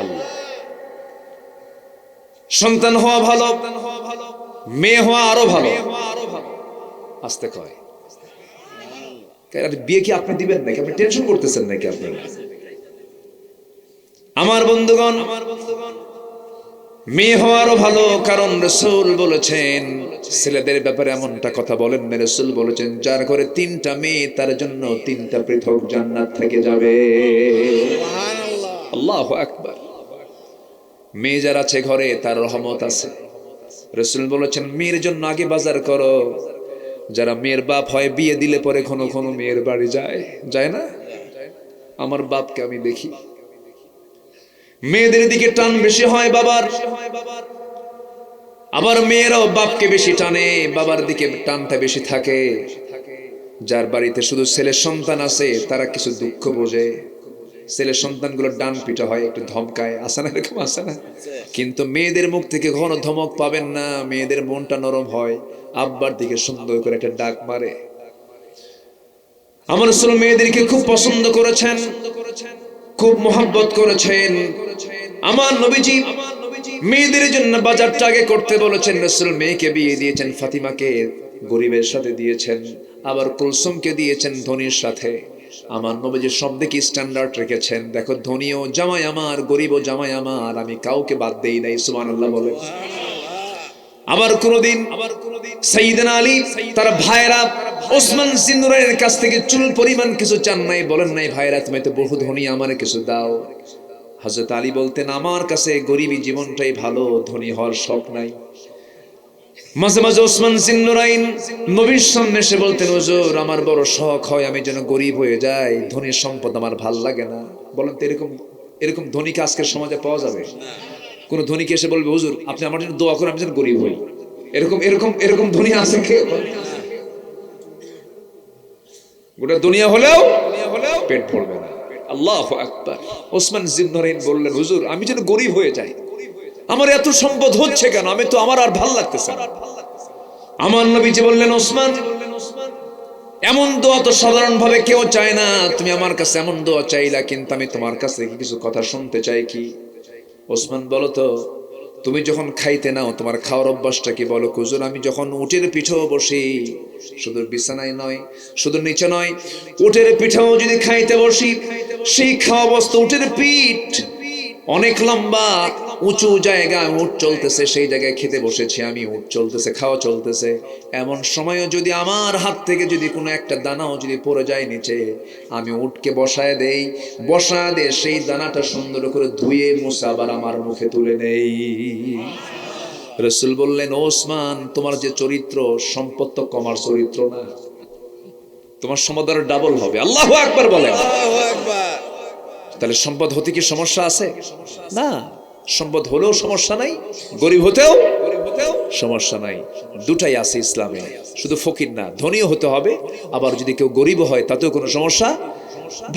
[SPEAKER 1] আল্লাহ। সন্তান হওয়া ভালো, মেয়ে হওয়া আরো ভালো। আসতে কয় বিয়ে কি আপনি দিবেন নাকি? আপনি টেনশন করতেছেন নাকি? আপনি আমার বন্ধুগণ, মেয়ে হওয়ারও ভালো, কারণ রাসূল বলেছেন ছেলেদের ব্যাপারে এমনটা কথা বলেন না। রাসূল বলেছেন যার ঘরে 3টা মেয়ে তার জন্য 3টা পৃথক জান্নাত থেকে যাবে। সুবহানাল্লাহ, আল্লাহু আকবার। মেয়ে যার আছে ঘরে তার রহমত আছে। রাসূল বলেছেন মেয়ের জন্য আগে বাজার করো। যারা মেয়ের বাপ হয় বিয়ে দিলে পরে কোনো কোনো মেয়ের বাড়ি যায়, যায় না? আমার বাপকে আমি দেখি, মেয়েদের দিকে টান বেশি হয় বাবার, আবার মেয়েরাও বাপকে বেশি টানে, বাবার দিকে টানটা বেশি থাকে। যার বাড়িতে শুধু ছেলে সন্তান আছে তারা কিছু দুঃখ বোঝে। ছেলে সন্তানগুলো ডান পিটা হয়, একটু ধমকায়, আসে না? এরকম আসে না? কিন্তু মেয়েদের মুখ থেকে ঘন ধমক পাবেন না। মেয়েদের মনটা নরম হয়, আব্বার দিকে সুন্দর করে একটা ডাক মারে। আমার রাসূল মেয়েদেরকে খুব পছন্দ করেছেন, খুব মোহাব্বত করেছেন। আমার নবীজি মেয়েদের জন্য বাজারটা আগে করতে বলেছেন। রাসূল মেয়েকে বিয়ে দিয়েছেন, ফাতিমাকে গরিবের সাথে দিয়েছেন, আবার কুলসুমকে দিয়েছেন ধনীর সাথে। আমার নবীজি সব দিকে স্ট্যান্ডার্ড রেখেছেন। দেখো, ধনীও জামাই আমার, গরিবও জামাই আমার, আমি কাউকে বাদ দেই নাই। সুবহানাল্লাহ বলে। আবার কোনদিন সাইয়েদনা আলী তার ভাইরা ওসমান জিন্নুরাইনের কাছ থেকে চুল পরিমাণ কিছু চান নাই, বলেন নাই ভাইরা তুমি তো বহু ধনী, আমারে কিছু দাও। হযরত আলী বলতেন আমার কাছে গরিবী জীবনটাই ভালো, ধনী হওয়ার শখ নাই। মাঝে মাঝে ওসমান জিন্নুরাইন নবীর সামনে এসে বলতেন হুজুর আমার বড় শখ হয় আমি যেন গরিব হয়ে যাই, ধনীর সম্পদ আমার ভাল লাগে না। বলেন তো এরকম ধনীকে আজকের সমাজে পাওয়া যাবে? কোন ধনীকে এসে বলবে হুজুর আপনি আমার জন্য দোয়া করেন আমি যেন গরিব হই, এরকম ধনী আছে কে? গোটা দুনিয়া হলেও পেট ভরবে না। আল্লাহু আকবার। ওসমান জিন্নুরাইন বললেন হুজুর আমি যেন গরিব হয়ে যাই, আমার এত সম্পদ হচ্ছে কেন, আমি তো আমার আর ভাল লাগতেছে না। আমার নবীজি বললেন ওসমান এমন দোয়া তো সাধারণ ভাবে কেউ চায় না, তুমি আমার কাছে এমন দোয়া চাইলা, কিন্তু আমি তোমার কাছ থেকে কিছু কথা শুনতে চাই। কি? ওসমান বলো তো, তুমি যখন খাইতে নাও তোমার খাওয়ার অভ্যাসটা কি? বলো হুজুর আমি যখন উটের পিঠেও বসি, শুধু বিছানায় নয়, শুধু নিচে নয়, উটের পিঠেও যদি খাইতে বসি, সেই খাওয়া বস্তু উটের পিঠ অনেক লম্বা উঁচু জায়গায় উট চলতেছে, সেই জায়গায় খেতে বসেছি আমি, উট চলতেছে, খাওয়া চলতেছে, এমন সময়ও যদি আমার হাত থেকে যদি কোনো একটা দানাও যদি পড়ে যায় নিচে, আমি উটকে বসায় দেই, বসায় দিয়ে সেই দানাটা সুন্দর করে ধুয়ে মুছে আবার আমার মুখে তুলে নেই। রাসূল বললেন ওসমান তোমার যে চরিত্র, সম্পদ তো কমার চরিত্র না, তোমার সম্পদ আরো ডাবল হবে। আল্লাহু আকবার বলেন। তাহলে সম্পদ হতে কি সমস্যা আছে? না, সম্পদ হলেও সমস্যা নাই, গরিব হতেও সমস্যা নাই, দুটাই আছে ইসলামে। শুধু ফকির না, ধনীও হতে হবে, আবার যদি কেউ গরিব হয় তাতেও কোনো সমস্যা।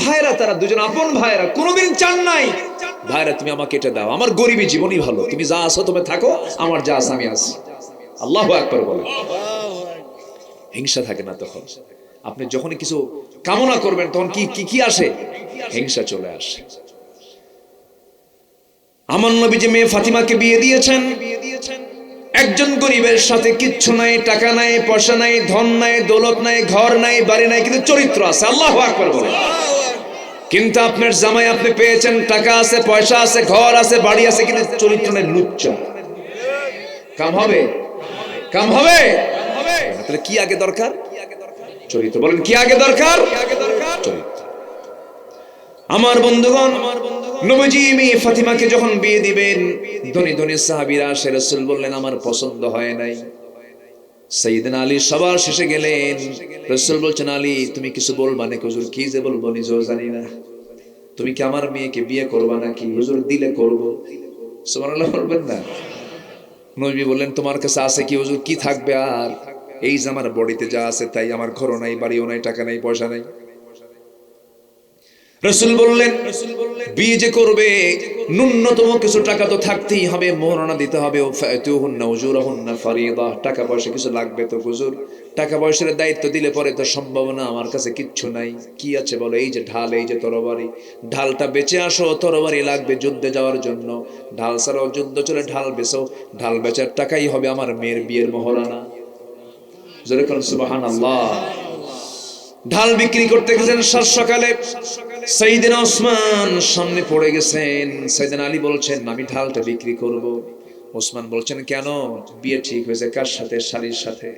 [SPEAKER 1] ভাইরা তারা দুজন আপন ভাইরা, কোনোদিন চান নাই ভাইরা তুমি আমাকে এটা দাও, আমার গরিবী জীবনই ভালো, তুমি যা আছো তুমি থাকো, আমার যা আছে আমি আছি। আল্লাহু আকবার বলেন। হিংসা থাকে না তখন। আপনি যখনই কিছু কামনা করবেন তখন কি আসে? হিংসা চলে আসে। আমার নবী যে মেয়ে ফাতিমাকে বিয়ে দিয়েছেন একজন গরিবের সাথে, কিচ্ছু নাই, টাকা নাই, পয়সা নাই, ধন নাই, দৌলত নাই, ঘর নাই, বাড়ি নাই, কিন্তু চরিত্র আছে। আল্লাহু আকবার বলেন। কিন্তু আপনার জামাই আপনি পেয়েছেন, টাকা আছে, পয়সা আছে, ঘর আছে, বাড়ি আছে, কিন্তু চরিত্র নেই, লুচ্চা। কাম হবে? কাম হবে? তাহলে কি আগে দরকার? চরিত্র। বলেন কি আগে দরকার? চরিত্র। আমার বন্ধুগণ, নবীজি মেয়ে ফাতিমাকে যখন বিয়ে দিবেন, ধনী ধনী সাহাবীরা আসে, রাসূল বললেন আমার পছন্দ হয় নাই। সাইয়েদনা আলী সবার শেষে গেলেন, রাসূল বলছেন আলী তুমি কিছু বলবা নাকি? হুজুর কি যে বলবো নিজেও জানি না, তুমি কি আমার মেয়েকে বিয়ে করবা নাকি? হুজুর দিলে করব। সুবহানাল্লাহ বলবেন না? নবী বললেন তোমার কাছে আছে কি? হুজুর কি থাকবে আর, এই যে আমার বডিতে যা আছে তাই, আমার ঘরও নাই, বাড়িও নাই, টাকা নাই, পয়সা নাই। রাসূল বললেন বিয়ে যে করবে ন্যূনতম কিছু টাকা তো থাকতেই হবে, মোহরানা দিতে হবে, ফাতুহুন্না উজুরাহুন্না ফারিদা, টাকা পয়সা কিছু লাগবে তো। হুজুর টাকা পয়সার দায়িত্ব দিলে পরে তো সম্ভব না, আমার কাছে কিচ্ছু নাই। কি আছে বলো? এই যে ঢাল, এই যে তরবারি, ঢালটা বেচে আসো, তরবারি লাগবে যুদ্ধে যাওয়ার জন্য, ঢাল ছাড়াও যুদ্ধ চলে, ঢাল বেচো, ঢাল বেচার টাকাই হবে আমার মেয়ের বিয়ের মোহরানা। জোরে কোন সুবহানাল্লাহ। ঢাল বিক্রি করতে গেছেন সাত সকালে, সাইয়েদনা ওসমান সামনে পড়ে গেছেন। সাইয়েদনা আলী বলছেন আমি ঢালটা বিক্রি করব। ওসমান বলছেন কেন? বিয়ে ঠিক হয়েছে। কার সাথে? শালীর সাথে।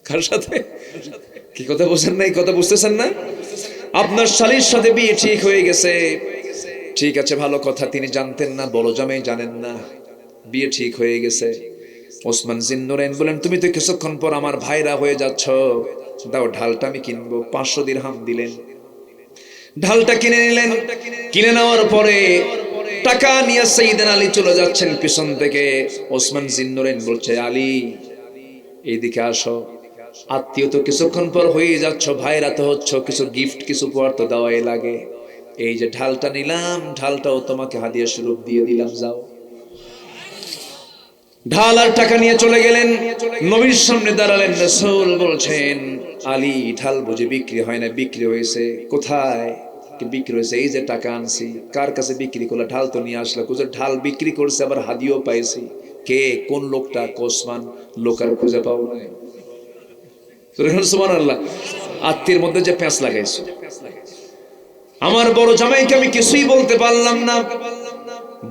[SPEAKER 1] কার সাথে? কি কথা বুঝছেন না? কথা বুঝতেছেন না? আপনার শালীর সাথে বিয়ে ঠিক হয়ে গেছে। ঠিক আছে, ভালো কথা। তিনি জানতেন না, বড় জামাই জানেন না, বিয়ে ঠিক হয়ে গেছে। ওসমান জিন্নুরাইন বলেন তুমি তো কিছুক্ষণ পর আমার ভাইরা হয়ে যাচ্ছ, দাও ঢালটা আমি কিনবো। 500 দিরহাম দিলেন, ঢালটা কিনে নিলেন। কিনে নেওয়ার পরে টাকা নিয়ে সাইয়েদনা আলী চলে যাচ্ছেন পিছন থেকে। ওসমান জিন্নুরাইন বলছে আলী এইদিকে আসো, আত্মীয় তো কিছুক্ষণ পর হয়ে যাচ্ছ, ভাইরা তো হচ্ছ, কিছু গিফট কিছু উপহার তো দেওয়াই লাগে। এই যে ঢালটা নিলাম, ঢালটাও তোমাকে হাদিয়া স্বরূপ দিয়ে দিলাম, যাও। ঢাল আর টাকা নিয়ে চলে গেলেন, নবীর সামনে দাঁড়ালেন। রাসূল বলছেন আলী ঢাল বুঝে বিক্রি হয় না, বিক্রি হয়েছে কোথায়? বিক্রি হয়েছে এই যে টাকা আনছি, কার কাছে বিক্রি করলে? ঢাল তো নিয়ে আসলো। ঢাল বিক্রি করছে, আবার হাদিও পাইছি। কে? কোন লোকটা? কোসমান। লোক আর খুঁজে পাও না। সুবহানাল্লাহ। আত্মীয়ের মধ্যে যে প্যাঁচ লাগাইছো। আমার বড় জামাইকে আমি কিছুই বলতে পারলাম না,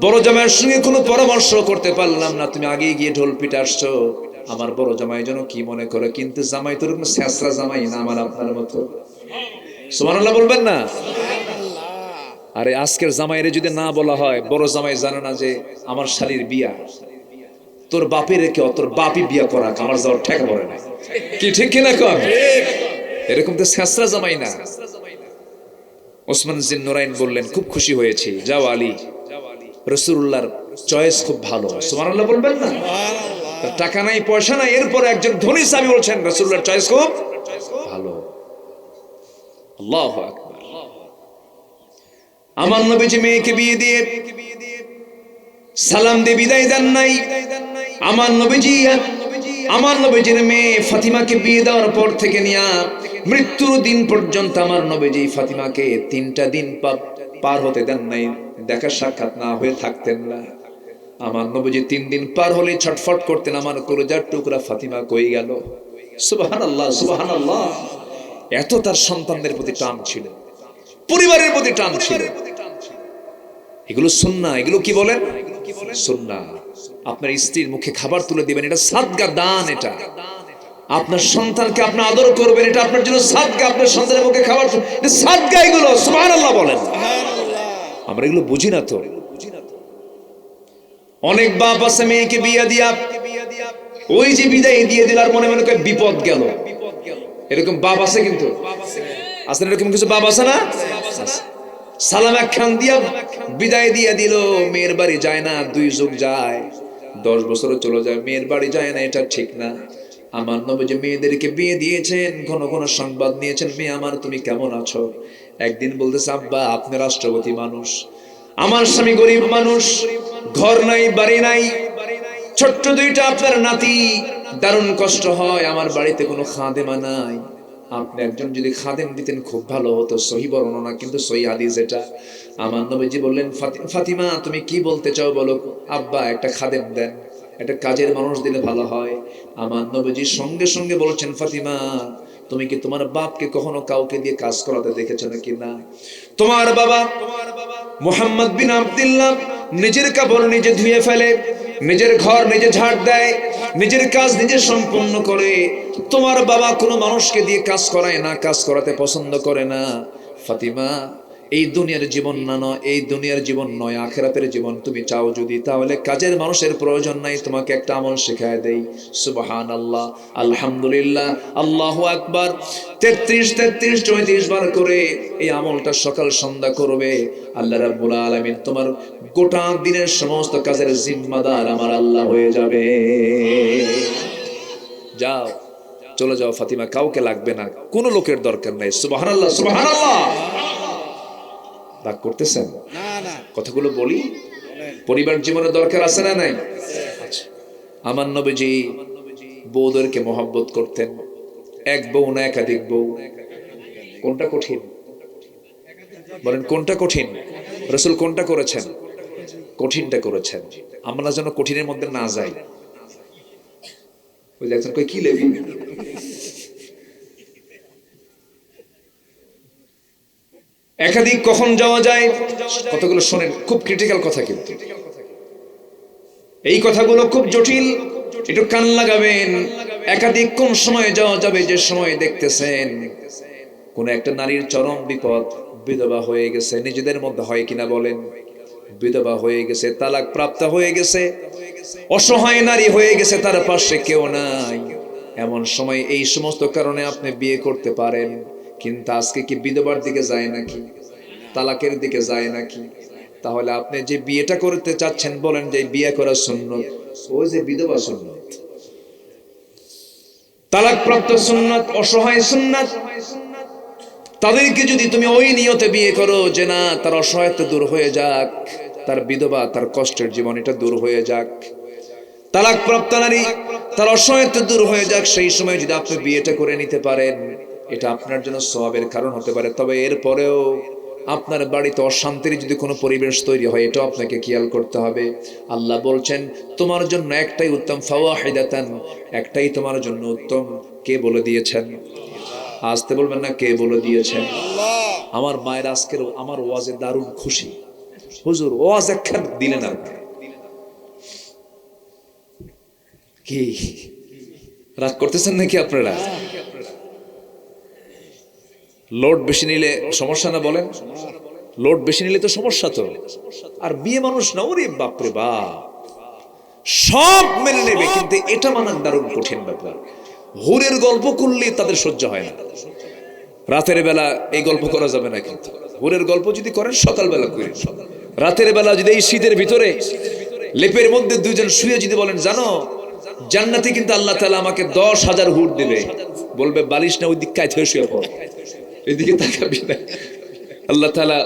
[SPEAKER 1] বড় জামাইয়ের সঙ্গে কোনো পরামর্শ করতে পারলাম না। তুমি আগে গিয়ে ঢোল পিটা আসছো, আমার বড় জামাই যেন কি মনে করে। কিন্তু জামাই তো এরকম ছেঁচড়া জামাই না আমার আপনার মতো। সুবহানাল্লাহ বলবেন না? আরে আজকের জামাইরে যদি না বলা হয়, বড় জামাই জানে না যে আমার শালীর বিয়া, তোর বাপের রেখে তোর বাপই বিয়া করা, আমার যাওয়ার ঠেকা পড়ে না। কি ঠিক কিনা কন? এরকম তো ছেঁচড়া জামাই না। ওসমান জিন্নুরাইন বললেন, খুব খুশি হয়েছি, যাও আলী, রাসূলুল্লাহর চয়েস খুব ভালো। সুবহানাল্লাহ বলবেন না? টাকা নাই, পয়সা নাই, এরপর একজন ধনী সাহাবী বলছেন রাসূলুল্লাহর চয়েস খুব ভালো। আল্লাহু আকবার। আমার নবীজি মেয়েকে বিয়ে দিয়ে সালাম দিয়ে বিদায় দেন নাই। আমার নবীজির মেয়ে ফাতিমাকে বিয়ে দেওয়ার পর থেকে নিয়ে মৃত্যুর দিন পর্যন্ত আমার নবীজি ফাতিমাকে 3টা দিন পার হতে দেন নাই, দেখা সাক্ষাৎ না হয়ে থাকতেন না। আমার নবীজি 3 দিন পার হলে ছটফট করতেন, আমার কলিজার টুকরা ফাতিমা কই গেল। সুবহানাল্লাহ, সুবহানাল্লাহ। এত তার সন্তানদের প্রতি টান ছিল, পরিবারের প্রতি টান ছিল। এগুলো সুন্নাহ। এগুলো কি বলেন? সুন্নাহ। আপনার স্ত্রীর মুখে খাবার তুলে দিবেন, এটা সাদকা দান। এটা আপনার সন্তানকে আপনি আদর করবেন, এটা আপনার জন্য সাদকা। আপনার সন্তানের মুখে খাবার, এটা সাদকা। এগুলো সুবহানাল্লাহ বলেন। আমরা এগুলো বুঝি না তো। অনেক বাপ আছে মেয়েকে বিয়ে দিয়া ওই যে বিদায় দিয়ে দিলার মনে মনে করে বিপদ গেল, এরকম বাপ আছে। কিন্তু আসলে এরকম কিছু বাপ আছে না? সালাম একখান দিয়া বিদায় দিয়ে দিল, মেয়ের বাড়ি যায় না। 2 যুগ যায়, 10 বছরও চলে যায়, মেয়ের বাড়ি যায় না। এটা ঠিক না। আমার নবী যে মেয়েদেরকে বিয়ে দিয়েছেন, ঘন ঘন সংবাদ নিয়েছেন, মেয়ে আমার তুমি কেমন আছো। একদিন বলতেছে, আব্বা আপনি রাষ্ট্রপতি মানুষ, আমার স্বামী গরিব মানুষ, ঘর নাই বাড়ি নাই, ছোট্ট 2টা আপনার নাতি, দারুণ কষ্ট হয়, আমার বাড়িতে কোনো খাদেমা নাই। আপনি একজন যদি খাদেম দিতেন খুব ভালো হতো। সহিহ বর্ণনা, কিন্তু সহিহ হাদিস এটা। আমার নবীজি বললেন, ফাতিমা তুমি কি বলতে চাও বলো। আব্বা একটা খাদেম দেন, একটা কাজের মানুষ দিলে ভালো হয়। আমার নবীজি সঙ্গে সঙ্গে বলছেন, ফাতিমা তুমি কি তোমার বাপকে কখনো কাউকে দিয়ে কাজ করাতে দেখেছো নাকি? না। তোমার বাবা মুহাম্মদ বিন আব্দুল্লাহ নিজের কাপড় নিজে ধুয়ে ফেলে, নিজের ঘর নিজে ঝাড় দেয়, নিজের কাজ নিজে সম্পূর্ণ করে। তোমার বাবা কোনো মানুষকে দিয়ে কাজ করায় না, কাজ করাতে পছন্দ করে না। ফাতিমা এই দুনিয়ার জীবন না, এই দুনিয়ার জীবন নয়, আখিরাতের জীবন তুমি চাও যদি, তাহলে কাজের মানুষের প্রয়োজন নাই, তোমাকে একটা আমল শেখায় দেই। সুবহানাল্লাহ, আলহামদুলিল্লাহ, আল্লাহু আকবার 33 34 বার করে এই আমলটা সকাল সন্ধ্যা করবে। আল্লাহ রাব্বুল আলামিন তোমার গোটা দিনের সমস্ত কাজের জিম্মাদার আমার আল্লাহ হয়ে যাবে। যাও, চলে যাও ফাতিমা, কাউকে লাগবে না, কোনো লোকের দরকার নাই। সুবহানাল্লাহ, সুবহানাল্লাহ। রাগ করতেছেন? কথাগুলো বলি, পরিবার জীবনে দরকার আছে না নাই? আচ্ছা, আমার নবীজি বউদেরকে মহব্বত করতেন। এক বউ না একাধিক বউ? কোনটা কঠিন বলেন? কোনটা কঠিন? রাসূল কোনটা করেছেন? কঠিনটা করেছেন। আমরা যেন কঠিনের মধ্যে না যাই। ওই একজন কই কি লেবি, একাধিক কখন যাওয়া যায়? কথাগুলো শোনেন, খুব ক্রিটিক্যাল কথা, কিন্তু এই কথাগুলো খুব জটিল, একটু কান লাগাবেন। একাধিক কোন সময় যাওয়া যাবে? যে সময় দেখতেছেন কোন একটা নারীর চরম বিপদ, বিধবা হয়ে গেছে, নিজেদের মধ্যে হয় কিনা বলেন, বিধবা হয়ে গেছে, তালাক প্রাপ্ত হয়ে গেছে, অসহায় নারী হয়ে গেছে, তার পাশে কেউ নাই। এমন সময় এই সমস্ত কারণে আপনি বিয়ে করতে পারেন, কিন্তু আজকে কি বিধবার দিকে যায় নাকি? তালাকের দিকে যায় নাকি? তাহলে আপনি যে বিয়েটা করতে চাচ্ছেন, বলেন যে বিয়ে করা সুন্নত, ওই যে বিধবা সুন্নত, তালাক প্রাপ্ত সুন্নত, অসহায় সুন্নত। তাদেরকে যদি তুমি ওই নিয়তে বিয়ে করো যে না, তার অসহায়ত্ব দূর হয়ে যাক, তার বিধবা, তার কষ্টের জীবন এটা দূর হয়ে যাক, তালাক প্রাপ্ত নারী তার অসহায়ত্ব দূর হয়ে যাক, সেই সময় যদি আপনি বিয়েটা করে নিতে পারেন, এটা আপনার জন্য সওয়াবের কারণ হতে পারে। তবে এরপরেও আপনার বাড়িতে অশান্তির যদি কোনো পরিবেশ তৈরি হয়, এটা আপনাকে খেয়াল করতে হবে। আল্লাহ বলছেন তোমার জন্য একটাই উত্তম, ফাওয়াহিদাতান, একটাই তোমার জন্য উত্তম। কে বলে দিয়েছেন? আসতে বলবেন না, কে বলে দিয়েছেন? আমার মায়ের আজকের আমার ওয়াজে দারুণ খুশি। হুজুর ওয়াজ একখান দিলেন আপনি, কি রাগ করতেছেন নাকি আপনারা? লোড বেশি নিলে সমস্যা না বলেন? লোড বেশি নিলে তো সমস্যা। তো আর বিয়ে মানুষ না, ওরে বাপরে বাপ, সব মেনে নেবে, কিন্তু এটা মানার দারুণ কঠিন ব্যাপার। হুরের গল্প করলে তাদের সহ্য হয় না। রাতের বেলা এই গল্প করা যাবে না, কিন্তু হুরের গল্প যদি করেন সকালবেলা করেন। রাতের বেলা যদি এই শীতের ভিতরে লেপের মধ্যে দুইজন শুয়ে যদি বলেন, জানো জান্নাতে কিন্তু আল্লাহ তাআলা আমাকে 10,000 হুর দেবে, বলবে বালিশ না ওই দিক কাইতে শুয়ে পড়, এদিকে তাকাবি না। আল্লাহ তাআলা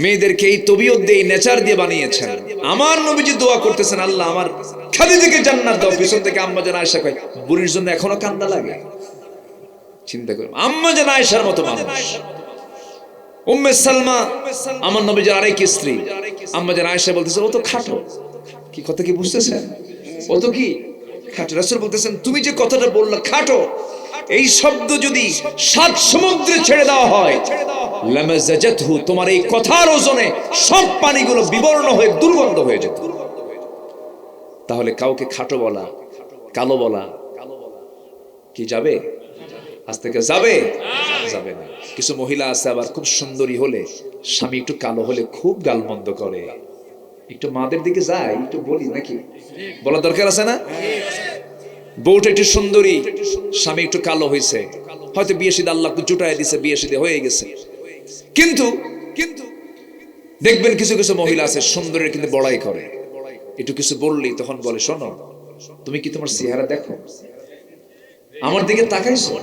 [SPEAKER 1] মেয়েদেরকে এই তবিয়ত দিয়ে, নেচার দিয়ে বানিয়েছেন। আমার নবীজি দোয়া করতেছেন, আল্লাহ আমার খাদিজাকে জান্নাত দাও। পিছন থেকে আম্মা জান আয়েশা কয়, বুড়ির জন্য এখনো কান্না লাগে? চিন্তা করুন, আম্মা জান আয়েশার মতো মানুষ। উম্মে সালমা আমার নবীজির আরেক স্ত্রী, আম্মা জান আয়েশা বলতেছে, ও তো খাটো। কি কথা কি বুঝতেছেন? ও তো কি খাটো। রাসূল বলতেছেন, তুমি যে কথাটা বললা খাটো, এই শব্দ যদি 7 সমুদ্রে ছেড়ে দেওয়া হয়, লামাজাজাতহু, তোমার এই কথার ওজনে সব পানিগুলো বিবর্ণ হয়ে দুর্গন্ধ হয়ে যেত। তাহলে কাউকে খাটো বলা, কালো বলা কি যাবে? আজ থেকে যাবে? যাবে না। কিছু মহিলা আছে আবার খুব সুন্দরী হলে, স্বামী একটু কালো হলে খুব গালমন্দ করে। একটু মাদের দিকে যায়, একটু বলি নাকি, বলা দরকার আছে না? বউটা একটু সুন্দরী, স্বামী একটু কালো হয়েছে, হয়তো বিয়ে শাদী আল্লাহ জুটায় দিছে, বিয়ে শাদী হয়ে গেছে, কিন্তু দেখবেন কিছু কিছু মহিলা আছে সুন্দরের কিন্তু বড়াই করে। একটু কিছু বললেই তখন বলে, শোনো তুমি কি তোমার চেহারা দেখো, আমার দিকে তাকাইছো,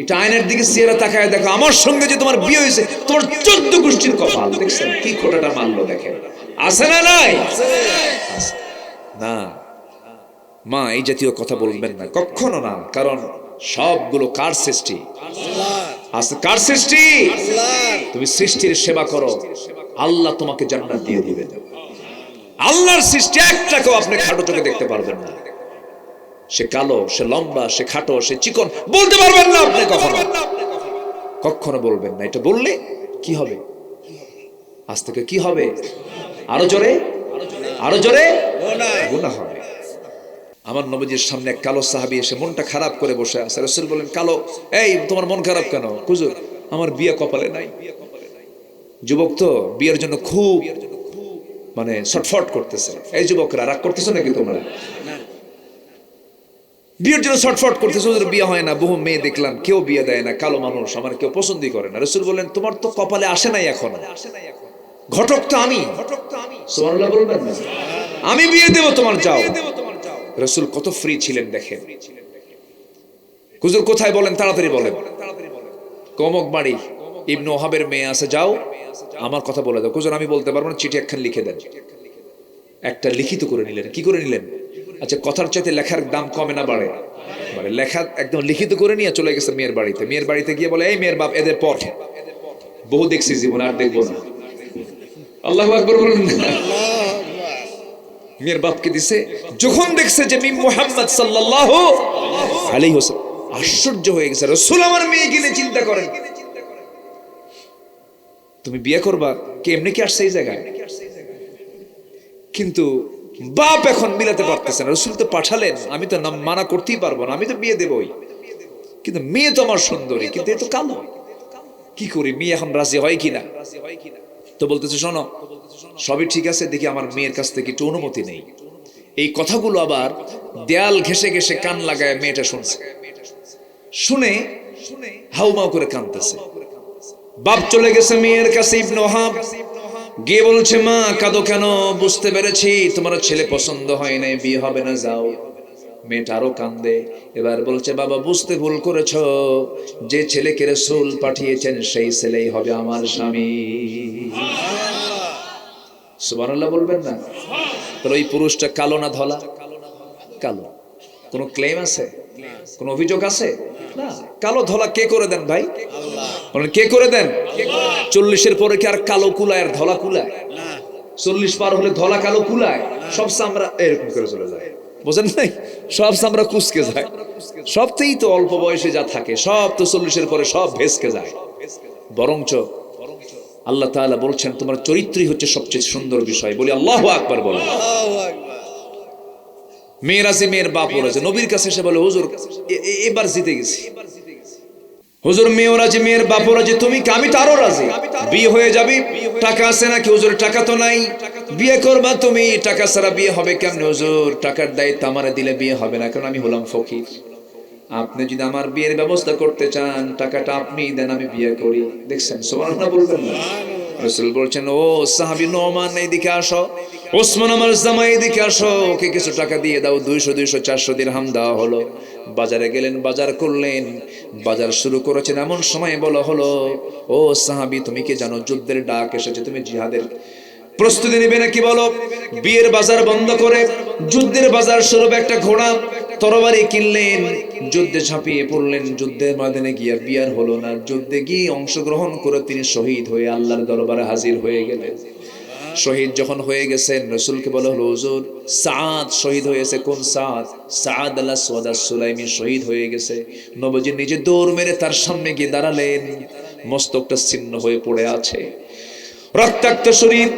[SPEAKER 1] এটা আয়নার দিকে চেহারা তাকায় দেখো, আমার সঙ্গে যে তোমার বিয়ে হয়েছে, তোমার 14 গোষ্ঠীর কপাল দেখছেন কি খোটাটা মারলো, দেখেন আছে না নাই? না মা, এই জাতীয় কথা বলবেন না, কখনো না। কারণ সবগুলো কার সৃষ্টি? কার সৃষ্টি? তুমি সৃষ্টির সেবা করো, আল্লাহ তোমাকে জান্নাত দিয়ে দিবেন। আল্লাহর সৃষ্টি একটাকেও আপনি খাটো চোখে দেখতে পারবেন না। সে কালো, সে লম্বা, সে খাটো, সে চিকন, বলতে পারবেন না আপনি কখনো, কখনো বলবেন না। এটা বললে কি হবে? আজ থেকে কি হবে? আরো জোরে, আরো জোরে গুনাহ হবে। আমার নবীজির সামনে এক কালো সাহাবী এসে মনটা খারাপ করে বসে আছে। রাসূল বলেন, কালো, এই তোমার মন খারাপ কেন? হুজুর আমার বিয়ে কপালে নাই। যুবক তো বিয়ের জন্য খুব মানে ছটফট করতেছে। এই যুবকরা রাগ করতেছো নাকি তোমরা? বিয়ের জন্য ছটফট করতেছে, হুজুর বিয়ে হয় না, বহু মেয়ে দেখলাম, কেউ বিয়ে দেয় না, কালো মানুষ, আমার কেউ পছন্দই করে না। রাসূল বলেন, তোমার তো কপালে আসে নাই এখনো, ঘটক তো আমি। সুবহানাল্লাহ বলবেন না? আমি বিয়ে দেব, তোমার যাও। রাসূল কত ফ্রি ছিলেন দেখেন। হুজুর কোথায় বলেন, তাড়াতাড়ি বলেন। কমক বাড়ি, ইবনে ওহাবের মেয়ে আছে, যাও আমার কথা বলে দাও। হুজুর আমি বলতে পারবো না, চিঠি একখান লিখে দেন। একটা লিখিত করে নিলেন। কি করে নিলেন? আচ্ছা, কথার চাইতে লেখার দাম কমে না বাড়ে? মানে লেখা একদম লিখিত করে নিয়ে চলে গেছে মেয়ের বাড়িতে। মেয়ের বাড়িতে গিয়ে বলে, এই মেয়ের বাপ, এদের পথ বহু দেখছি জীবন, আর দেখবো না। আল্লাহু আকবার বলুন না। মেয়ের বাপকে দিছে, যখন দেখছে যে মিম মুহাম্মদ সাল্লাল্লাহু আলাইহি ওয়াসাল্লাম, আশ্চর্য হয়ে গেছে। রাসূল আমার মেয়ে কিনে চিন্তা করেন, তুমি বিয়ে করবা, কে এমনি কি আসছে এই জায়গায়? কিন্তু বাপ এখন মিলাতে পারতেছে না। রাসূল তো পাঠালেন, আমি তো মানা করতেই পারবো না, আমি তো বিয়ে দেবই, কিন্তু মেয়ে তো আমার সুন্দরী, কিন্তু এ তো কালো, কি করি? মেয়ে এখন রাজি হয় কিনা? তো বলতেছে, শোনো সবই ঠিক আছে, দেখি আমার মেয়ের কাছ থেকে একটু অনুমতি নেই। এই কথাগুলো আবার দেয়াল ঘেসে ঘেসে কান লাগায় মেয়েটা শুনছে। শুনে হাউমাউ করে কাঁদতেছে। বাপ চলে গেছে মেয়ের কাছে, ইবনে ওহাব গিয়ে বলছে, মা কাঁদো কেন? বুঝতে পেরেছি তোমার ছেলে পছন্দ হয় নাই, বিয়ে হবে না, যাও। মেয়েটা আরো কান্দে। এবার বলছে, বাবা বুঝতে ভুল করেছো, যে ছেলেকে রাসূল পাঠিয়েছেন সেই ছেলেই হবে আমার স্বামী। সুবহানাল্লাহ বলবেন না? তাহলে ওই পুরুষটা কালো না ধলা? কালো। কোনো ক্লেম আছে? কোনো অভিযোগ আছে? না। কালো ধলা কে করে দেন ভাই? বলেন কে করে দেন? 40-এর পরে কি আর কালো কুলায় আর ধলা কুলায়? 40 পার হলে ধলা কালো কুলায়? সব চামড়া এরকম করে চলে যায়, বোঝেন নাই? সব চামড়া কুচকে যায়। সবতেই তো অল্প বয়সে যা থাকে সব তো 40-এর পরে সব ভেস্কে যায়। বরঞ্চ আল্লাহ তাআলা বলছেন তোমার চরিত্রই হচ্ছে সবচেয়ে সুন্দর বিষয়। বলি আল্লাহু আকবার বলেন। মেয়ের আছে, মেয়ের বাপর আছে, নবীর কাছে এসে বলে হুজুর এবার জিতে গেছি। হুজুর মেয়ের আছে, মেয়ের বাপর আছে, তুমি আমি তো আরো রাজি, বিয়ে হয়ে যাবি, টাকা আছে নাকি? হুজুর টাকা তো নাই। বিয়ে করবা তুমি, টাকা ছাড়া বিয়ে হবে কেমনে? হুজুর টাকার দায়িত্ব আমারে দিলে বিয়ে হবে না, কারণ আমি হলাম ফকির। আপনি যদি আমার বিয়ের ব্যবস্থা করতে চান টাকাটা আপনি দেন, আমি বিয়ে করি। দেখছেন সুবহানাল্লাহ বলবেন না? রাসূল বলছেন ও সাহাবী নোমান এইদিকে আসো, ওসমান আমার জামাই এইদিকে আসো, ওকে কিছু টাকা দিয়ে দাও। 200 400 দিরহাম দেওয়া হলো। বাজারে গেলেন, বাজার করলেন, বাজার শুরু করেছেন, এমন সময় বলা হলো ও সাহাবী তুমি কি জানো যুদ্ধের ডাক এসেছে, তুমি জিহাদের প্রস্তুতি নেবে নাকি বলো? বিয়ের বাজার বন্ধ করে যুদ্ধের বাজার স্বরূপ একটা ঘোড়া তরবারি কিনলেন, যুদ্ধে ঝাঁপিয়ে পড়লেন। যুদ্ধের ময়দানে গিয়ে বিয়ার হলো না, যুদ্ধে গিয়ে অংশগ্রহণ করে তিনি শহীদ হয়ে আল্লাহর দরবারে হাজির হয়ে গেলেন। শহীদ যখন হয়ে গেছেন রাসূলকে বলা হলো হুজুর সাদ শহীদ হয়েছে। কোন সাদ? সাদ আল আসওয়াদ আস-সুলাইমি শহীদ হয়ে গেছে। নবীজি নিজে দৌড় মেরে তার সামনে গিয়ে দাঁড়ালেন, মস্তকটা ছিন্ন হয়ে পড়ে আছে, রক্তাক্ত শরীর।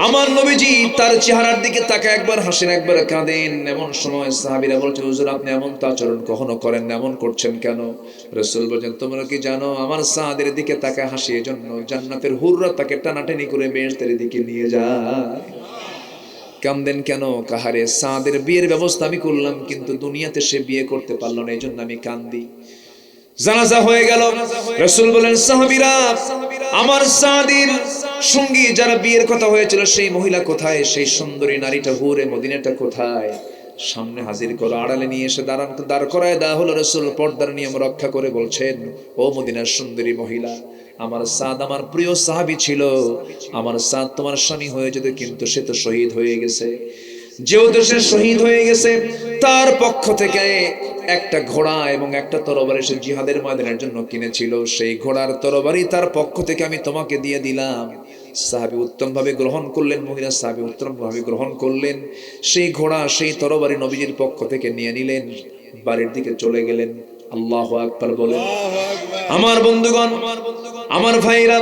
[SPEAKER 1] আমার নবীজি তার চেহারার দিকে তাকায়, একবার হাসেন একবার কাঁদেন। এমন সময় সাহাবীরা বলছে হুজুর আপনি এমন তো আচরণ কখনো করেন না, এমন করছেন কেন? রাসূল বলেন তোমরা কি জানো আমার সাদের দিকে তাকায় হাসি এজন্য জান্নাতের হুররা তাকে টানাটানি করে বেহেশতের দিকে নিয়ে যায়। কাঁদেন কেন? কাহারে সাদের বিয়ের ব্যবস্থা আমি করলাম কিন্তু দুনিয়াতে সে বিয়ে করতে পারলো না, এজন্য আমি কাঁদি। জানাজা হয়ে গেল। রাসূল বলেন সাহাবীরা আমার সাদের সঙ্গী যারা বিয়ের কথা হয়েছিল সেই মহিলা কোথায়? সেই সুন্দরী নারীটা হুরে মদিনাটা কোথায়? সামনে হাজির করে আড়ালে নিয়ে এসে দাঁড় করায় দেওয়া হলো। রাসূল পর্দার নিয়ম রক্ষা করে বলছেন ও মদিনার সুন্দরী মহিলা, আমার সাদ আমার প্রিয় সাহাবী ছিল, আমার সাদ তোমার স্বামী হয়ে যেত কিন্তু সে তো শহীদ হয়ে গেছে। যেহেতু সে শহীদ হয়ে গেছে তার পক্ষ থেকে একটা ঘোড়া এবং একটা তরবারি সে জিহাদের ময়দানের জন্য কিনেছিল, সেই ঘোড়ার তরবারি তার পক্ষ থেকে আমি তোমাকে দিয়ে দিলাম। সাহাবী উত্তম ভাবে গ্রহণ করলেন, মহিলা সাহাবী উত্তম ভাবে গ্রহণ করলেন। সেই ঘোড়া সেই তরবারি নবীজির পক্ষ থেকে নিয়ে নিলেন, বাড়ির দিকে চলে গেলেন। আল্লাহু আকবার বলেন। আমার বন্ধুগণ, আমার ভাইরা,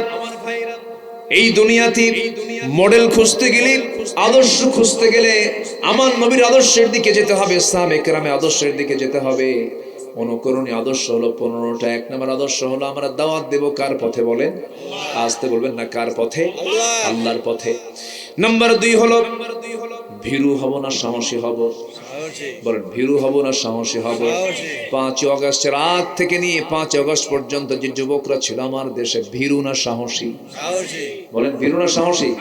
[SPEAKER 1] এই দুনিয়াতে মডেল খুঁজতে গেলে, আদর্শ খুঁজতে গেলে আমার নবীর আদর্শের দিকে যেতে হবে, সাহাবে কেরামের আদর্শের দিকে যেতে হবে। অনুকরণীয় আদর্শ হলো 15টা। 1 নম্বর আদর্শ হলো আমরা দাওয়াত দেব কার পথে? বলেন আসতে বলবেন না, কার পথে? আল্লাহর পথে। নাম্বার 2 হলো ভীরু হব না সাহসী হব? বলেন ভীরু হব না সাহসী হব? 5 আগস্টের আগ থেকে নিয়ে 5 আগস্ট পর্যন্ত যে যুবকরা ছিল আমার দেশে ভীরু না সাহসী? বলেন ভীরু না সাহসী?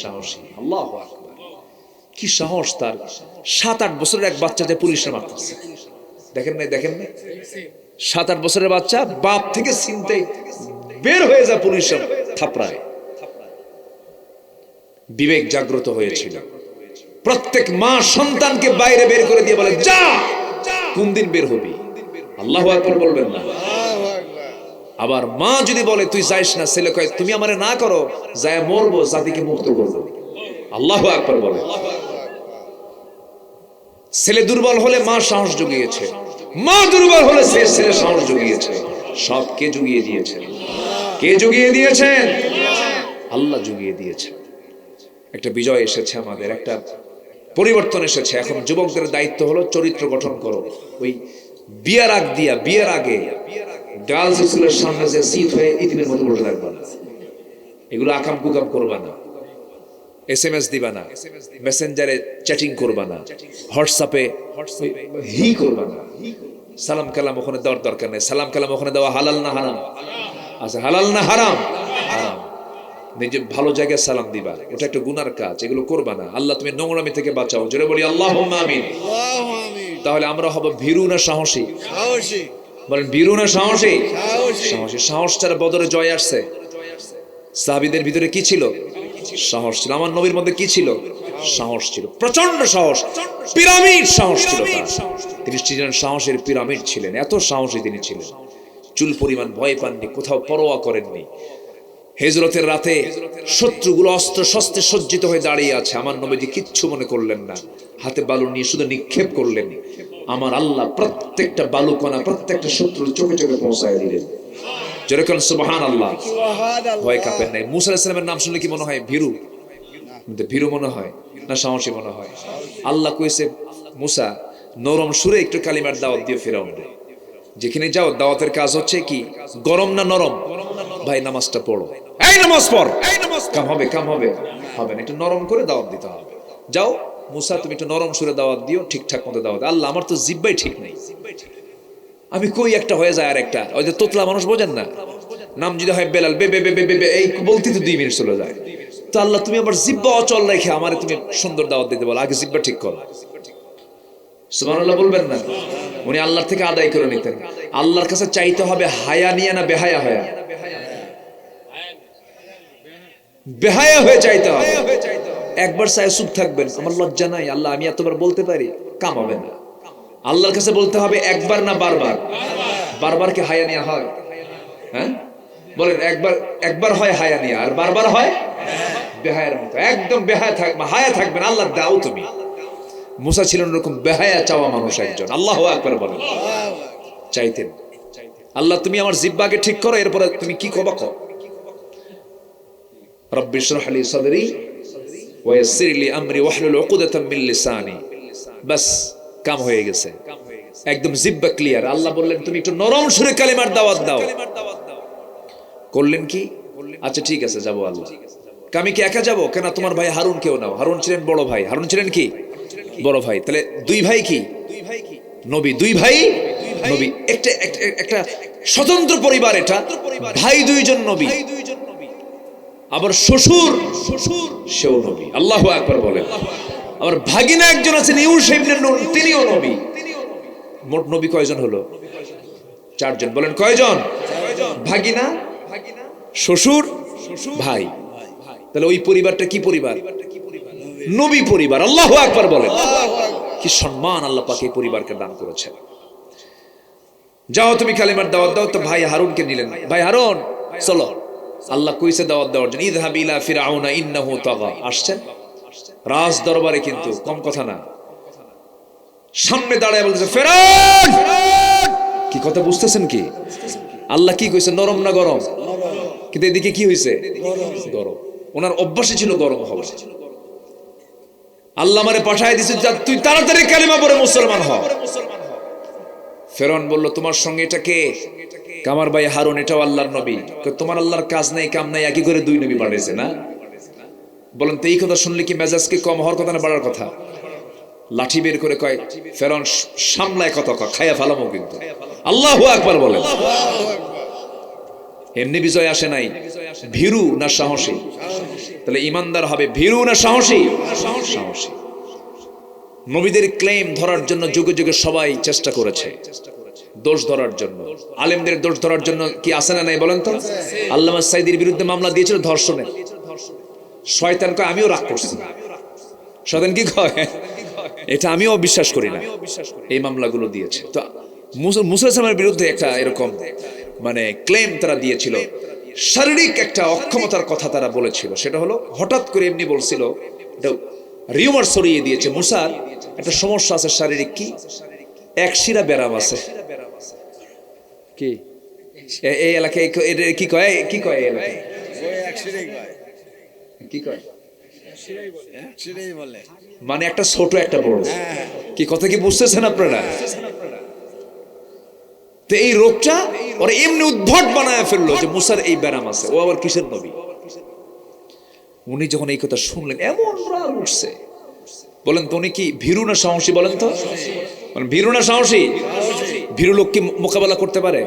[SPEAKER 1] সাহসী। আল্লাহু আকবার। কি সাহস তার! 7-8 বছরের এক বাচ্চা যে পুলিশে মারতেছে, দেখেন নাই? দেখেন নাই? 7-8 বছরের বাচ্চা বাপ থেকে ছিনতাই বের হয়ে যায় পুলিশের থাপড়ায়। বিবেক জাগ্রত হয়েছিল। প্রত্যেক মা সন্তানকে বাইরে বের করে দিয়ে বলে যা, কোন দিন বের হবি? আল্লাহু আকবার বলবেন না? আবার মা যদি বলে তুই যাইস না, ছেলে কয় তুমি আমারে না করো, যায় মরবো, জাতিকে মুক্ত করবো। আল্লাহু আকবার বলে। ছেলে দুর্বল হলে মা সাহস জুগিয়েছে, মা দুর্বল হলে ছেলে সাহস জুগিয়েছে। সব কে জুগিয়ে দিয়েছেন? কে জুগিয়ে দিয়েছেন? আল্লাহ জুগিয়ে দিয়েছেন। একটা বিজয় এসেছে, আমাদের একটা পরিবর্তন এসেছে। এখন যুবকদের দায়িত্ব হলো চরিত্র গঠন করো। ওই বিয়ের আগ দিয়া, বিয়ের আগে গার্লস স্কুলের সামনে যে সিট হয়ে ইতিমের মতো বসে থাকবা না, এগুলো আকাম কুকাম করবা না, SMS দিবা না, মেসেঞ্জারে চ্যাটিং করবা না, হোয়াটসঅ্যাপে হি করবা না, সালাম কালাম ওখানে দেওয়ার দরকার নেই। সালাম কালাম ওখানে দেওয়া হালাল না হারাম? আচ্ছা হালাল না হারাম? হারাম। নিজে ভালো জায়গায় সালাম দিবা, ওটা একটা গুনার কাজ, এগুলো করবা না। আল্লাহ তুমি নোংরামি থেকে বাঁচাও, জোরে বলি আল্লাহুম্মা আমিন। তাহলে আমরা হব ভীরু না সাহসী? সাহসী। বলেন ভীরু না সাহসী? সাহসী। সাহস ছাড়া বদরে জয় আসছে? সাহাবীদের ভিতরে কি ছিল? সাহস ছিল। আমার নবীর মধ্যে কি ছিল? সাহস ছিল, প্রচন্ড সাহস, পিরামিড সাহস ছিল তার। তিনি ছিলেন সাহসের পিরামিড ছিলেন, এত সাহসী তিনি ছিলেন। চুল পরিমাণ ভয় পাননি, কোথাও পরোয়া করেননি। হিজরতের রাতে শত্রুগুলো অস্ত্র শস্ত্রে সজ্জিত হয়ে দাঁড়িয়ে আছে, আমার নবীজি কিচ্ছু মনে করলেন না, হাতে বালু নিয়ে শুধু নিক্ষেপ করলেন। আমার আল্লাহ প্রত্যেকটা বালুকণা প্রত্যেকটা শত্রুর চোখে চোখে পৌঁছায় দিলেন। যেরকম সুবহানাল্লাহ, ভয় কাঁপেন নাই। মুসা আলাইহিস সালামের নাম শুনলে কি মনে হয়? ভীরু, ভীরু মনে হয় না সাহসী মনে হয়? আল্লাহ কইছে, মুসা নরম সুরে একটু কালিমার দাওয়াত দিয়ে ফিরাউনরে, যেখানে যাও দাওয়াতের কাজ হচ্ছে কি, গরম না নরম? ভাই নামাজটা পড়ো, এই নামাজ পড়, কাম হবে, কাম হবে, হবে না, একটু নরম করে দাওয়াত দিতে হবে। যাও মুসা, তুমি একটু নরম সুরে দাওয়াত দিও, ঠিকঠাক মতো দাওয়াত। আল্লাহ, আমার তো জিব্বাই ঠিক নেই, আমি কই একটা হয়ে যায় আর একটা, ওই যে তোতলা মানুষ বোঝেন না, নাম যদি হয় বেলাল, বে বে বে বে বে এই বলতে তো 2 মিনিট চলে যায়। তো আল্লাহ, তুমি আমার জিব্বা অচল রেখে আমারে তুমি সুন্দর দাওয়াত দিতে বলো, আগে জিব্বা ঠিক করো। সুবহানাল্লাহ বলবেন না? উনি আল্লাহর থেকে আদায় করে নিতেন। আল্লাহর কাছে চাইতে হবে হায়া নিয়ে না বেহায়া হয়ে? বেহায়া হয়ে চাইতে হবে। একবার চাই চুপ থাকবেন, আমার লজ্জা নাই আল্লাহ, আমি এতবার বলতে পারি, কাম হবে না। আল্লাহর কাছে বলতে হবে একবার না বারবার? বারবার কি হায়া নিয়া হয়? হ্যাঁ বলেন, একবার হয় হায়া নিয়া, আর বারবার হয় বেহায়ার মতো। একদম বেহায়া থাকবে, হায়া থাকবেন, আল্লাহ দাও তুমি। মুসা ছিলেন এরকম বেহায়া চাওয়া মানুষ একজন। আল্লাহু আকবার বলেন। চাইতেন, আল্লাহ তুমি আমার জিহ্বাকে ঠিক করো, এরপরে তুমি কি কবা কও। রব্বি ইশরাহ লি সাদরি ওয়া ইয়াসসির লি আমরি ওয়াহলুল উকদাতাম মিন লিসানি। বাস, কাম হয়ে গেছে, একদম জিহ্বা ক্লিয়ার। আল্লাহ বললেন তুমি একটু নরম সুরে কালিমার দাওয়াত দাও। করলেন কি? আচ্ছা ঠিক আছে, যাবো আল্লাহ। আমি কি একা যাবো? কেন, তোমার ভাই হারুন কেউ নাও। হারুন ছিলেন বড় ভাই, হারুন ছিলেন কি বড় ভাই। তাহলে 2 ভাই কি নবী, 2 ভাই নবী, একটা স্বতন্ত্র পরিবার এটা। ভাই 2 জন নবী, আবার শ্বশুর সেও নবী। আল্লাহু আকবার বলেন। আবার ভাগিনা একজন আছেন ইউসা ইবনে নুন, তিনিও নবী। মোট নবী কয়জন হলো? 4 জন। বলেন কয়জন? ভাগিনা, শ্বশুর, ভাই। তাহলে ওই পরিবারটা কি পরিবার? নবী পরিবার। আল্লাহু আকবার বলেন। কি সম্মান আল্লাহ পাক এই পরিবারকে দান করেছেন। যাও তুমি কালিমার দাওয়াত দাও। তো ভাই হারুনকে নিলেন, ভাই হারুন চলো, আল্লাহ কইছে দাওয়াত দেওয়ার জন্য। ইযহাব ইলা ফিরআউনা ইন্নাহু তাগা। আসছেন রাজ দরবারে, কিন্তু কম কথা না। সামনে দাঁড়ায় বলতেছে, ফিরআউন, কি কথা বুঝতেছেন কি? আল্লাহ কি কইছে, নরম না গরম? কিন্তু এদিকে কি হইছে? গরম। ওনার অভ্যাসই ছিল গরম হওয়া। আল্লাহ আমারে পাঠায় দিয়েছে, তুই তাড়াতাড়ি কালিমা পড়ে মুসলমান হ। ফেরাউন বলল, তোমার সঙ্গে এটা কে? আমার ভাই হারুন, এটাও আল্লাহর নবী। তোমার আল্লাহর কাজ নাই কাম নাই, একই করে 2 নবী পাঠাইছে না? বলেন তো এই কথা শুনলে কি মেজাজ কি কম হওয়ার কথা না বাড়ার কথা? লাঠি বের করে কয়, ফেরাউন সামলায় কথা কয়, খায়া ফেলামো কিন্তু। আল্লাহু আকবার বলেন। এমনি বিজয় আসে নাই, ভীরু না সাহসী? তাহলে ইমানদার হবে ভীরু না সাহসী? সাহসী। নবীদের ক্লেম ধরার জন্য যুগে যুগে সবাই চেষ্টা করেছে, দোষ ধরার জন্য। আলেমদের দোষ ধরার জন্য কি আছে না নাই বলেন তো? আল্লামা সাইদির বিরুদ্ধে মামলা দিয়েছিল ধর্ষণের। শয়তান কয় আমিও রাগ করছি। শয়তান কি কয়? এটা আমিও বিশ্বাস করি না। এই মামলাগুলো দিয়েছে। তো মুসা আলাইহিস সালামের বিরুদ্ধে একটা এরকম মানে ক্লেম তারা দিয়েছিল, শারীরিক একটা অক্ষমতার কথা তারা বলেছিল। সেটা হলো হঠাৎ করে এমনি বলছিল, এটা রিউমার ছড়িয়ে দিয়েছে, মুসার একটা সমস্যা আছে শারীরিক। কি? একশিরা ব্যারাম আছে। কি এই এলাকায় কি কয়? কি কয় এই এলাকায়? কি কয়? মানে একটা ছোট একটা বড়। কি কথা কি বুঝতেছেন আপনারা? তো এই রোগটা ওরা এমনি উদ্ভট বানায় ফেললো যে মুসার এই ব্যারাম আছে। ও আবার কিসের নবী? উনি যখন এই কথা শুনলেন এমন রাগ উঠছে। বলেন তো উনি কি ভীরু না সাহসী? বলেন তো, ভীরু না সাহসী? ভীরু লোক কি মোকাবেলা করতে পারে?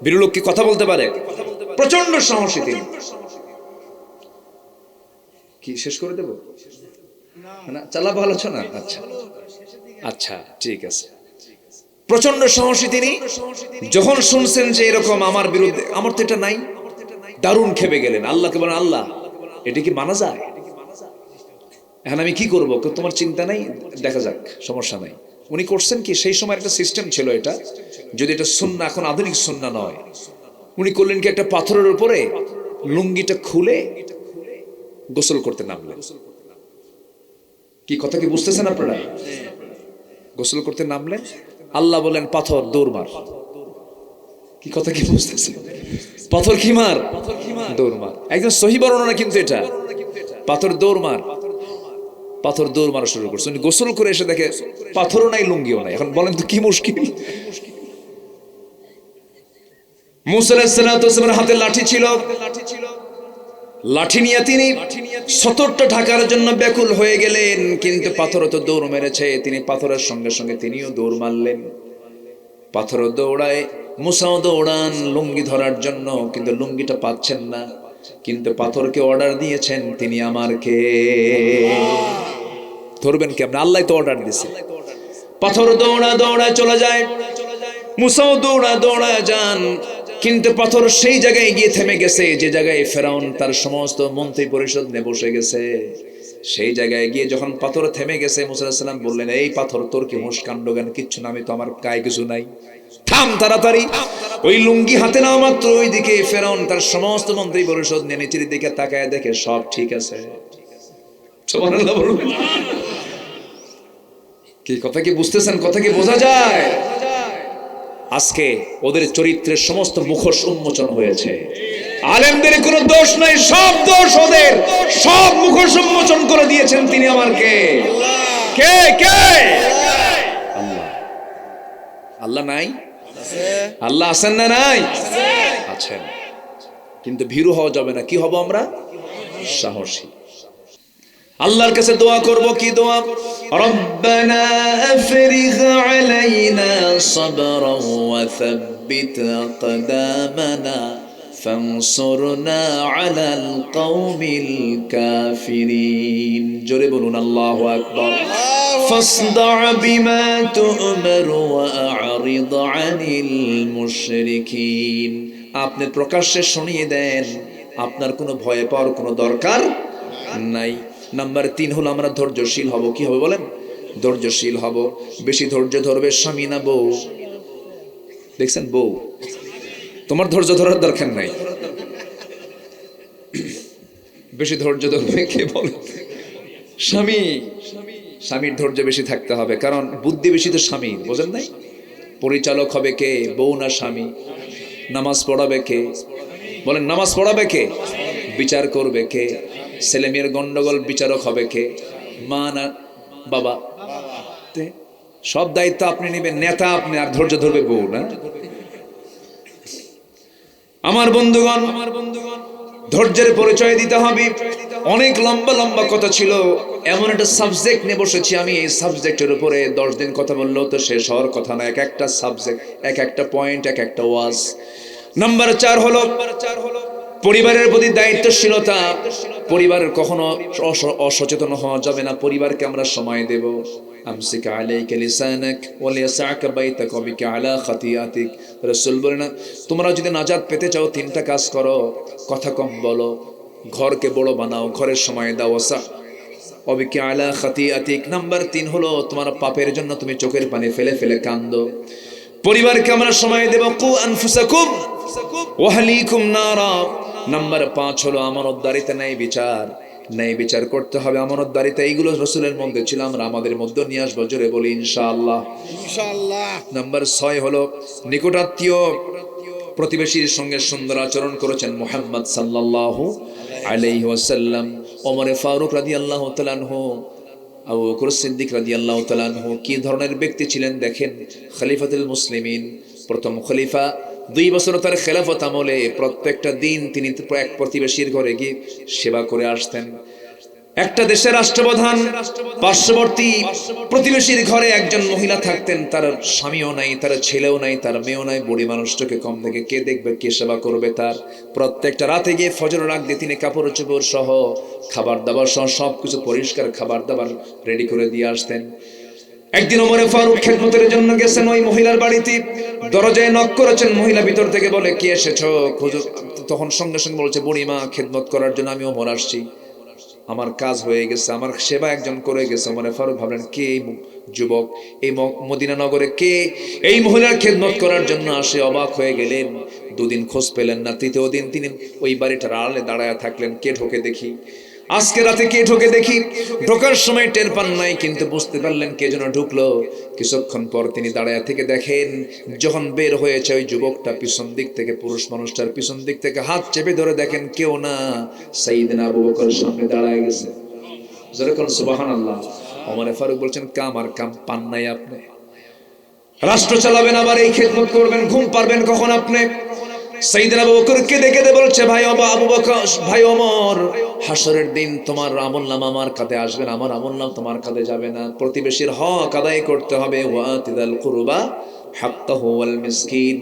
[SPEAKER 1] ভীরু লোক কি কথা বলতে পারে? প্রচন্ড সাহসী তিনি। কি শেষ করে দেব না? চালাবো আলোচনা? আচ্ছা আচ্ছা ঠিক আছে। প্রচন্ড সাহসী তিনি। যখন শুনছেন যে এরকম আমার বিরুদ্ধে, আমার তো এটা নাই, দারুণ খেপে গেলেন। আল্লাহকে বলেন, আল্লাহ এটা কি মানা যায়? এখন আমি কি করবো? তোমার চিন্তা নাই, দেখা যাক, সমস্যা নাই। উনি করছেন কি, সেই সময় একটা সিস্টেম ছিল এটা, যদি এটা সুন্নাহ, এখন আধুনিক সুন্নাহ নয়। উনি করলেন কি, একটা পাথরের উপরে লুঙ্গিটা খুলে গোসল করতে নামলেন। কি কথা কি বুঝতেছেন আপনারা? গোসল করতে নামলেন, আল্লাহ বলেন পাথর দৌড় মার। কি কথা কি বুঝতেছেন? পাথর কি মার? দৌড় মার। একদম সহি বর্ণনা কিন্তু এটা, পাথর দৌড় মার। পাথর দৌড় মারা শুরু করছে। উনি গোসল করে এসে দেখে পাথরও নাই, লুঙ্গিও নাই। এখন বলেন তো কি মুশকিল। মুসা আলাইহিস সালামের হাতে লাঠি ছিল, লাঠি নিয়ে তিনি সতরটা ঢাকার জন্য ব্যাকুল হয়ে গেলেন, কিন্তু পাথর তো দৌড় মেরেছে। তিনি পাথরের সঙ্গে সঙ্গে তিনিও দৌড় মারলেন। পাথর দৌড়ায়, মুসাও দৌড়ান লুঙ্গি ধরার জন্য, কিন্তু লুঙ্গিটা পাচ্ছেন না। কিন্তু পাথরকে অর্ডার দিয়েছেন, তিনি আমার কে ধরবেন কেমন? আল্লাহ তো অর্ডার দিয়েছে। পাথর দৌড়া দৌড়া চলে যায়, মুসাও দৌড়া দৌড়া যান, কিন্তু পাথর সেই জায়গায় গিয়ে থেমে গেছে যে জায়গায় ফেরাউন তার সমস্ত মন্ত্রী পরিষদ নিয়ে বসে গেছে। সেই জায়গায় গিয়ে যখন পাথর থেমে গেছে, মুসা আলাইহিস সালাম বললেন, এই পাথর তোর কি হুঁশ কাণ্ড জ্ঞান কিচ্ছু না? আমি তো, আমার গায়ে কিছু নাই, থাম তাড়াতাড়ি। ওই লুঙ্গি হাতে নাও মাত্র ওইদিকে ফেরাউন তার সমস্ত মন্ত্রী পরিষদ নিয়ে নিচের দিকে তাকায় দেখে সব ঠিক আছে। সুবহানাল্লাহ বলবেন। কি কথা কি বুঝতেছেন? কথা কি বোঝা যায়? আজকে ওদের চরিত্রের সমস্ত মুখোশ উন্মোচন হয়েছে। আলেমদের কোনো দোষ নাই, সব দোষ ওদের। সব মুখোশ উন্মোচন করে দিয়েছেন তিনি আমার কে? কে কে? আল্লাহ। আল্লাহ নাই? আল্লাহ আছেন না নাই? আছেন। কিন্তু ভীরু হওয়া যাবে না। কি হব আমরা? সাহসী। আল্লাহর কাছে দোয়া করব, কি দোয়া? রব্বানা আফরিগ আলাইনা সাবরান ওয়া সাব্বিত আকদামানা ফানসুরনা আলাল কওমিল কাফিরিন। জোরে বলুন আল্লাহু আকবার। ফাসদা বিমা তু'মার ওয়া আ'রিদ আনিল মুশরিকিন। আপনি প্রকাশ্যে শুনিয়ে দেন, আপনার কোনো ভয় পাওয়ার কোনো দরকার নাই। নাম্বার 3 হলো আমরা ধৈর্যশীল হব। কি হবে বলেন? ধৈর্যশীল হব। বেশি ধৈর্য ধরবে স্বামী না বউ? দেখছেন, বউ তোমার ধৈর্য ধরার দরকার নাই, বেশি ধৈর্য ধরবে কে বলে? স্বামী। স্বামীর ধৈর্য বেশি থাকতে হবে, কারণ বুদ্ধি বেশি তো স্বামী, বোঝেন নাই? পরিচালক হবে কে, বউ না স্বামী? নামাজ পড়াবে কে বলেন? নামাজ পড়াবে কে? বিচার করবে কে? ছেলে মেয়ের গন্ডগোল বিচারক হবে কে, মা না বাবা? সব দায়িত্ব আপনি নেবেন, নেতা আপনি, আর ধৈর্য ধরবে বউ না? আমার বন্ধুগণ, ধৈর্যের পরিচয় দিতে হবে। অনেক লম্বা লম্বা কথা ছিল, এমন একটা সাবজেক্ট নিয়ে বসেছি আমি। এই সাবজেক্টের উপরে 10 দিন কথা বললেও তো শেষ হওয়ার কথা না। এক একটা সাবজেক্ট, এক একটা পয়েন্ট, এক একটা ওয়াজ। নাম্বার 4 হলো পরিবারের প্রতি দায়িত্বশীলতা। পরিবারের কখনো অসচেতন হওয়া যাবে না। পরিবারকে আমরা সময় দেব। আমসিক আলাইকা লিসানাক ওয়া লিয়াসআকা বাইতাক ওয়া বিকা আলা খাতিয়াতিক। রাসূল বলেন, তোমরা যদি নাজাত পেতে চাও 3টা কাজ করো। কথা কম বলো, ঘরকে বড় বানাও, ঘরের সময় দাও, ওয়া বিকা আলা খাতিয়াতিক। নাম্বার 3 হলো তোমার পাপের জন্য তুমি চোখের পানি ফেলে ফেলে কাঁদো। পরিবারকে আমরা সময় দেব। কু আনফুসাকুম ওয়া আহলিকুম নারা। নাম্বার 5 হলো আমানতদারিতা, ন্যায় বিচার। ন্যায় বিচার করতে হবে, আমানতদারিতা। এইগুলো রাসূলের মধ্যে ছিল, আমরা আমাদের মধ্যে নিয়ে আসবো। জোরে বলি ইনশাআল্লাহ। ইনশাআল্লাহ। নাম্বার 6 হলো নিকটাত্মীয় প্রতিবেশীর সঙ্গে সুন্দর আচরণ করেছেন মুহাম্মদ সাল্লাল্লাহু আলাইহি ওয়াসাল্লাম। ওমর ফারুক রাদিয়াল্লাহু তাআলা আনহু, আবু বকর সিদ্দিক রাদিয়াল্লাহু তাআলা আনহু কি ধরনের ব্যক্তি ছিলেন দেখেন। খলিফাতুল মুসলিমিন, প্রথম খলিফা। 2 বছর তার খেলাফত আমলে প্রত্যেকটা দিন তিনি এক প্রতিবেশীর ঘরে গিয়ে সেবা করে আসতেন। একটা দেশের রাষ্ট্রপ্রধান, পার্শ্ববর্তী প্রতিবেশীর ঘরে একজন মহিলা থাকতেন, তার স্বামীও নাই, তার ছেলেও নাই, তার মেয়েও নাই, বুড়ি মানুষটাকে কম থেকে কে দেখবে, কে সেবা করবে তার? প্রত্যেকটা রাতে গিয়ে ফজরের আগ দিয়ে তিনি কাপড় চোপড় সহ, খাবার দাবার সহ সবকিছু পরিষ্কার খাবার দাবার রেডি করে দিয়ে আসতেন। একদিন ওমর ফারুক খেদমতের জন্য গেছেন ওই মহিলার বাড়িতে। দরজায় নক করেছেন, মহিলা ভিতর থেকে বলে, কি এসেছো? তখন সঙ্গে সঙ্গে বলছে, বুড়িমা খেদমত করার জন্য আমি ওমর আসছি। আমার কাজ হয়ে গেছে, আমার সেবা একজন করে গেছে। ওমর ফারুক ভাবলেন, কে এই যুবক, এই মদিনা নগরে কে এই মহিলার খেদমত করার জন্য আসে? অবাক হয়ে গেলেন। দুদিন খোঁজ পেলেন না, তৃতীয় দিন তিনি ওই বাড়িটার আড়ালে দাঁড়ায় থাকলেন, কে ঢোকে দেখি, আজকে রাতে কে ঢোকে দেখি। ঢোকার সময় টের পান নাই, কিন্তু বুঝতে পারলেন কে যেন ঢুকলো। কিছুক্ষণ পর তিনি দাঁড়ায় থেকে দেখেন, যখন বের হয়েছে ওই যুবকটা পিছন দিক থেকে, পুরুষ মানুষটার পিছন দিক থেকে হাত চেপে ধরে দেখেন কেউ না, সাইয়েদনা আবু বকর সামনে দাঁড়ায় গেছে। যেরকম সুবহানাল্লাহ। ওমর ফারুক বলছেন, কাম আর কাম পান নাই আপনি? রাষ্ট্র চালাবেন, আবার এই খেদমত করবেন, ঘুম পারবেন কখন আপনি? সাইয়েদনা আবু বকরকে দেখে বলছে, ভাই আবু বকর, ভাই ওমর, হাসরের দিন তোমার আমলনামা আমার কাঁধে আসবে না, আমার আমলনামা তোমার কাঁধে যাবে না। প্রতিবেশীর হক আদায় করতে হবে, ওয়াতিদাল কুরবা হাক্কাহু ওয়াল মিসকিন।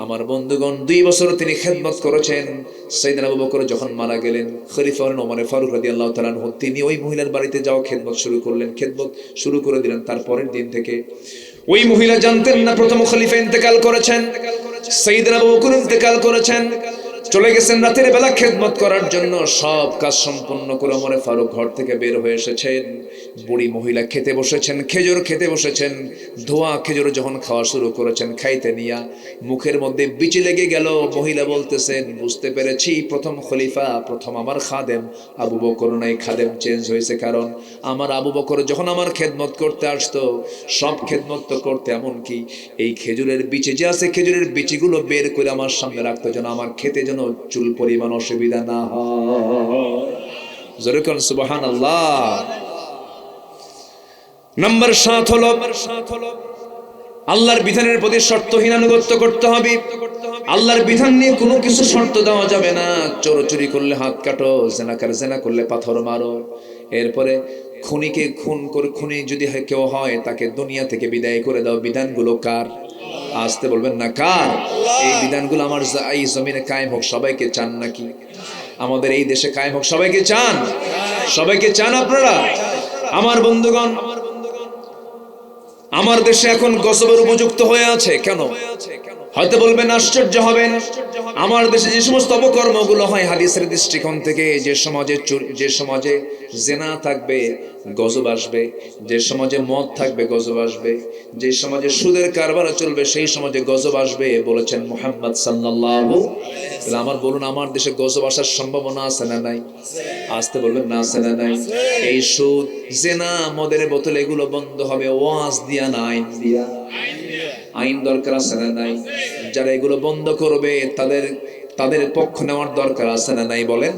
[SPEAKER 1] আমার বন্ধুগণ, 2 বছর তিনি খেদমত করেছেন। সাইয়েদনা আবু বকর যখন মারা গেলেন, খলিফা ওমর ফারুক রাদিয়াল্লাহু তাআলা আনহু তিনি ওই মহিলার বাড়িতে যাও খেদমত শুরু করলেন, খেদমত শুরু করে দিলেন। তারপরের দিন থেকে ওই মহিলা জানতেন না প্রথম খলিফা ইন্তেকাল করেছেন, সাইয়েদনা আবু বকর ইন্তেকাল করেছেন। চলে গেছেন রাতের বেলা খেদমত করার জন্য। সব কাজ সম্পন্ন করে ওমর ফারুক ঘর থেকে বের হয়ে এসেছেন। বুড়ি মহিলা খেতে বসেছেন, খেজুর খেতে বসেছেন। ধোয়া খেজুর যখন খাওয়া শুরু করেছেন, খাইতে নিয়া মুখের মধ্যে বিচি লেগে গেল। মহিলা বলতেছেন, বুঝতে পেরেছি প্রথম খলিফা, প্রথম আমার খাদেম আবু বকর নাই, খাদেম চেঞ্জ হয়েছে। কারণ আমার আবু বকর যখন আমার খেদমত করতে আসতো, সব খেদমত তো করতে, এমনকি এই খেজুরের বিচি যে আছে, খেজুরের বিচিগুলো বের করে আমার সামনে রাখতো, যেন আমার খেতে যেন চুল পরিমাণ অসুবিধা না হয়। যেরকম সুবহানাল্লাহ। নাম্বার 7 হলো আল্লাহর বিধানের প্রতি শর্তহীন আনুগত্য করতে হবে। আল্লাহর বিধান নিয়ে কোনো কিছু শর্ত দেওয়া যাবে না। চোরি করলে হাত কাটো, জেনা করলে পাথর মারো। এরপরে খুনিকে খুন করে, খুনি যদি কেউ হয় তাকে দুনিয়া থেকে বিদায় করে দাও। বিধানগুলো কার? আসতে বলবেন না, কার? এই বিধানগুলো আমার এই জমিনে কায়েম হোক, সবাইকে চান নাকি? আমাদের এই দেশে কায়েম হোক, সবাইকে চান? সবাইকে চান আপনারা? আমার বন্ধুগণ, আমার দেশে এখন গজবের উপযুক্ত হয়ে আছে। কেন? হয়তো বলবেন, আশ্চর্য হবেন, আমার দেশে যে সমস্ত অপকর্মগুলো হয় হাদিসের দৃষ্টিকোণ থেকে, যে সমাজে জেনা থাকবে গজব আসবে, যে সমাজে মদ থাকবে গজব আসবে, যে সমাজে সুদের কারবার চলবে সেই সমাজে গজব আসবে বলেছেন মুহাম্মদ সাল্লাল্লাহু আলাইহি ওয়াসাল্লাম। আমার বলুন, আমার দেশে গজব আসার সম্ভাবনা আছে না নাই? আসতে বলবেন না, আছে না নাই? এই সুদ, জেনা, মদের বোতল, এগুলো বন্ধ হবে ওয়াজ দিয়া না আইন দিয়া? আইন দরকার আছে না নাই? যারা এগুলো বন্ধ করবে তাদের পক্ষ নেওয়ার দরকার আছে না নাই বলেন?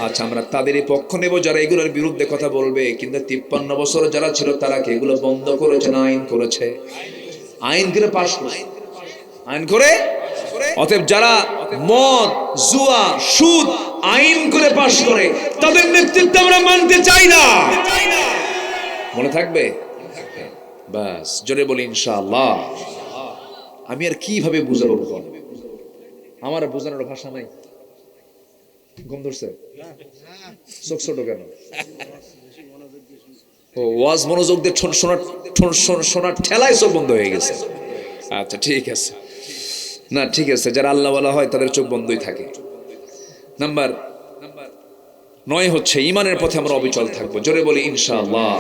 [SPEAKER 1] আচ্ছা, আমরা তাদেরই পক্ষ নেব যারা এগুলোর বিরুদ্ধে কথা বলবে। কিন্তু 53 বছর যারা ছিল তারা কি এগুলো বন্ধ করেছে না আইন করেছে? আইন করে পাস করে, আইন করে। অতএব যারা মদ, জুয়া, সুদ আইন করে পাস করে, তাদের নেতৃত্ব আমরা মানতে চাই না। মনে থাকবে? বাস, জোরে বলি ইনশাআল্লাহ। আমি আর কিভাবে বুঝাবো? আমার বোঝানোর ভাষা নাই। ঘুম ধরছে? চোখ ছোট কেন? ও ওয়াজ মনোযোগ দিয়ে শোনার ঠেলায় চোখ বন্ধ হয়ে গেছে। আচ্ছা ঠিক আছে, না ঠিক আছে, যারা আল্লাহ ওয়ালা হয় তাদের চোখ বন্ধই থাকে। নাম্বার 9 হচ্ছে ঈমানের পথে আমরা অবিচল থাকবো। জোরে বলি ইনশাআল্লাহ।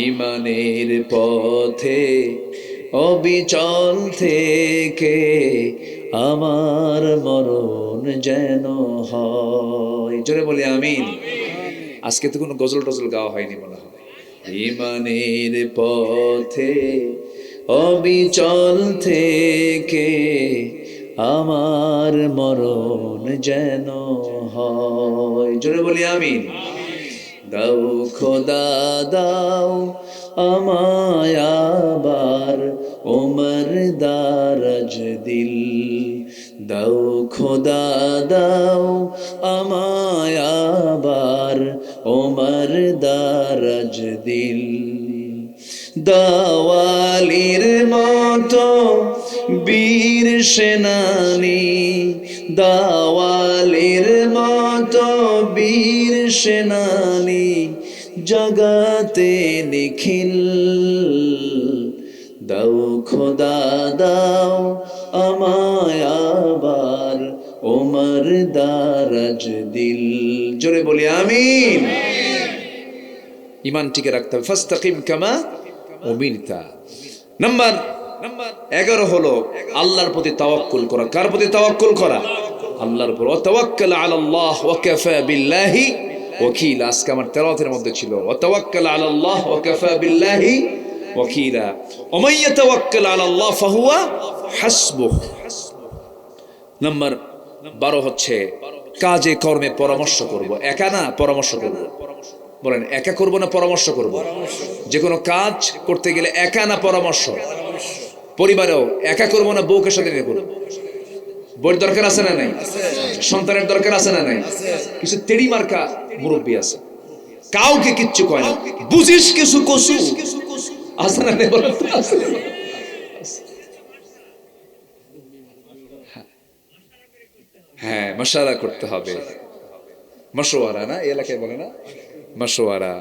[SPEAKER 1] ঈমানের পথে অবিচল থেকে আমার মরণ যেন হয়। জোরে বলি আমিন। আজকে তো কোনো গজল টজল গাওয়া হয়নি মনে হয়। ঈমানের পথে অবিচল থেকে আমার মরণ যেন হয়। জোরে বলি আমিন। দাও খোদা দাও আমায় আবার ওমর দারাজ দিল। দাও খোদা দাও আমায় আবার ওমর দারাজ দিল। দাওয়ালির মতো বীর সেনানি, দাওয়ালির মতো বীর সেনানি জগতে নিখিল। দাও খোদা দাও আমায় আবার ওমর দারাজ দিল। জোরে বলি আমিন। ঈমান টিকে রাখতে হবে। ফাস্তাকিম কামা উমিরতা। নাম্বার 11 হলো আল্লাহর প্রতি তাওয়াক্কুল করা। কার প্রতি তাওয়াক্কুল করা? আল্লাহর উপর। ওয়া তাওয়াক্কাল আলাল্লাহ ওয়া কাফা বিল্লাহি ওয়াকিলা। আজকে আমার তেলাওয়াতের মধ্যে ছিল ওয়া তাওয়াক্কাল আলাল্লাহ ওয়া কাফা বিল্লাহি ওয়াকিলা। ওয়া মান ইয়াতাওয়াক্কাল আলাল্লাহ ফাহুয়া হাসবুহ। নাম্বার 12 হচ্ছে কাজে কর্মে পরামর্শ করব। একা না, পরামর্শ করব। বলেন, একা করব না পরামর্শ করব? যে কোনো কাজ করতে গেলে একা না পরামর্শ? পরিবারেও একা করব না বউকে সাথে নিয়ে করব? বউয়ের দরকার আছে না নাই? সন্তানের দরকার আছে না নাই? কিছু তেড়ি মার্কা মুরব্বী আছে, কাউকে কিচ্ছু কয় না, বুঝিস কিছু কসু আছে না নাই? বলেন তো আছে? হ্যাঁ, মাশাআল্লাহ করতে হবে। মাশওয়ারা না, এই এলাকায় বলে না মাশওয়ারা,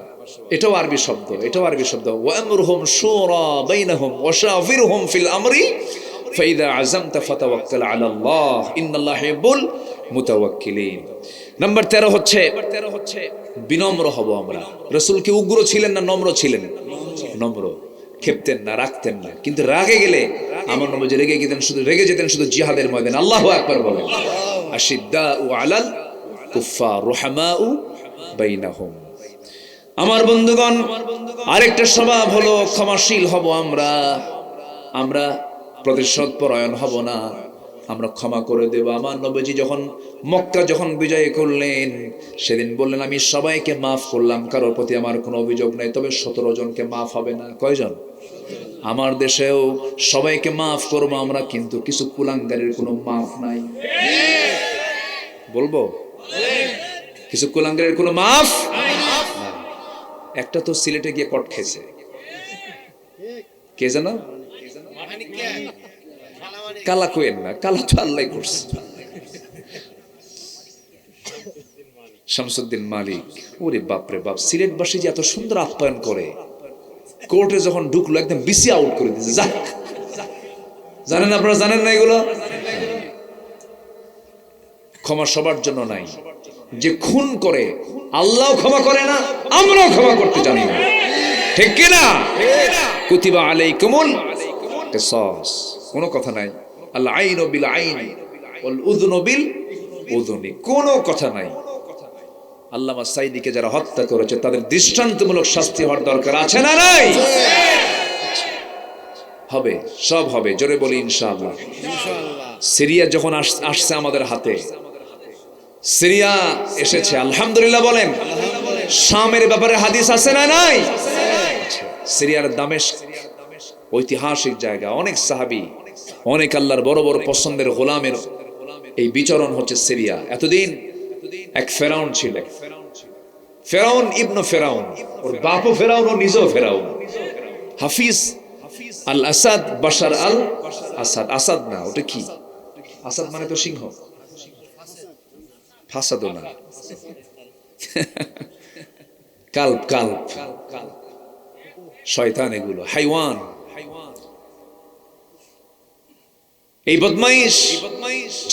[SPEAKER 1] এটাও আরবি শব্দ, এটাও আরবি শব্দ। ওয়া আমরুহুম শুরা বাইনাহুম ওয়া শাওয়িরহুম ফিল আমরি ফাইদা আযামতা ফাতাওয়াক্কাল আলাল্লাহ ইন্নাল্লাহা ইউহিব্বুল মুতাওয়াক্কিলিন। নাম্বার 13 হচ্ছে বিনম্র হব আমরা। রাসূল কি উগ্র ছিলেন না নম্র ছিলেন? নম্র। খেপতেন না, রাখতেন না। কিন্তু রাগে গেলে আমার নবী রেগে যেতেন শুধু জিহাদের ময়দানে। আল্লাহু আকবার বলেন। আশিদ্দাউ আলাল কুফফার রুহামাউ বাইনাহুম। আমার বন্ধুগণ, আরেকটা স্বভাব হলো ক্ষমাশীল হব আমরা প্রতিশোধ পরায়ণ হব না, আমরা ক্ষমা করে দেব। আমার নবীজি মক্কা যখন বিজয় করলেন, সেদিন বললেন আমি সবাইকে মাফ করলাম, কারোর প্রতি আমার কোনো অভিযোগ নাই, তবে 17 জনকে মাফ হবে না। কয়জন? আমার দেশেও সবাইকে মাফ করবো আমরা, কিন্তু কিছু কুলাঙ্গারের কোনো মাফ নাই। বলবো কিছু কুলাঙ্গারের কোনো মাফ নাই। একটা তো সিলেটে গিয়ে কট খেয়েছে, কে জানো? কালা কোয়েন না, কালা তো আল্লাহ করছে, শামসুদ্দিন মালিক। ওরে বাপরে বাপ, সিলেটবাসী যে এত সুন্দর আপ্যায়ন করে, কোর্টে যখন ঢুকলো একদম বিসি আউট করে দিয়েছে। যাক, জানেন আপনারা, জানেন না এগুলো? ক্ষমা সবার জন্য নাই। যে খুন করে আল্লাহ ক্ষমা করে না, আমরাও ক্ষমা করতে জানি না, ঠিক কি না? কুতিবা আলাইকুমুল কিসাস, কোনো কথা নাই। আল আইনু বিল আইনি ওয়াল উযনু বিল উযনি, কোনো কথা নাই। আল্লামা সাইদিকে যারা হত্যা করেছে তাদের দৃষ্টান্তমূলক শাস্তি হওয়ার দরকার আছে না নাই? হবে, সব হবে। জোরে বলি ইনশাআল্লাহ। সিরিয়া যখন আসছে আমাদের হাতে, সিরিয়া এসেছে, আলহামদুলিল্লাহ বলেন। শামের ব্যাপারে হাদিস আছে না নাই? সিরিয়ার দামেস্ক ঐতিহাসিক জায়গা, অনেক সাহাবী, অনেক আল্লাহর বড় বড় পছন্দের গোলামের এই বিচরণ হচ্ছে সিরিয়া। এতদিন এক ফেরাউন ছিল, ফেরাউন ইবনে ফেরাউন, ওর বাপও ফেরাউন, ও নিজেও ফেরাউন। হাফিজ আল আসাদ, বাশার আল আসাদ। আসাদ না, ওটা কি? আসাদ মানে তো সিংহ, ফাসাদও না, কাল্প, কাল্প, শয়তান, এগুলো হাইওয়ান। এই বদমাইশ,